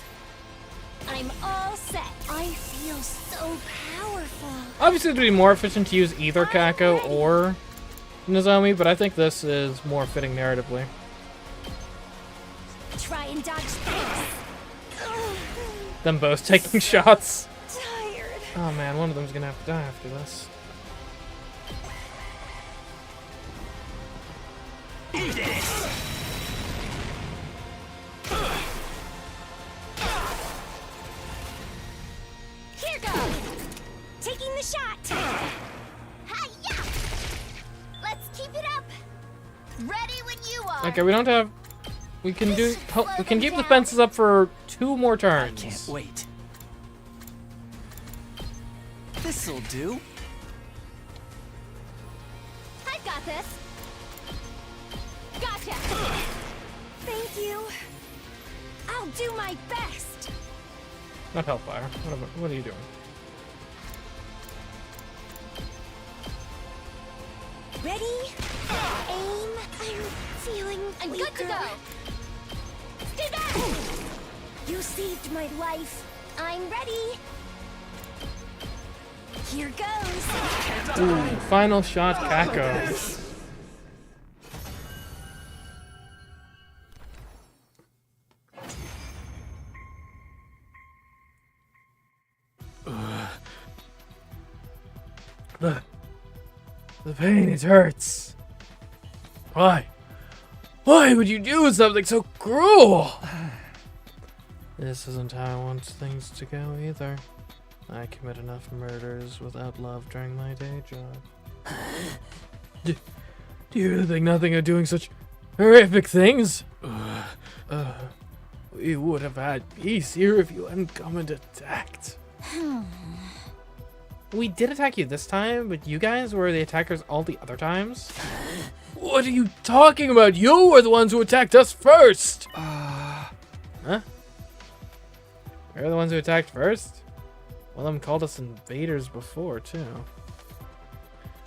I'm all set. I feel so powerful. Obviously, it would be more efficient to use either Kako or Nozomi, but I think this is more fitting narratively. Try and dodge this. Them both taking shots. Tired. Oh man, one of them's gonna have to die after this. Eat it! Here goes. Taking the shot. Hi-ya! Let's keep it up. Ready when you are. Okay, we don't have. We can do. We can keep the fences up for 2 more turns. Can't wait. This'll do. I've got this. Gotcha. Thank you. I'll do my best. Not Hellfire. What are you doing? Ready? Aim. I'm feeling I'm weaker. Good to go. Stay back. You saved my life. I'm ready. Here goes. Ooh, final shot, Kako. The pain, it hurts. Why? Why would you do something so cruel? This isn't how I want things to go either. I commit enough murders without love during my day job. Do you really think nothing of doing such horrific things? We would have had peace here if you hadn't come and attacked. We did attack you this time, but you guys were the attackers all the other times. What are you talking about? You were the ones who attacked us first! Huh? You're the ones who attacked first? One of them called us invaders before, too.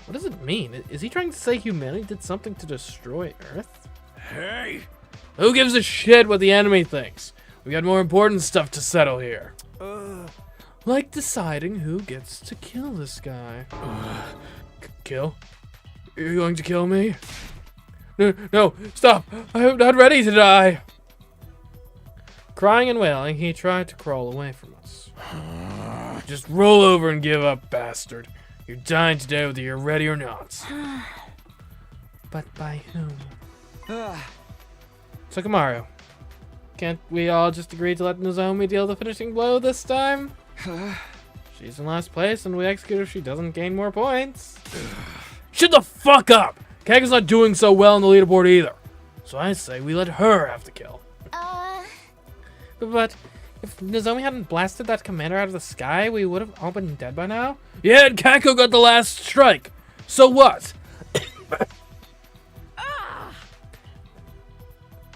What does it mean? Is he trying to say humanity did something to destroy Earth? Hey! Who gives a shit what the enemy thinks? We got more important stuff to settle here. Like deciding who gets to kill this guy. Kill? You're going to kill me? No, stop! I'm not ready to die! Crying and wailing, he tried to crawl away from us. Just roll over and give up, bastard. You're dying today whether you're ready or not. But by whom? Sukamaru, can't we all just agree to let Nozomi deal the finishing blow this time? She's in last place, and we execute if she doesn't gain more points. Shut the fuck up! Kaga's not doing so well on the leaderboard either. So I say we let her have the kill. But if Nozomi hadn't blasted that commander out of the sky, we would have all been dead by now. Yeah, and Kako got the last strike. So what?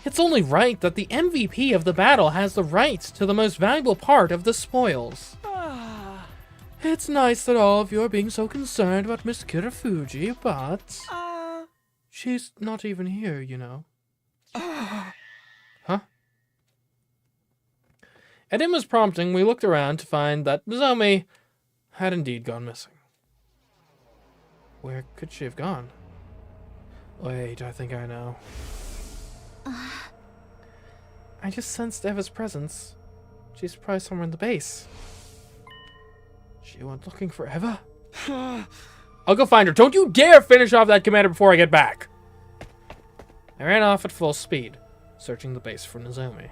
It's only right that the MVP of the battle has the right to the most valuable part of the spoils. It's nice that all of you are being so concerned about Miss Kirafuji, but... she's not even here, you know. Huh? At Emma's prompting, we looked around to find that Nozomi had indeed gone missing. Where could she have gone? Wait, I think I know. I just sensed Eva's presence. She's probably somewhere in the base. She went looking for Eva? I'll go find her. Don't you dare finish off that commander before I get back. I ran off at full speed, searching the base for Nozomi.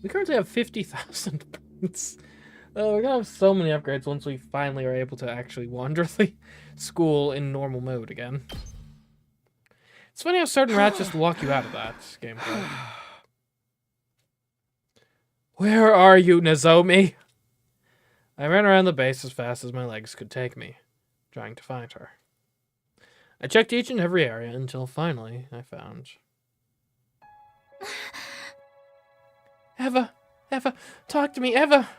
We currently have 50,000 points. We're gonna have so many upgrades once we finally are able to actually wander the school in normal mode again. It's funny how certain rats just walk you out of that gameplay. Where are you, Nozomi? I ran around the base as fast as my legs could take me, trying to find her. I checked each and every area until finally I found... Eva! Eva! Talk to me, Eva!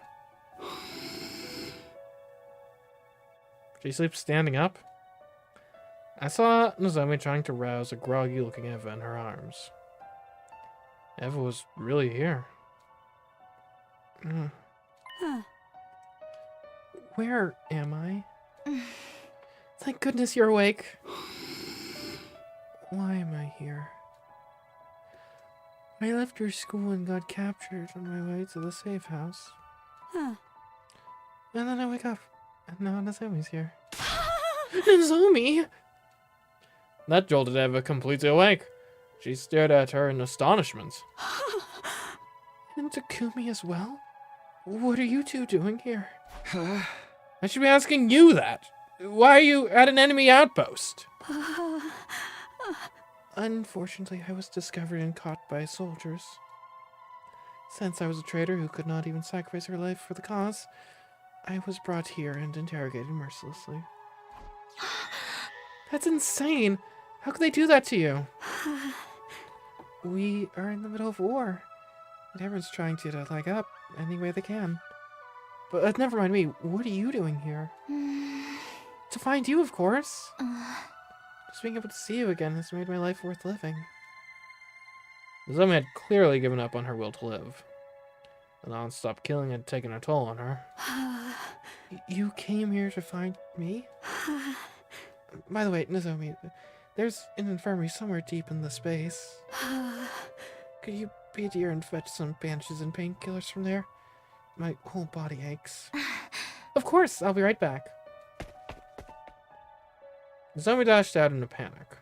She sleeps standing up? I saw Nozomi trying to rouse a groggy-looking Eva in her arms. Eva was really here. Where am I? Thank goodness you're awake. Why am I here? I left your school and got captured on my way to the safe house. And then I wake up, and now Nozomi's here. Nozomi! That jolted Eva completely awake. She stared at her in astonishment. And Takumi as well? What are you two doing here? I should be asking you that. Why are you at an enemy outpost? Unfortunately, I was discovered and caught by soldiers. Since I was a traitor who could not even sacrifice her life for the cause, I was brought here and interrogated mercilessly. That's insane! How could they do that to you? We are in the middle of war, and everyone's trying to get a leg up any way they can. But never mind me, what are you doing here? To find you, of course! Just being able to see you again has made my life worth living. Nozomi had clearly given up on her will to live. The non-stop killing had taken a toll on her. You came here to find me? By the way, Nozomi, there's an infirmary somewhere deep in the space. Could you be dear and fetch some bandages and painkillers from there? My whole body aches. Of course, I'll be right back. Nozomi dashed out in a panic.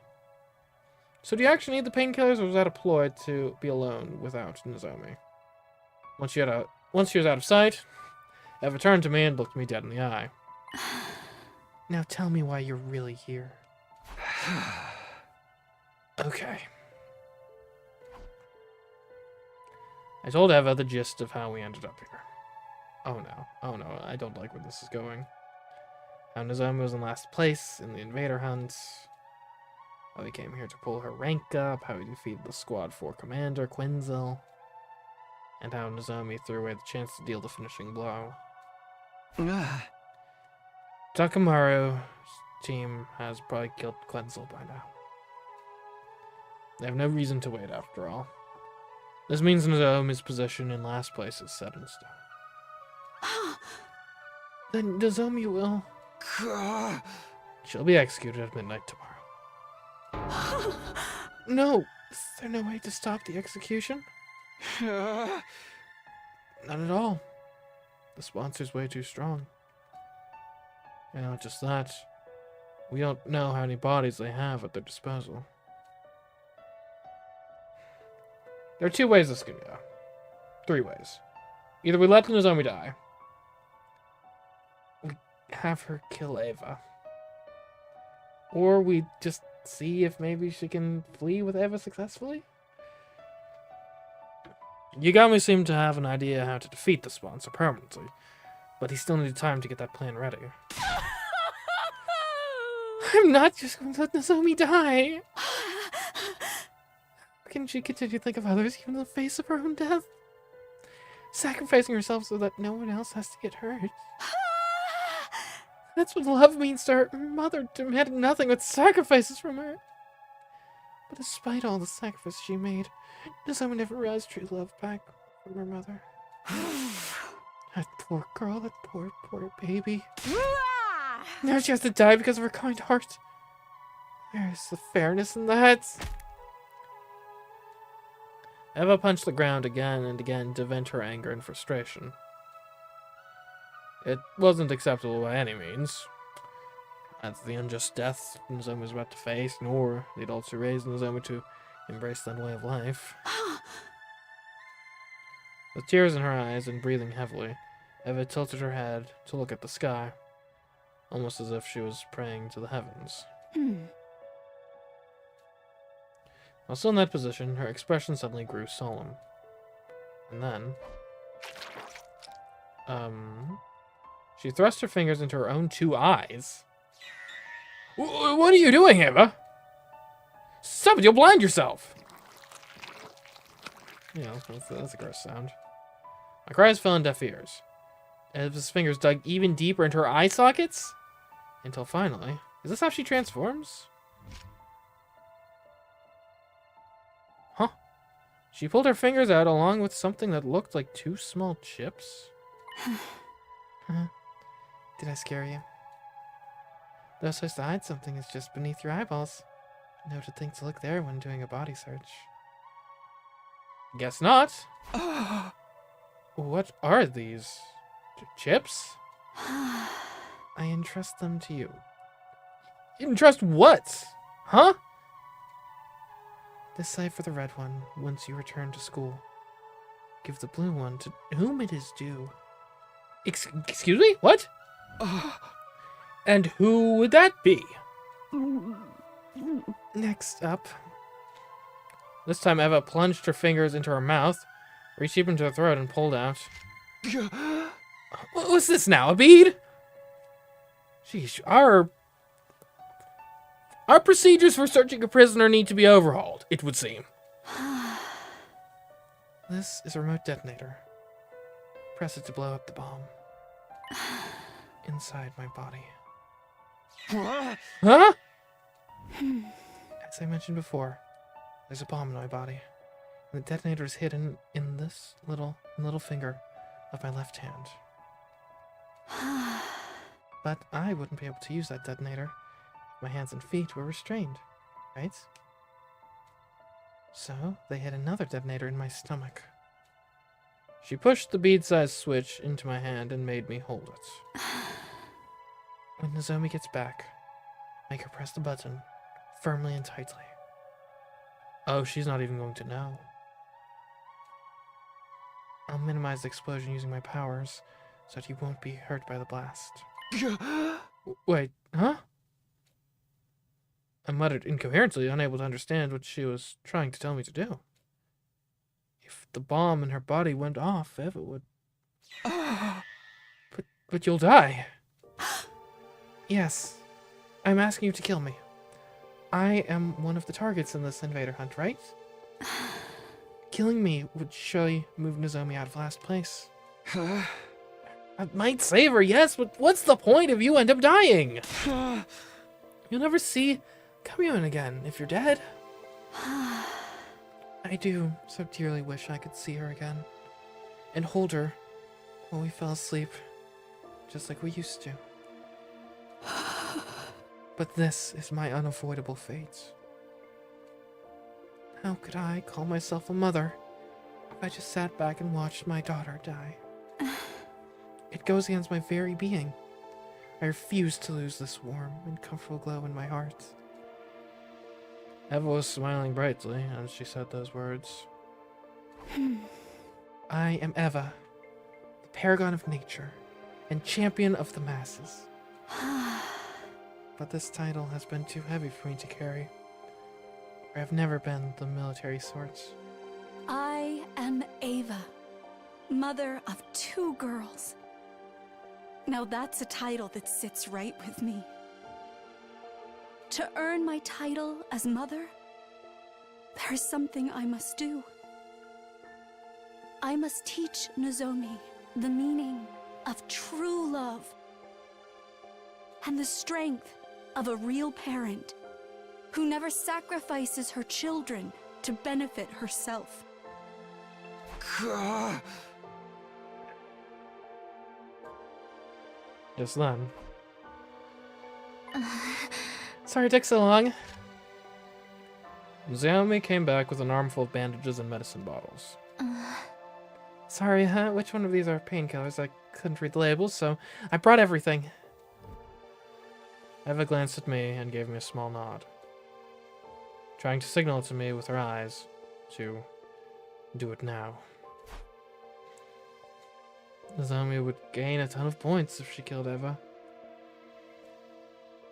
So do you actually need the painkillers, or was that a ploy to be alone without Nozomi? Once she was out of sight, Eva turned to me and looked me dead in the eye. Now tell me why you're really here. Okay. I told Eva the gist of how we ended up here. Oh no, I don't like where this is going. How Nozomi was in last place in the invader hunt. How he came here to pull her rank up. How he defeated the Squad 4 commander, Quinzel. And how Nozomi threw away the chance to deal the finishing blow. Takamaru's team has probably killed Quinzel by now. They have no reason to wait after all. This means Nozomi's position in last place is set in stone. Then Nozomi will... She'll be executed at midnight tomorrow. No! Is there no way to stop the execution? Not at all. The sponsor's way too strong. And not just that, we don't know how many bodies they have at their disposal. There are 2 ways this can go. 3 ways. Either we let Nozomi die, we have her kill Eva, or we just see if maybe she can flee with Eva successfully. Yagami seemed to have an idea how to defeat the sponsor permanently, but he still needed time to get that plan ready. I'm not just going to let Nozomi die! How can she continue to think of others even in the face of her own death? Sacrificing herself so that no one else has to get hurt. That's what love means to her. Her mother demanded nothing but sacrifices from her. But despite all the sacrifices she made, Nozomi never realized true love back from her mother. That poor girl, that poor baby. Now she has to die because of her kind heart. Where's the fairness in that? Eva punched the ground again and again to vent her anger and frustration. It wasn't acceptable by any means. That's the unjust death Nozomi was about to face, nor the adults who raised Nozomi to embrace that way of life. With tears in her eyes and breathing heavily, Eva tilted her head to look at the sky, almost as if she was praying to the heavens. While still in that position, her expression suddenly grew solemn. And then... she thrust her fingers into her own 2 eyes. What are you doing, Eva? Stop it, you'll blind yourself! You know, that's a gross sound. My cries fell on deaf ears. Eva's fingers dug even deeper into her eye sockets? Until finally... Is this how she transforms? Huh. She pulled her fingers out along with something that looked like 2 small chips. Did I scare you? Though supposed to hide something is just beneath your eyeballs. No to think to look there when doing a body search. Guess not. What are these? Chips? I entrust them to you. Entrust what? Huh? Decipher the red one once you return to school. Give the blue one to whom it is due. Excuse me? What? And who would that be? Next up. This time Eva plunged her fingers into her mouth, reached deep into her throat, and pulled out. What's this now? A bead? Sheesh, our procedures for searching a prisoner need to be overhauled, it would seem. This is a remote detonator. Press it to blow up the bomb. Inside my body. Huh? As I mentioned before, there's a bomb in my body. And the detonator is hidden in this little finger of my left hand. But I wouldn't be able to use that detonator if my hands and feet were restrained, right? So, they hid another detonator in my stomach. She pushed the bead-sized switch into my hand and made me hold it. When Nozomi gets back, make her press the button, firmly and tightly. Oh, she's not even going to know. I'll minimize the explosion using my powers, so that he won't be hurt by the blast. Wait, huh? I muttered incoherently, unable to understand what she was trying to tell me to do. If the bomb in her body went off, Eva would... But you'll die. Yes. I'm asking you to kill me. I am one of the targets in this invader hunt, right? Killing me would surely move Nozomi out of last place. I might save her, yes, but what's the point if you end up dying? You'll never see Kamiyun again if you're dead. I do so dearly wish I could see her again. And hold her while we fell asleep, just like we used to. But this is my unavoidable fate. How could I call myself a mother if I just sat back and watched my daughter die? It goes against my very being. I refuse to lose this warm and comfortable glow in my heart. Eva was smiling brightly as she said those words. I am Eva, the paragon of nature and champion of the masses. But this title has been too heavy for me to carry. I have never been the military sort. I am Ava, mother of 2 girls. Now that's a title that sits right with me. To earn my title as mother, there is something I must do. I must teach Nozomi the meaning of true love and the strength of a real parent who never sacrifices her children to benefit herself. Just then. Sorry it took so long. Xiaomi came back with an armful of bandages and medicine bottles. Sorry, huh? Which one of these are painkillers? I couldn't read the labels, so I brought everything. Eva glanced at me and gave me a small nod, trying to signal to me with her eyes to do it now. Nozomi would gain a ton of points if she killed Eva.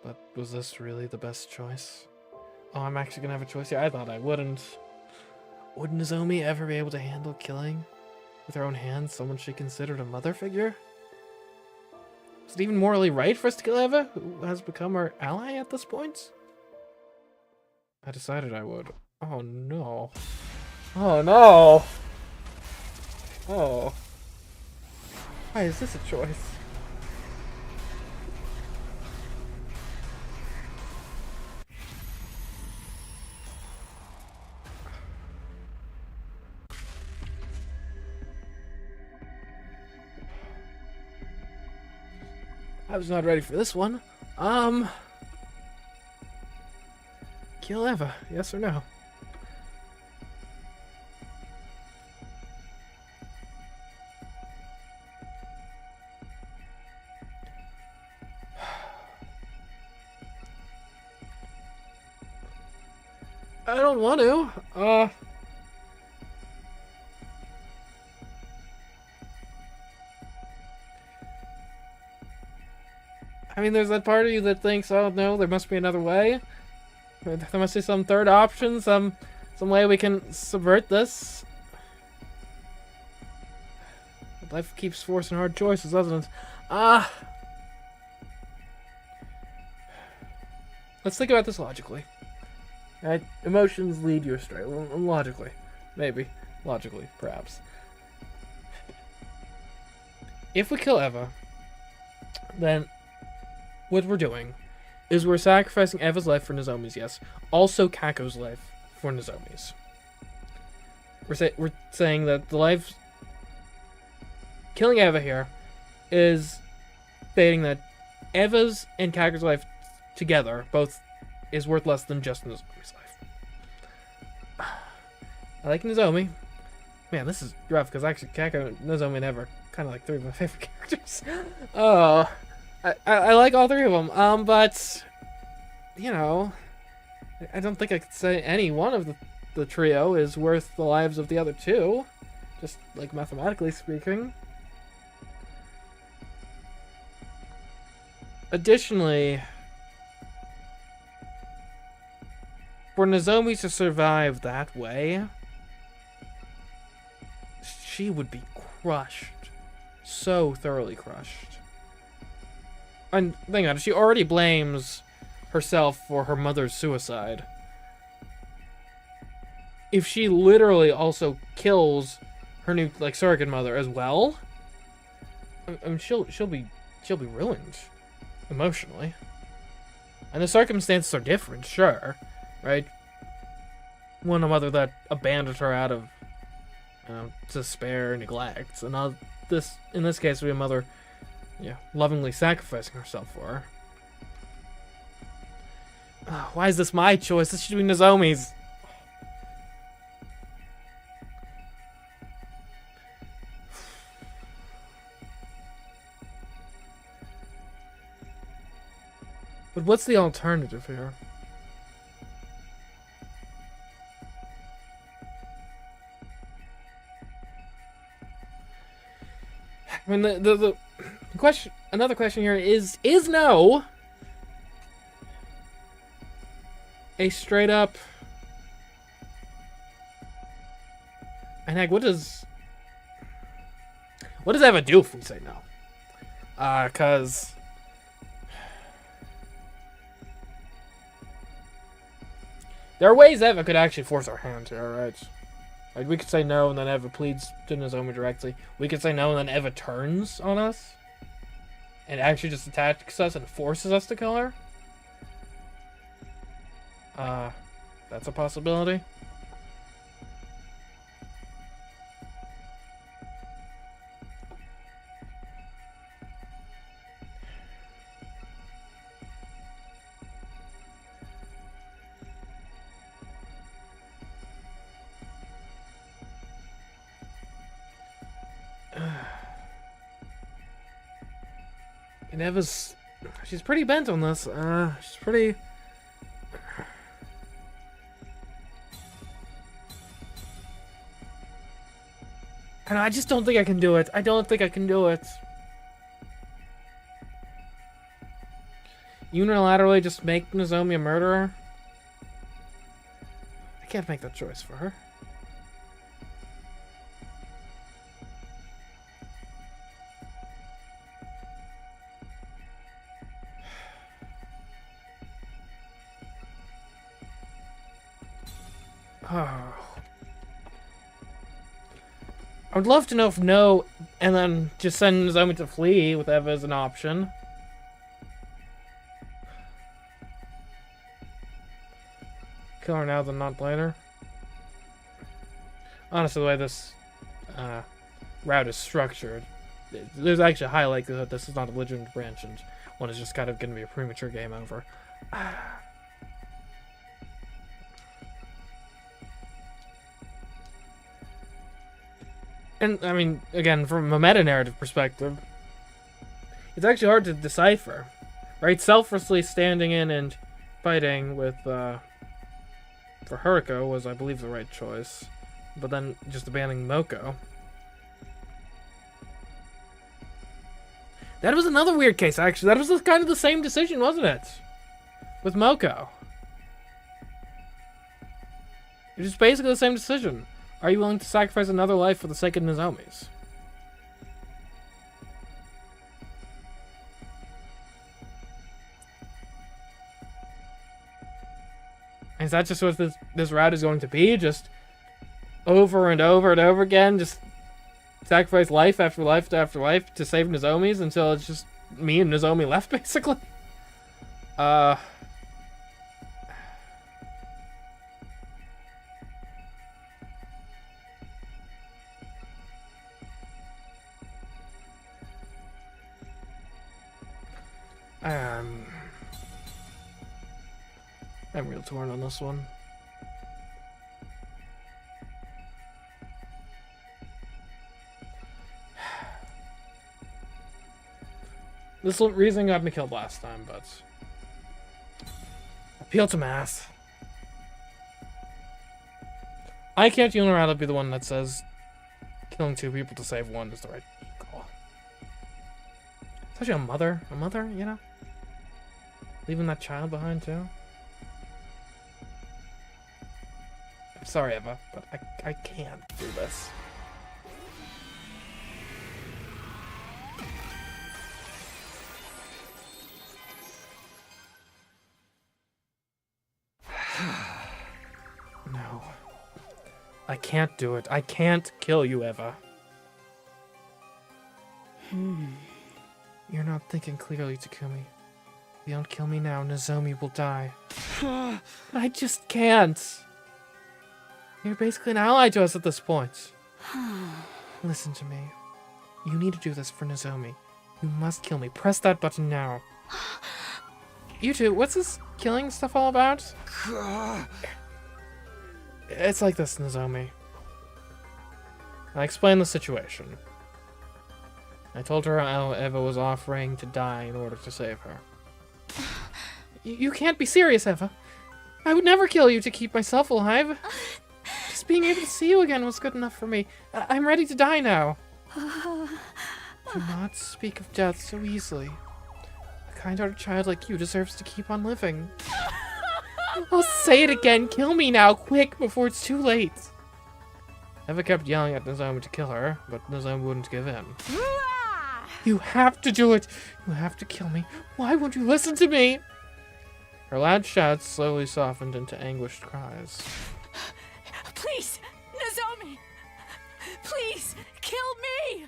But was this really the best choice? Oh, I'm actually gonna have a choice here? I thought I wouldn't. Would Nozomi ever be able to handle killing with her own hands someone she considered a mother figure? Is it even morally right for us to kill Eva, who has become our ally at this point? I decided I would. Oh no. Oh no! Oh. Why is this a choice? I was not ready for this one. Kill Eva, yes or no? I don't want to. I mean, there's that part of you that thinks, oh no, there must be another way. There must be some third option, some way we can subvert this. Life keeps forcing hard choices, doesn't it? Let's think about this logically. Right? Emotions lead you astray. Logically. Maybe. Logically, perhaps. If we kill Eva, then what we're doing is we're sacrificing Eva's life for Nozomi's, yes. Also Kako's life for Nozomi's. We're saying that the life... Killing Eva here is stating that Eva's and Kako's life together both is worth less than just Nozomi's life. I like Nozomi. Man, this is rough, because actually Kako, Nozomi, and Eva are kind of like three of my favorite characters. Oh... I like all three of them, but, you know, I don't think I could say any one of the trio is worth the lives of the other two, just, like, mathematically speaking. Additionally, for Nozomi to survive that way, she would be crushed. So thoroughly crushed. And think about it, she already blames herself for her mother's suicide. If she literally also kills her new, like, surrogate mother as well, I mean, she'll be ruined emotionally. And the circumstances are different, sure, right? One, a mother that abandoned her out of, you know, despair and neglect, and in this case, would be a mother, yeah, lovingly sacrificing herself for her. Why is this my choice? This should be Nozomi's. But what's the alternative here? I mean, the question, another question here is no a straight up, and heck, what does Eva do if we say no? Cause there are ways Eva could actually force our hand here, right? Like, we could say no, and then Eva pleads to Nozomi directly. We could say no, and then Eva turns on us and actually just attacks us and forces us to kill her. That's a possibility. And Eva's... she's pretty bent on this. She's pretty... And I just don't think I can do it. I don't think I can do it. Unilaterally just make Nozomi a murderer? I can't make that choice for her. Oh. I would love to know if no, and then just send Nozomi to flee with Eva as an option. Kill her now, then not later. Honestly, the way this route is structured, there's actually a high likelihood this is not a legitimate branch, and one is just kind of going to be a premature game over. And, I mean, again, from a meta-narrative perspective, it's actually hard to decipher, right? Selflessly standing in and fighting with, for Haruko was, I believe, the right choice. But then just abandoning Moko. That was another weird case, actually. That was kind of the same decision, wasn't it? With Moko. It was basically the same decision. Are you willing to sacrifice another life for the sake of Nozomi's? Is that just what this route is going to be? Just over and over and over again? Just sacrifice life after life after life to save Nozomi's until it's just me and Nozomi left, basically? I'm real torn on this one. This reasoning got me killed last time, but... appeal to math. I can't unilaterally be the one that says killing 2 people to save 1 is the right call. Especially a mother, you know? Leaving that child behind, too. I'm sorry, Eva, but I can't do this. No. I can't do it. I can't kill you, Eva. You're not thinking clearly, Takumi. If you don't kill me now, Nozomi will die. I just can't. You're basically an ally to us at this point. Listen to me. You need to do this for Nozomi. You must kill me. Press that button now. You two, what's this killing stuff all about? It's like this, Nozomi. I explained the situation. I told her how Eva was offering to die in order to save her. You can't be serious, Eva. I would never kill you to keep myself alive. Just being able to see you again was good enough for me. I'm ready to die now. Do not speak of death so easily. A kind-hearted child like you deserves to keep on living. I'll say it again. Kill me now, quick, before it's too late. Eva kept yelling at Nozomi to kill her, but Nozomi wouldn't give in. You have to do it. You have to kill me. Why won't you listen to me? Her loud shouts slowly softened into anguished cries. Please, Nozomi! Please, kill me!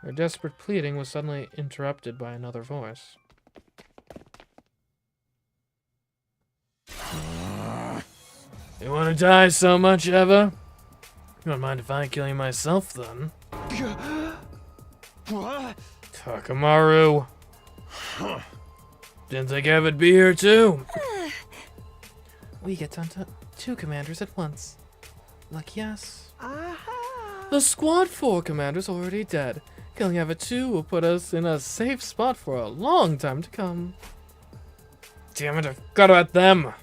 Her desperate pleading was suddenly interrupted by another voice. You want to die so much, Eva? You don't mind if I kill you myself, then? What? Takamaru. Didn't think Eva'd be here, too. We get down to 2 commanders at once. Lucky us. The Squad 4 commander's already dead. Killing Eva too will put us in a safe spot for a long time to come. Damn it, I forgot about them.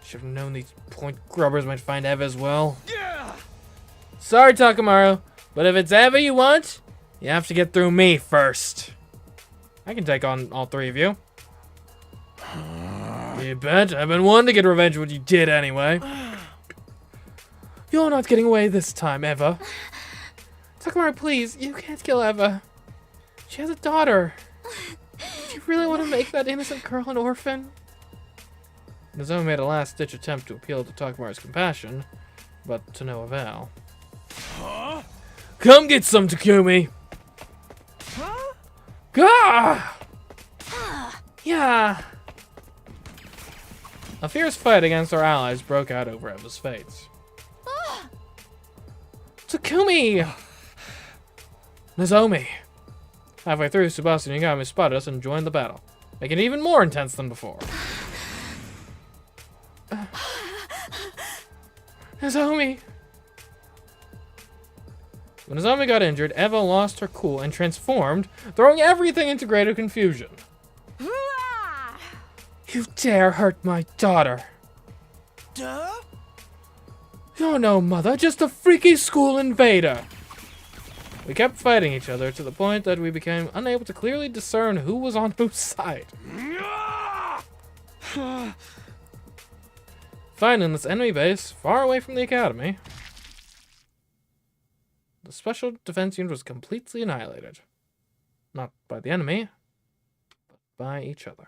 Should have known these point grubbers might find Eva as well. Yeah! Sorry, Takamaru, but if it's Eva you want, you have to get through me first. I can take on all three of you. You bet. I've been wanting to get revenge for what you did anyway. You're not getting away this time, Eva. Takamaru, please, you can't kill Eva. She has a daughter. Do you really want to make that innocent girl an orphan? Nozomi made a last-ditch attempt to appeal to Takamaru's compassion, but to no avail. Huh? Come get some, Takumi! Huh? Gah! Yeah. A fierce fight against our allies broke out over Eva's fate. Takumi! Nozomi! Halfway through, Tsubasa and Yagami spotted us and joined the battle, making it even more intense than before. Nozomi! When Nozomi got injured, Eva lost her cool and transformed, throwing everything into greater confusion. You dare hurt my daughter! Duh? You're no mother, just a freaky school invader! We kept fighting each other to the point that we became unable to clearly discern who was on whose side. Finally, in this enemy base, far away from the academy, the special defense unit was completely annihilated. Not by the enemy, but by each other.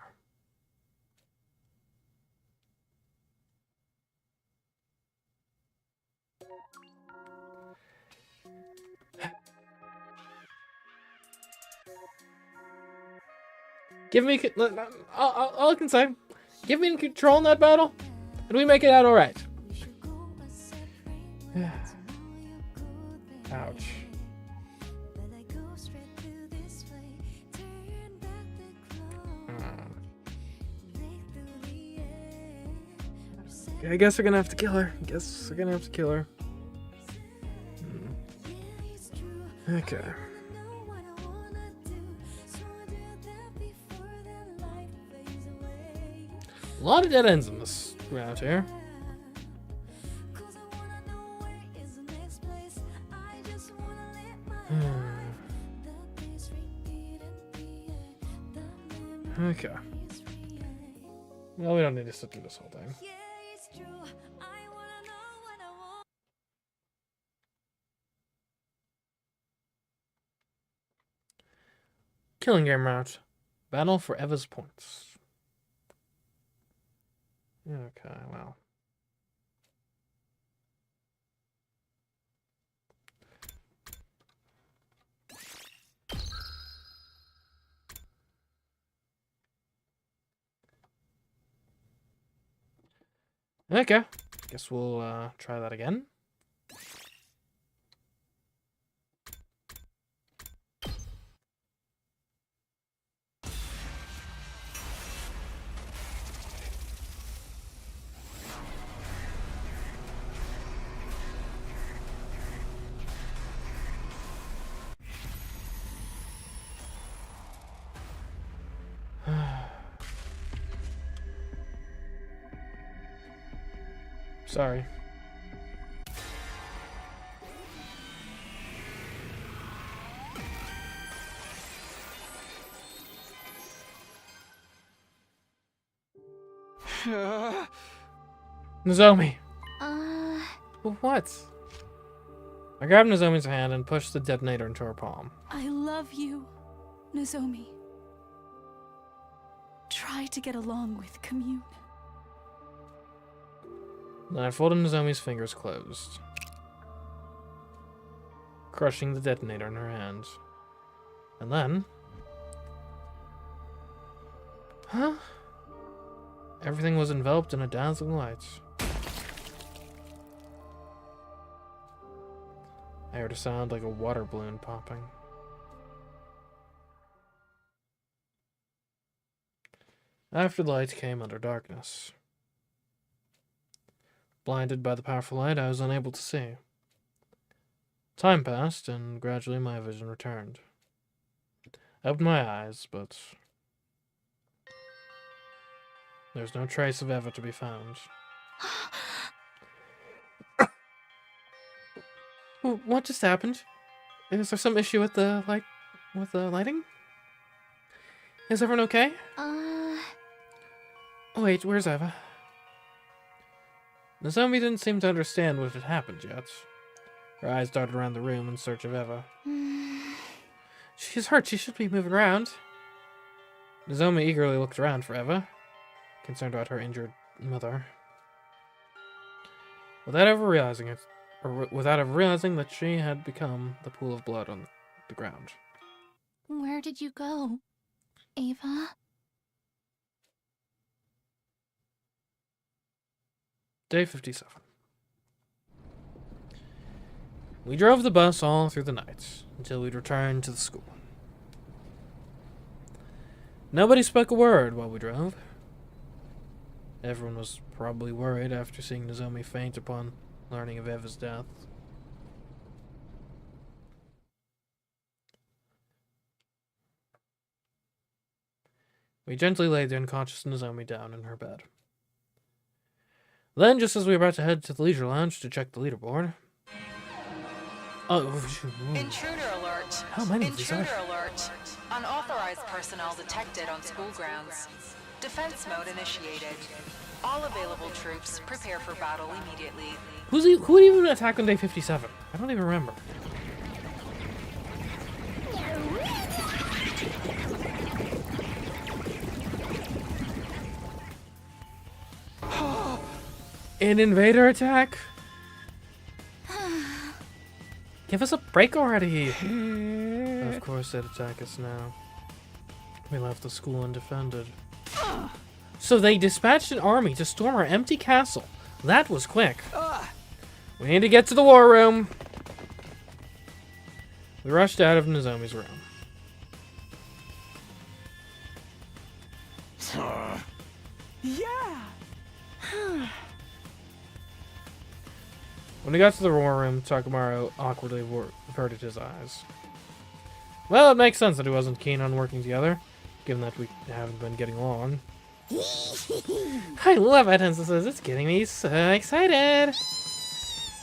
Give me, all I can say, give me control in that battle, and we make it out all right. Ouch. I guess we're gonna have to kill her. Okay. A lot of dead ends in this round here. Okay. Well, we don't need to sit through this whole thing. Killing game route. Battle for Eva's points. Okay, well. Okay, guess we'll try that again. Sorry. Nozomi. What? I grabbed Nozomi's hand and pushed the detonator into her palm. I love you, Nozomi. Try to get along with Commune. Then I folded Nozomi's fingers closed, crushing the detonator in her hand. And then... Huh? Everything was enveloped in a dazzling light. I heard a sound like a water balloon popping. After the light came utter darkness. Blinded by the powerful light, I was unable to see. Time passed, and gradually my vision returned. I opened my eyes, but there's no trace of Eva to be found. What just happened? Is there some issue with the lighting? Is everyone okay? Wait, where's Eva? Nozomi didn't seem to understand what had happened yet. Her eyes darted around the room in search of Eva. She's hurt. She should be moving around. Nozomi eagerly looked around for Eva, concerned about her injured mother. Without ever realizing that she had become the pool of blood on the ground. Where did you go, Ava? Day 57. We drove the bus all through the night, until we'd returned to the school. Nobody spoke a word while we drove. Everyone was probably worried after seeing Nozomi faint upon learning of Eva's death. We gently laid the unconscious Nozomi down in her bed. Then, just as we were about to head to the leisure lounge to check the leaderboard... Intruder alert. How many of these are? Intruder alert. Unauthorized personnel detected on school grounds. Defense mode initiated. All available troops prepare for battle immediately. Who would even attack on day 57? I don't even remember. An invader attack? Give us a break already! Of course they'd attack us now. We left the school undefended. So they dispatched an army to storm our empty castle. That was quick. We need to get to the war room. We rushed out of Nozomi's room. Yeah! When we got to the war room, Takamaru awkwardly averted his eyes. Well, it makes sense that he wasn't keen on working together, given that we haven't been getting along. I love instances. It's getting me so excited.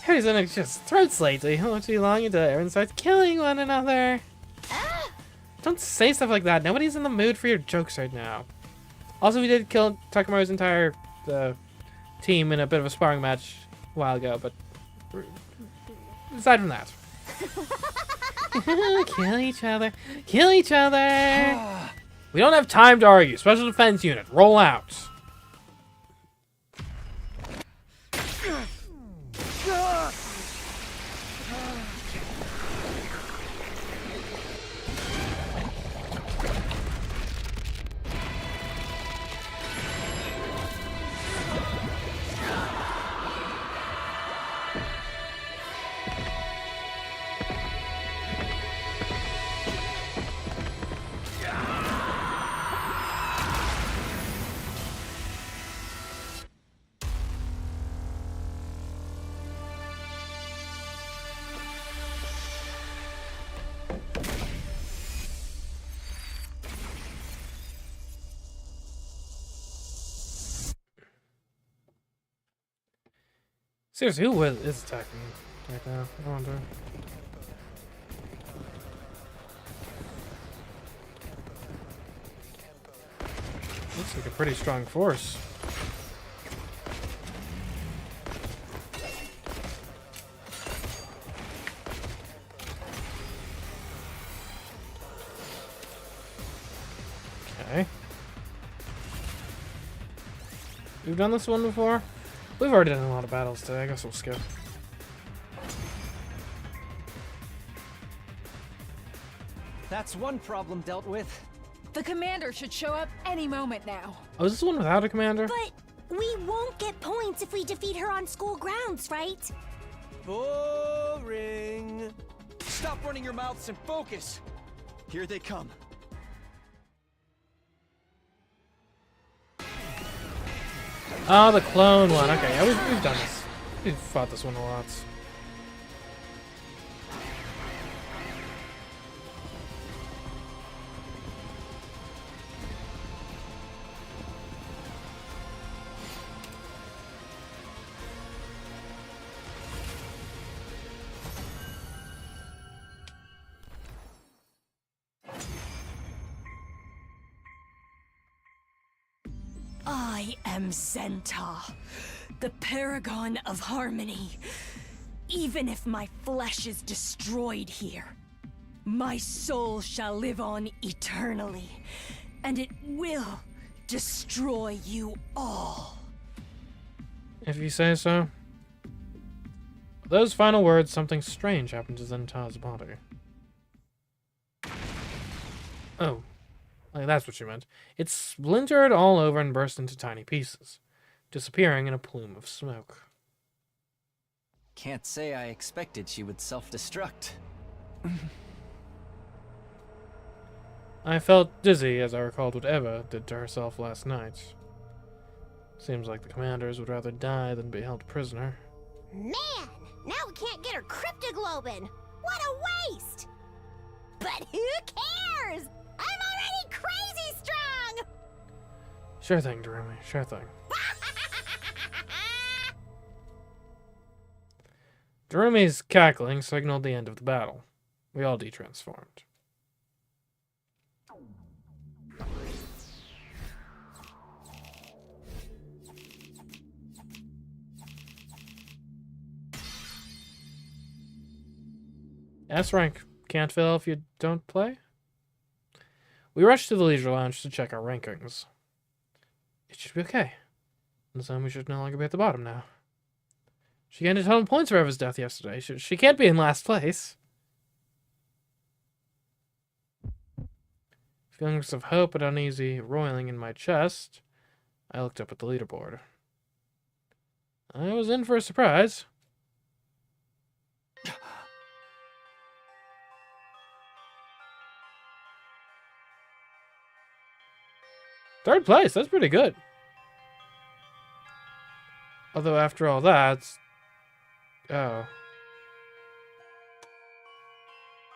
Everybody's gonna just throat slate to how too long until everyone starts killing one another. Don't say stuff like that. Nobody's in the mood for your jokes right now. Also, we did kill Takamaru's entire team in a bit of a sparring match a while ago, but aside from that. Kill each other. Kill each other. We don't have time to argue. Special defense unit, roll out. Seriously, who is attacking right now? I wonder. Looks like a pretty strong force. Okay. We've done this one before? We've already done a lot of battles today. I guess we'll skip. That's one problem dealt with. The commander should show up any moment now. Oh, is this one without a commander? But we won't get points if we defeat her on school grounds, right? Boring. Stop running your mouths and focus. Here they come. Oh, the clone one. Okay, yeah, we've done this. We've fought this one a lot. I am Zenta, the paragon of harmony. Even if my flesh is destroyed here, my soul shall live on eternally, and it will destroy you all. If you say so. Those final words, something strange happened to Zenta's body. Oh. Like, that's what she meant. It splintered all over and burst into tiny pieces, disappearing in a plume of smoke. Can't say I expected she would self-destruct. I felt dizzy as I recalled what Eva did to herself last night. Seems like the commanders would rather die than be held prisoner. Man, now we can't get her cryptoglobin. What a waste! But who cares? I'm already crazy strong! Sure thing, Jeremy. Sure thing. Jereme's cackling signaled the end of the battle. We all detransformed. S rank. Can't fail if you don't play? We rushed to the leisure lounge to check our rankings. It should be okay. Nozomi should no longer be at the bottom now. She gained a ton of points for Eva's death yesterday. She can't be in last place. Feelings of hope and uneasy roiling in my chest, I looked up at the leaderboard. I was in for a surprise. Third place, that's pretty good. Although after all that, oh.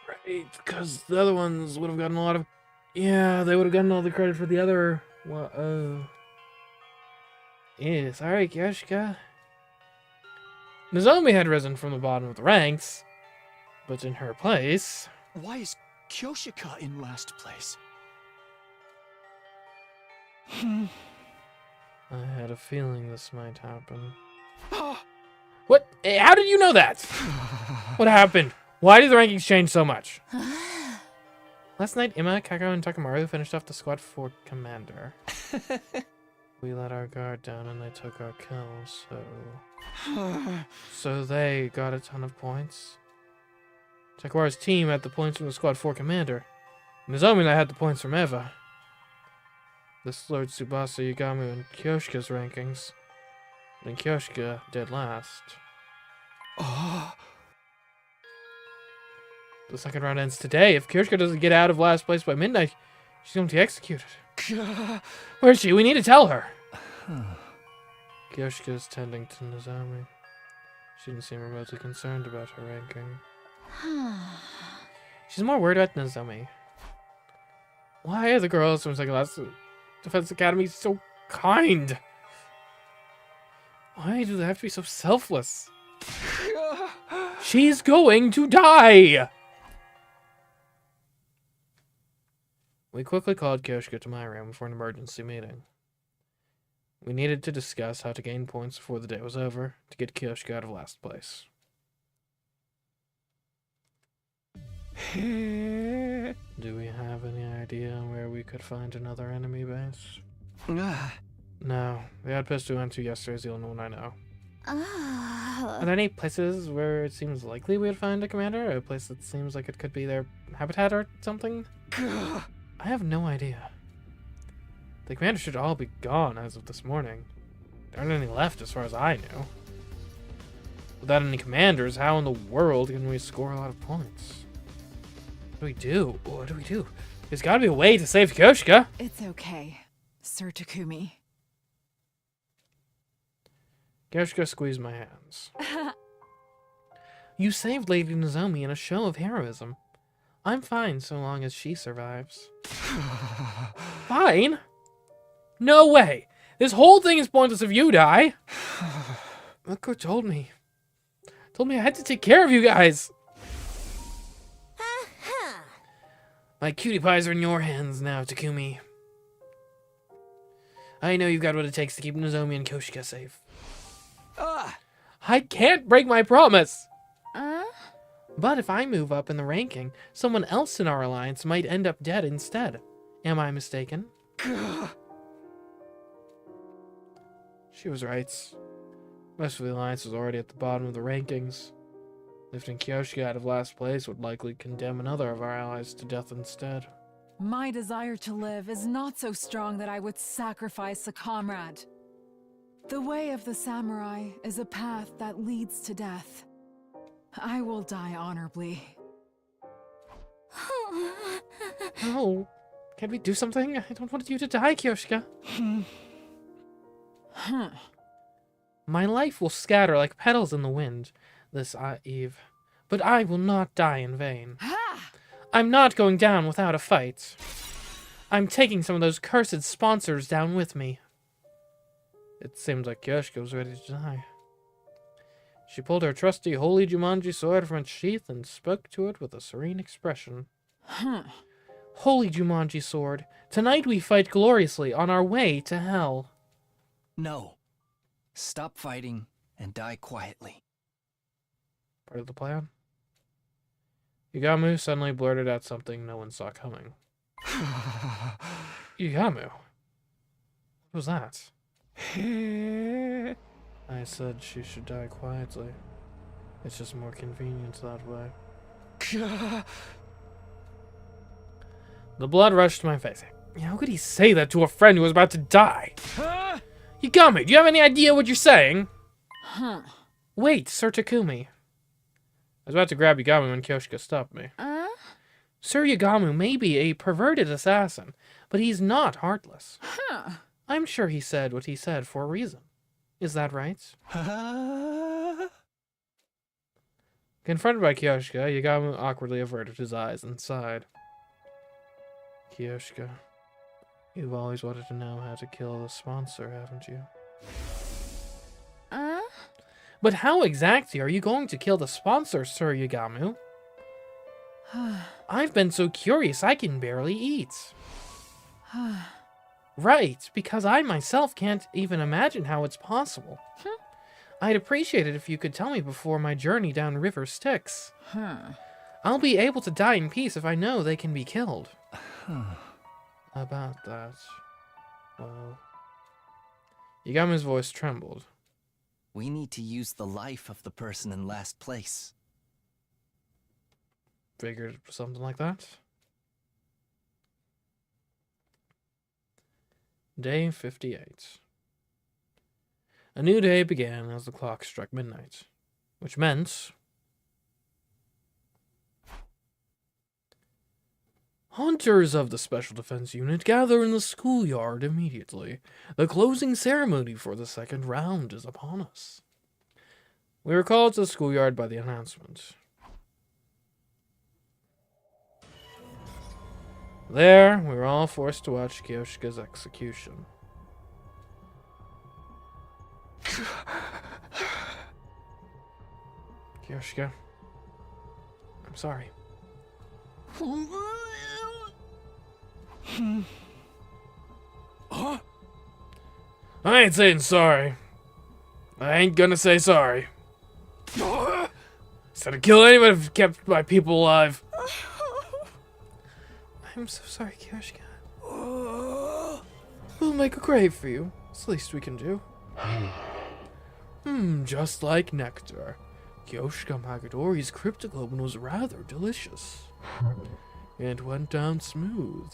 Right, because the other ones would have gotten a lot of... Yeah, they would have gotten all the credit for the other... Well, yeah, sorry, Kyoshika. Nozomi had risen from the bottom of the ranks, but in her place... Why is Kyoshika in last place? I had a feeling this might happen. What? How did you know that? What happened? Why did the rankings change so much? Last night, Ima, Kako, and Takamaru finished off the Squad 4 commander. We let our guard down and they took our kills, so they got a ton of points. Takamaru's team had the points from the Squad 4 commander. Nozomi and I had the points from Eva. This slowed Tsubasa, Yagami, and Kyoshika's rankings. And Kyoshika did last. The second round ends today. If Kyoshika doesn't get out of last place by midnight, she's going to be executed. Where is she? We need to tell her. Kyoshika is tending to Nozomi. She didn't seem remotely concerned about her ranking. She's more worried about Nozomi. Why are the girls from Second Defense Academy so kind? Why do they have to be so selfless? She's going to die! We quickly called Kyoshika to my room for an emergency meeting. We needed to discuss how to gain points before the day was over to get Kyoshika out of last place. Do we have any idea where we could find another enemy base? No, the outpost we went to yesterday is the only one I know. Are there any places where it seems likely we'd find a commander? A place that seems like it could be their habitat or something? I have no idea. The commanders should all be gone as of this morning. There aren't any left as far as I know. Without any commanders, how in the world can we score a lot of points? What do we do? What do we do? There's gotta be a way to save Kyoshika! It's okay, Sir Takumi. Kyoshika squeezed my hands. You saved Lady Nozomi in a show of heroism. I'm fine so long as she survives. Fine? No way! This whole thing is pointless if you die! Mako told me I had to take care of you guys! My cutie pies are in your hands now, Takumi. I know you've got what it takes to keep Nozomi and Kyoshika safe. I can't break my promise! But if I move up in the ranking, someone else in our alliance might end up dead instead. Am I mistaken? She was right. Most of the alliance was already at the bottom of the rankings. Lifting Kyoshika out of last place would likely condemn another of our allies to death instead. My desire to live is not so strong that I would sacrifice a comrade. The way of the samurai is a path that leads to death. I will die honorably. No. Can't we do something? I don't want you to die, Kyoshika. My life will scatter like petals in the wind this eve, but I will not die in vain. I'm not going down without a fight. I'm taking some of those cursed sponsors down with me. It seemed like Kyoshika was ready to die. She pulled her trusty holy Jumanji sword from its sheath and spoke to it with a serene expression. Holy Jumanji sword, tonight we fight gloriously on our way to hell. No. Stop fighting and die quietly. Part of the plan? Yugamu suddenly blurted out something no one saw coming. Yugamu? What was that? I said she should die quietly. It's just more convenient that way. The blood rushed to my face. How could he say that to a friend who was about to die? Yugamu, do you have any idea what you're saying? Wait, Sir Takumi. I was about to grab Yugamu when Kyoshika stopped me. Sir Yugamu may be a perverted assassin, but he's not heartless. I'm sure he said what he said for a reason. Is that right? Confronted by Kyoshika, Yugamu awkwardly averted his eyes and sighed. Kyoshika, you've always wanted to know how to kill the sponsor, haven't you? But how exactly are you going to kill the sponsor, Sir Yugamu? I've been so curious I can barely eat. Right, because I myself can't even imagine how it's possible. I'd appreciate it if you could tell me before my journey down river Styx. I'll be able to die in peace if I know they can be killed. About that, well... Yugamu's voice trembled. We need to use the life of the person in last place. Figured something like that. Day 58. A new day began as the clock struck midnight, which meant... Hunters of the Special Defense Unit gather in the schoolyard immediately. The closing ceremony for the second round is upon us. We were called to the schoolyard by the announcement. There, we were all forced to watch Kyoshika's execution. Kyoshika, I'm sorry. I ain't saying sorry. I ain't gonna say sorry. Instead of kill anyone if it kept my people alive. I'm so sorry, Kyoshika. We'll make a grave for you. It's the least we can do. Just like nectar. Kyoshika Magadori's cryptoglobin was rather delicious. It went down smooth.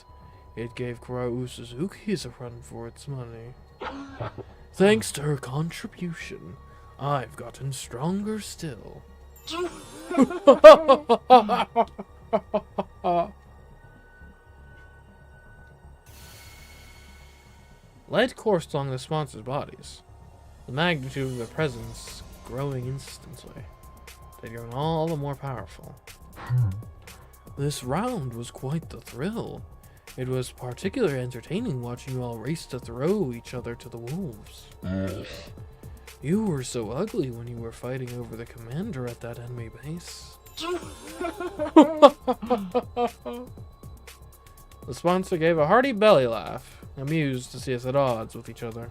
It gave Kurau Suzuki's a run for its money. Thanks to her contribution, I've gotten stronger still. Light coursed along the sponsors' bodies, the magnitude of their presence growing instantly. They'd grown all the more powerful. This round was quite the thrill. It was particularly entertaining watching you all race to throw each other to the wolves. You were so ugly when you were fighting over the commander at that enemy base. The sponsor gave a hearty belly laugh. amused to see us at odds with each other.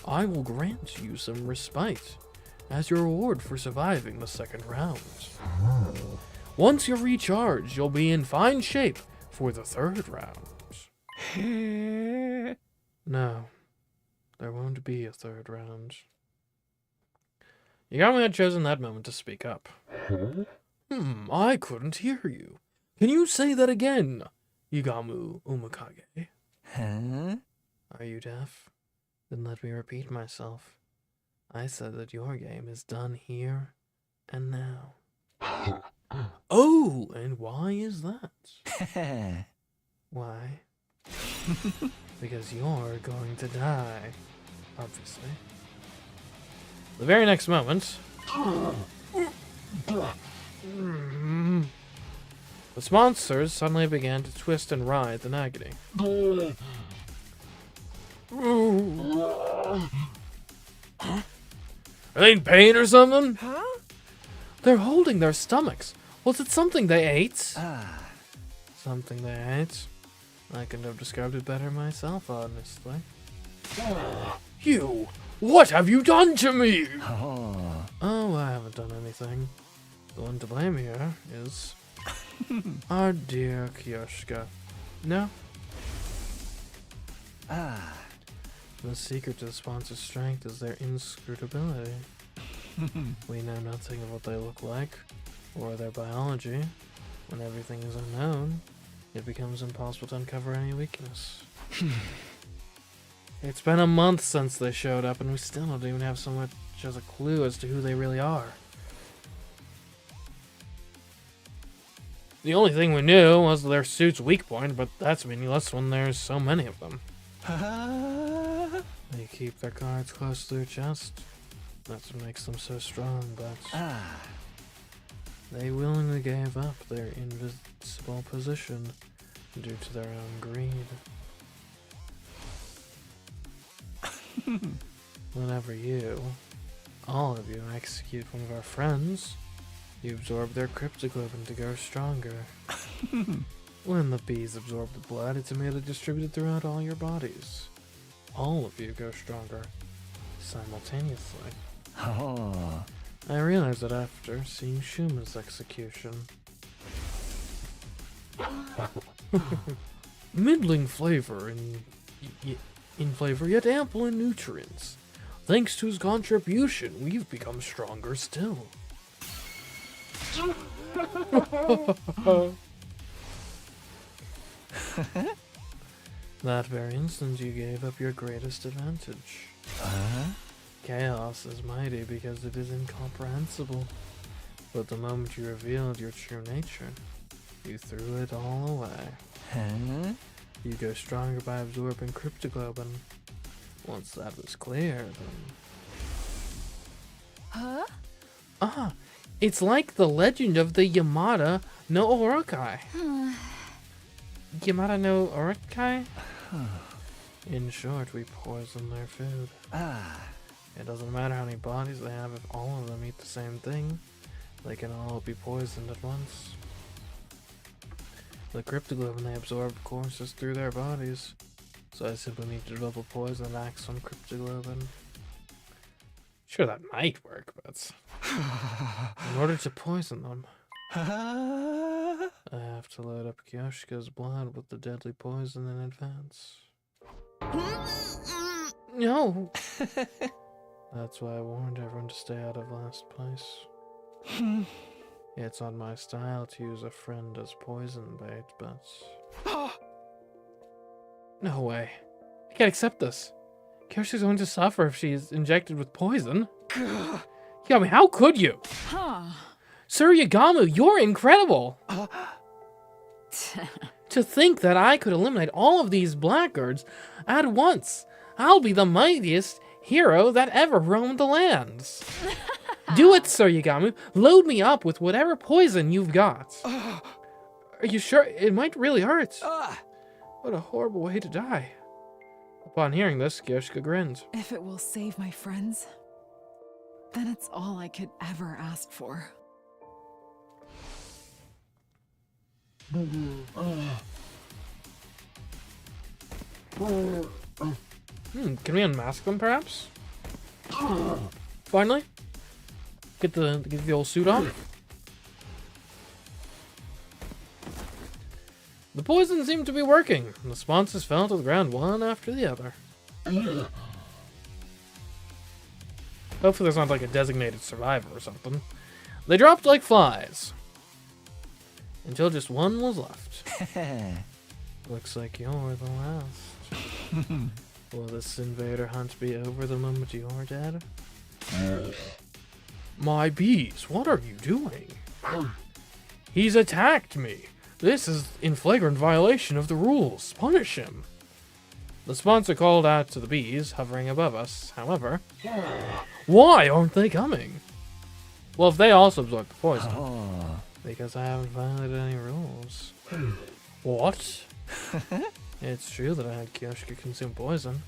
I will grant you some respite as your reward for surviving the second round. Once you're recharged, you'll be in fine shape for the third round. No, there won't be a third round. Yagami had chosen that moment to speak up. I couldn't hear you. Can you say that again, Yagamu Umakage? Huh? Are you deaf? Then let me repeat myself. I said that your game is done here and now. Oh, and why is that? Why? Because you're going to die, obviously. The very next moment, the monsters suddenly began to twist and writhe in agony. Are they in pain or something? Huh? They're holding their stomachs. Was it something they ate? Something they ate? I couldn't have described it better myself, honestly. You! What have you done to me? Oh, I haven't done anything. The one to blame here is our dear Kiyoshika. No? The secret to the sponsor's strength is their inscrutability. We know nothing of what they look like, or their biology. When everything is unknown, it becomes impossible to uncover any weakness. It's been a month since they showed up, and we still don't even have so much as a clue as to who they really are. The only thing we knew was their suit's weak point, but that's meaningless when there's so many of them. They keep their cards close to their chest. That's what makes them so strong, but they willingly gave up their invincible position due to their own greed. Whenever you, all of you, execute one of our friends, you absorb their cryptoglobin to grow stronger. When the bees absorb the blood, it's immediately distributed throughout all your bodies. All of you go stronger simultaneously. I realized that after seeing Shuma's execution. Middling flavor in flavor, yet ample in nutrients. Thanks to his contribution, we've become stronger still. That very instant, you gave up your greatest advantage. Chaos is mighty because it is incomprehensible. But the moment you revealed your true nature, you threw it all away. You go stronger by absorbing cryptoglobin. Once that was clear, then... it's like the legend of the Yamada no Orokai. Yamada no Orokai? In short, we poison their food. It doesn't matter how many bodies they have if all of them eat the same thing. They can all be poisoned at once. The cryptoglobin they absorb courses through their bodies, so I simply need to develop a poison that acts on cryptoglobin. Sure, that might work, but in order to poison them, I have to load up Kiyoshika's blood with the deadly poison in advance. No! That's why I warned everyone to stay out of last place. It's on my style to use a friend as poison bait, but... No way. I can't accept this. Kiyoshika's going to suffer if she is injected with poison. Yagami, how could you? Sir Yagamu, you're incredible! To think that I could eliminate all of these blackguards at once. I'll be the mightiest hero that ever roamed the lands. Do it, Sir Yagamu. Load me up with whatever poison you've got. Are you sure? It might really hurt. What a horrible way to die. Upon hearing this, Kiyoshika grinned. If it will save my friends, then it's all I could ever ask for. Can we unmask them, perhaps? Finally? Get the old suit off? The poison seemed to be working. The sponsors fell to the ground one after the other. Hopefully there's not like a designated survivor or something. They dropped like flies. Until just one was left. Looks like you're the last. Will this invader hunt be over the moment you're dead? My bees, what are you doing? He's attacked me. This is in flagrant violation of the rules. Punish him. The sponsor called out to the bees hovering above us. However, why aren't they coming? Well, if they also absorb the poison. Because I haven't violated any rules. What? It's true that I had Kyoshika consume poison,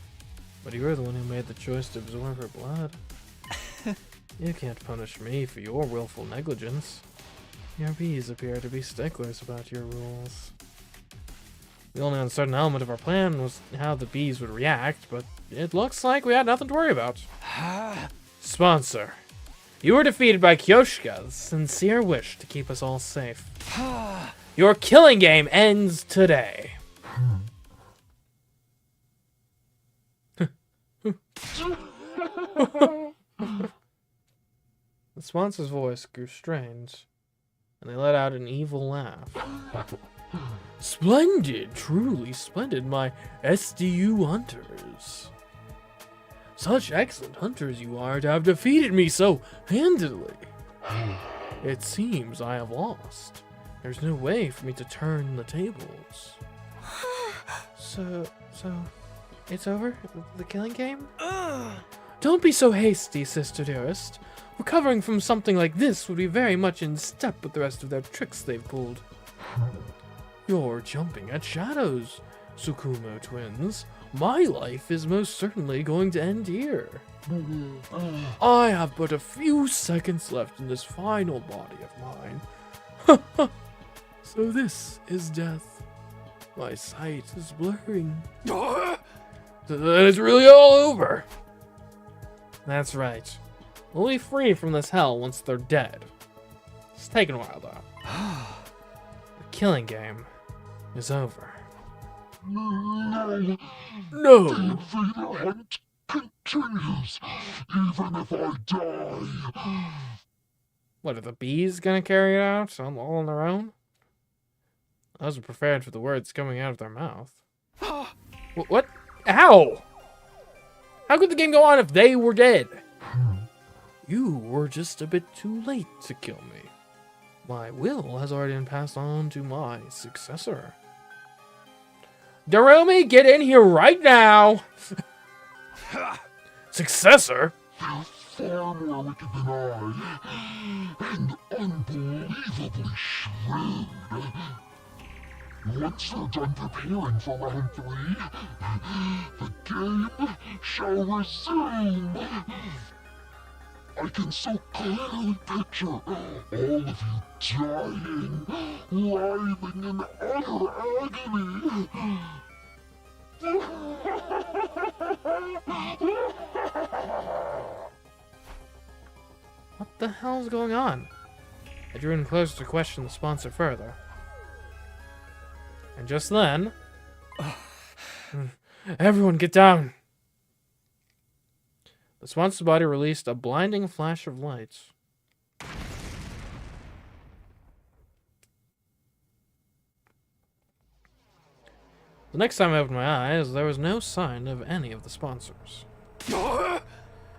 but you were the one who made the choice to absorb her blood. You can't punish me for your willful negligence. Your bees appear to be sticklers about your rules. The only uncertain element of our plan was how the bees would react, but it looks like we had nothing to worry about. Sponsor, you were defeated by Kyoshika's sincere wish to keep us all safe. Your killing game ends today. The sponsor's voice grew strange, and they let out an evil laugh. Splendid, truly splendid, my SDU hunters. Such excellent hunters you are to have defeated me so handily. It seems I have lost. There's no way for me to turn the tables. So, it's over? The killing game? Don't be so hasty, sister dearest. Recovering from something like this would be very much in step with the rest of their tricks they've pulled. You're jumping at shadows, Tsukumo twins. My life is most certainly going to end here. I have but a few seconds left in this final body of mine. So this is death. My sight is blurring. Then it's really all over. That's right. We'll be free from this hell once they're dead. It's taken a while, though. The killing game is over. No! No! The invader hunt continues, even if I die. What, are the bees gonna carry it out all on their own? I wasn't prepared for the words coming out of their mouth. What? How? How could the game go on if they were dead? You were just a bit too late to kill me. My will has already been passed on to my successor. Darumi, get in here right now! Successor? You're far more wicked than I, and unbelievably shrewd. Once you're done preparing for round 3, the game shall resume. I can so clearly picture all of you dying, writhing in utter agony. What the hell's going on? I drew in closer to question the sponsor further. And just then... Everyone get down! The sponsor's body released a blinding flash of light. The next time I opened my eyes, there was no sign of any of the sponsors.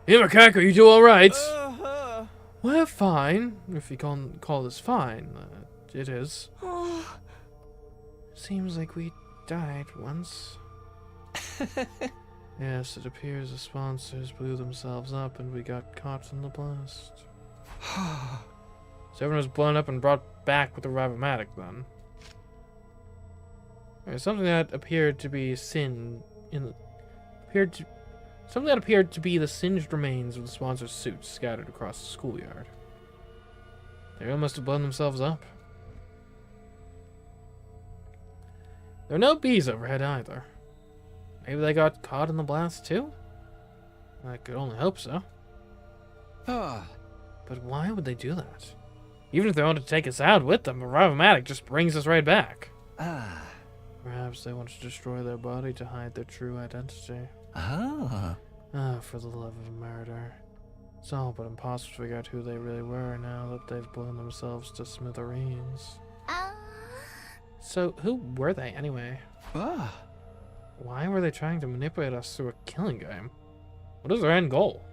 Imakako, you do alright? We're fine, if you can call this fine. It is. Seems like we died once. Yes, it appears the sponsors blew themselves up and we got caught in the blast. So everyone was blown up and brought back with a Ravomatic then. There's something that appeared to be something that appeared to be the singed remains of the sponsors' suits scattered across the schoolyard. They all must have blown themselves up. There are no bees overhead either. Maybe they got caught in the blast too? I could only hope so. But why would they do that? Even if they wanted to take us out with them, a Rivomatic just brings us right back. Perhaps they want to destroy their body to hide their true identity. For the love of murder. It's all but impossible to figure out who they really were now that they've blown themselves to smithereens. So, who were they anyway? Why were they trying to manipulate us through a killing game? What is their end goal?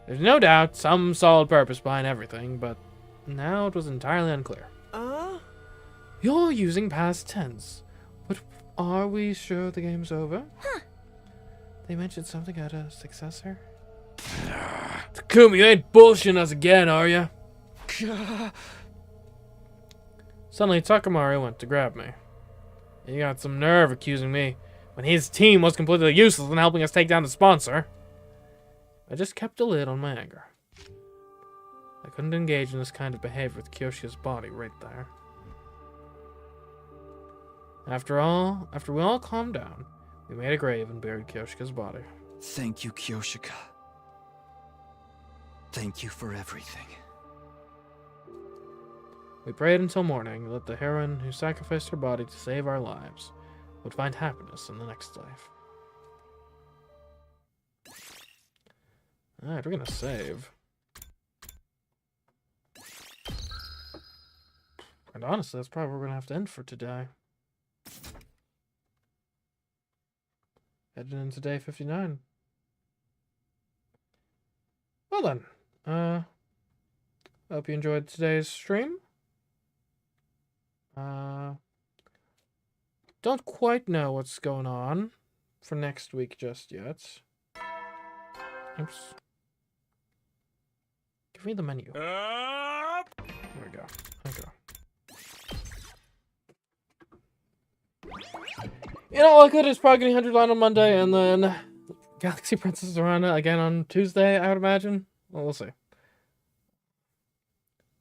There's no doubt some solid purpose behind everything, but now it was entirely unclear. You're using past tense, but are we sure the game's over? They mentioned something about a successor? Takumi, you ain't bullshitting us again, are you? Suddenly, Takamari went to grab me. He got some nerve accusing me when his team was completely useless in helping us take down the sponsor. I just kept a lid on my anger. I couldn't engage in this kind of behavior with Kyoshika's body right there. After we all calmed down, we made a grave and buried Kyoshika's body. Thank you, Kyoshika. Thank you for everything. We prayed until morning that the heroine who sacrificed her body to save our lives would find happiness in the next life. Alright, we're gonna save. And honestly, that's probably where we're gonna have to end for today. Heading into day 59. Well then, hope you enjoyed today's stream. Don't quite know what's going on for next week just yet. Oops. Give me the menu. There we go. Okay. You know, all I could is probably getting 100 line on Monday, and then Galaxy Princess Arana again on Tuesday, I would imagine. Well, we'll see.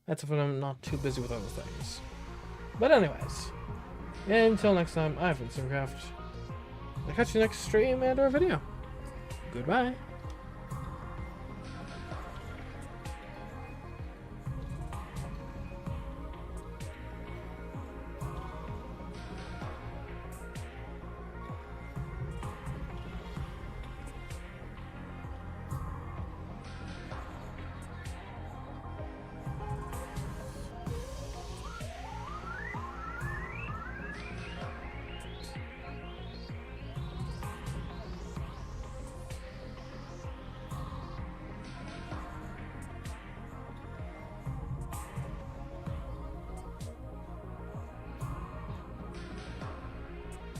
That's if I'm not too busy with other things. But anyways, until next time, I've been CMeeCraft. I'll catch you next stream and or video. Goodbye.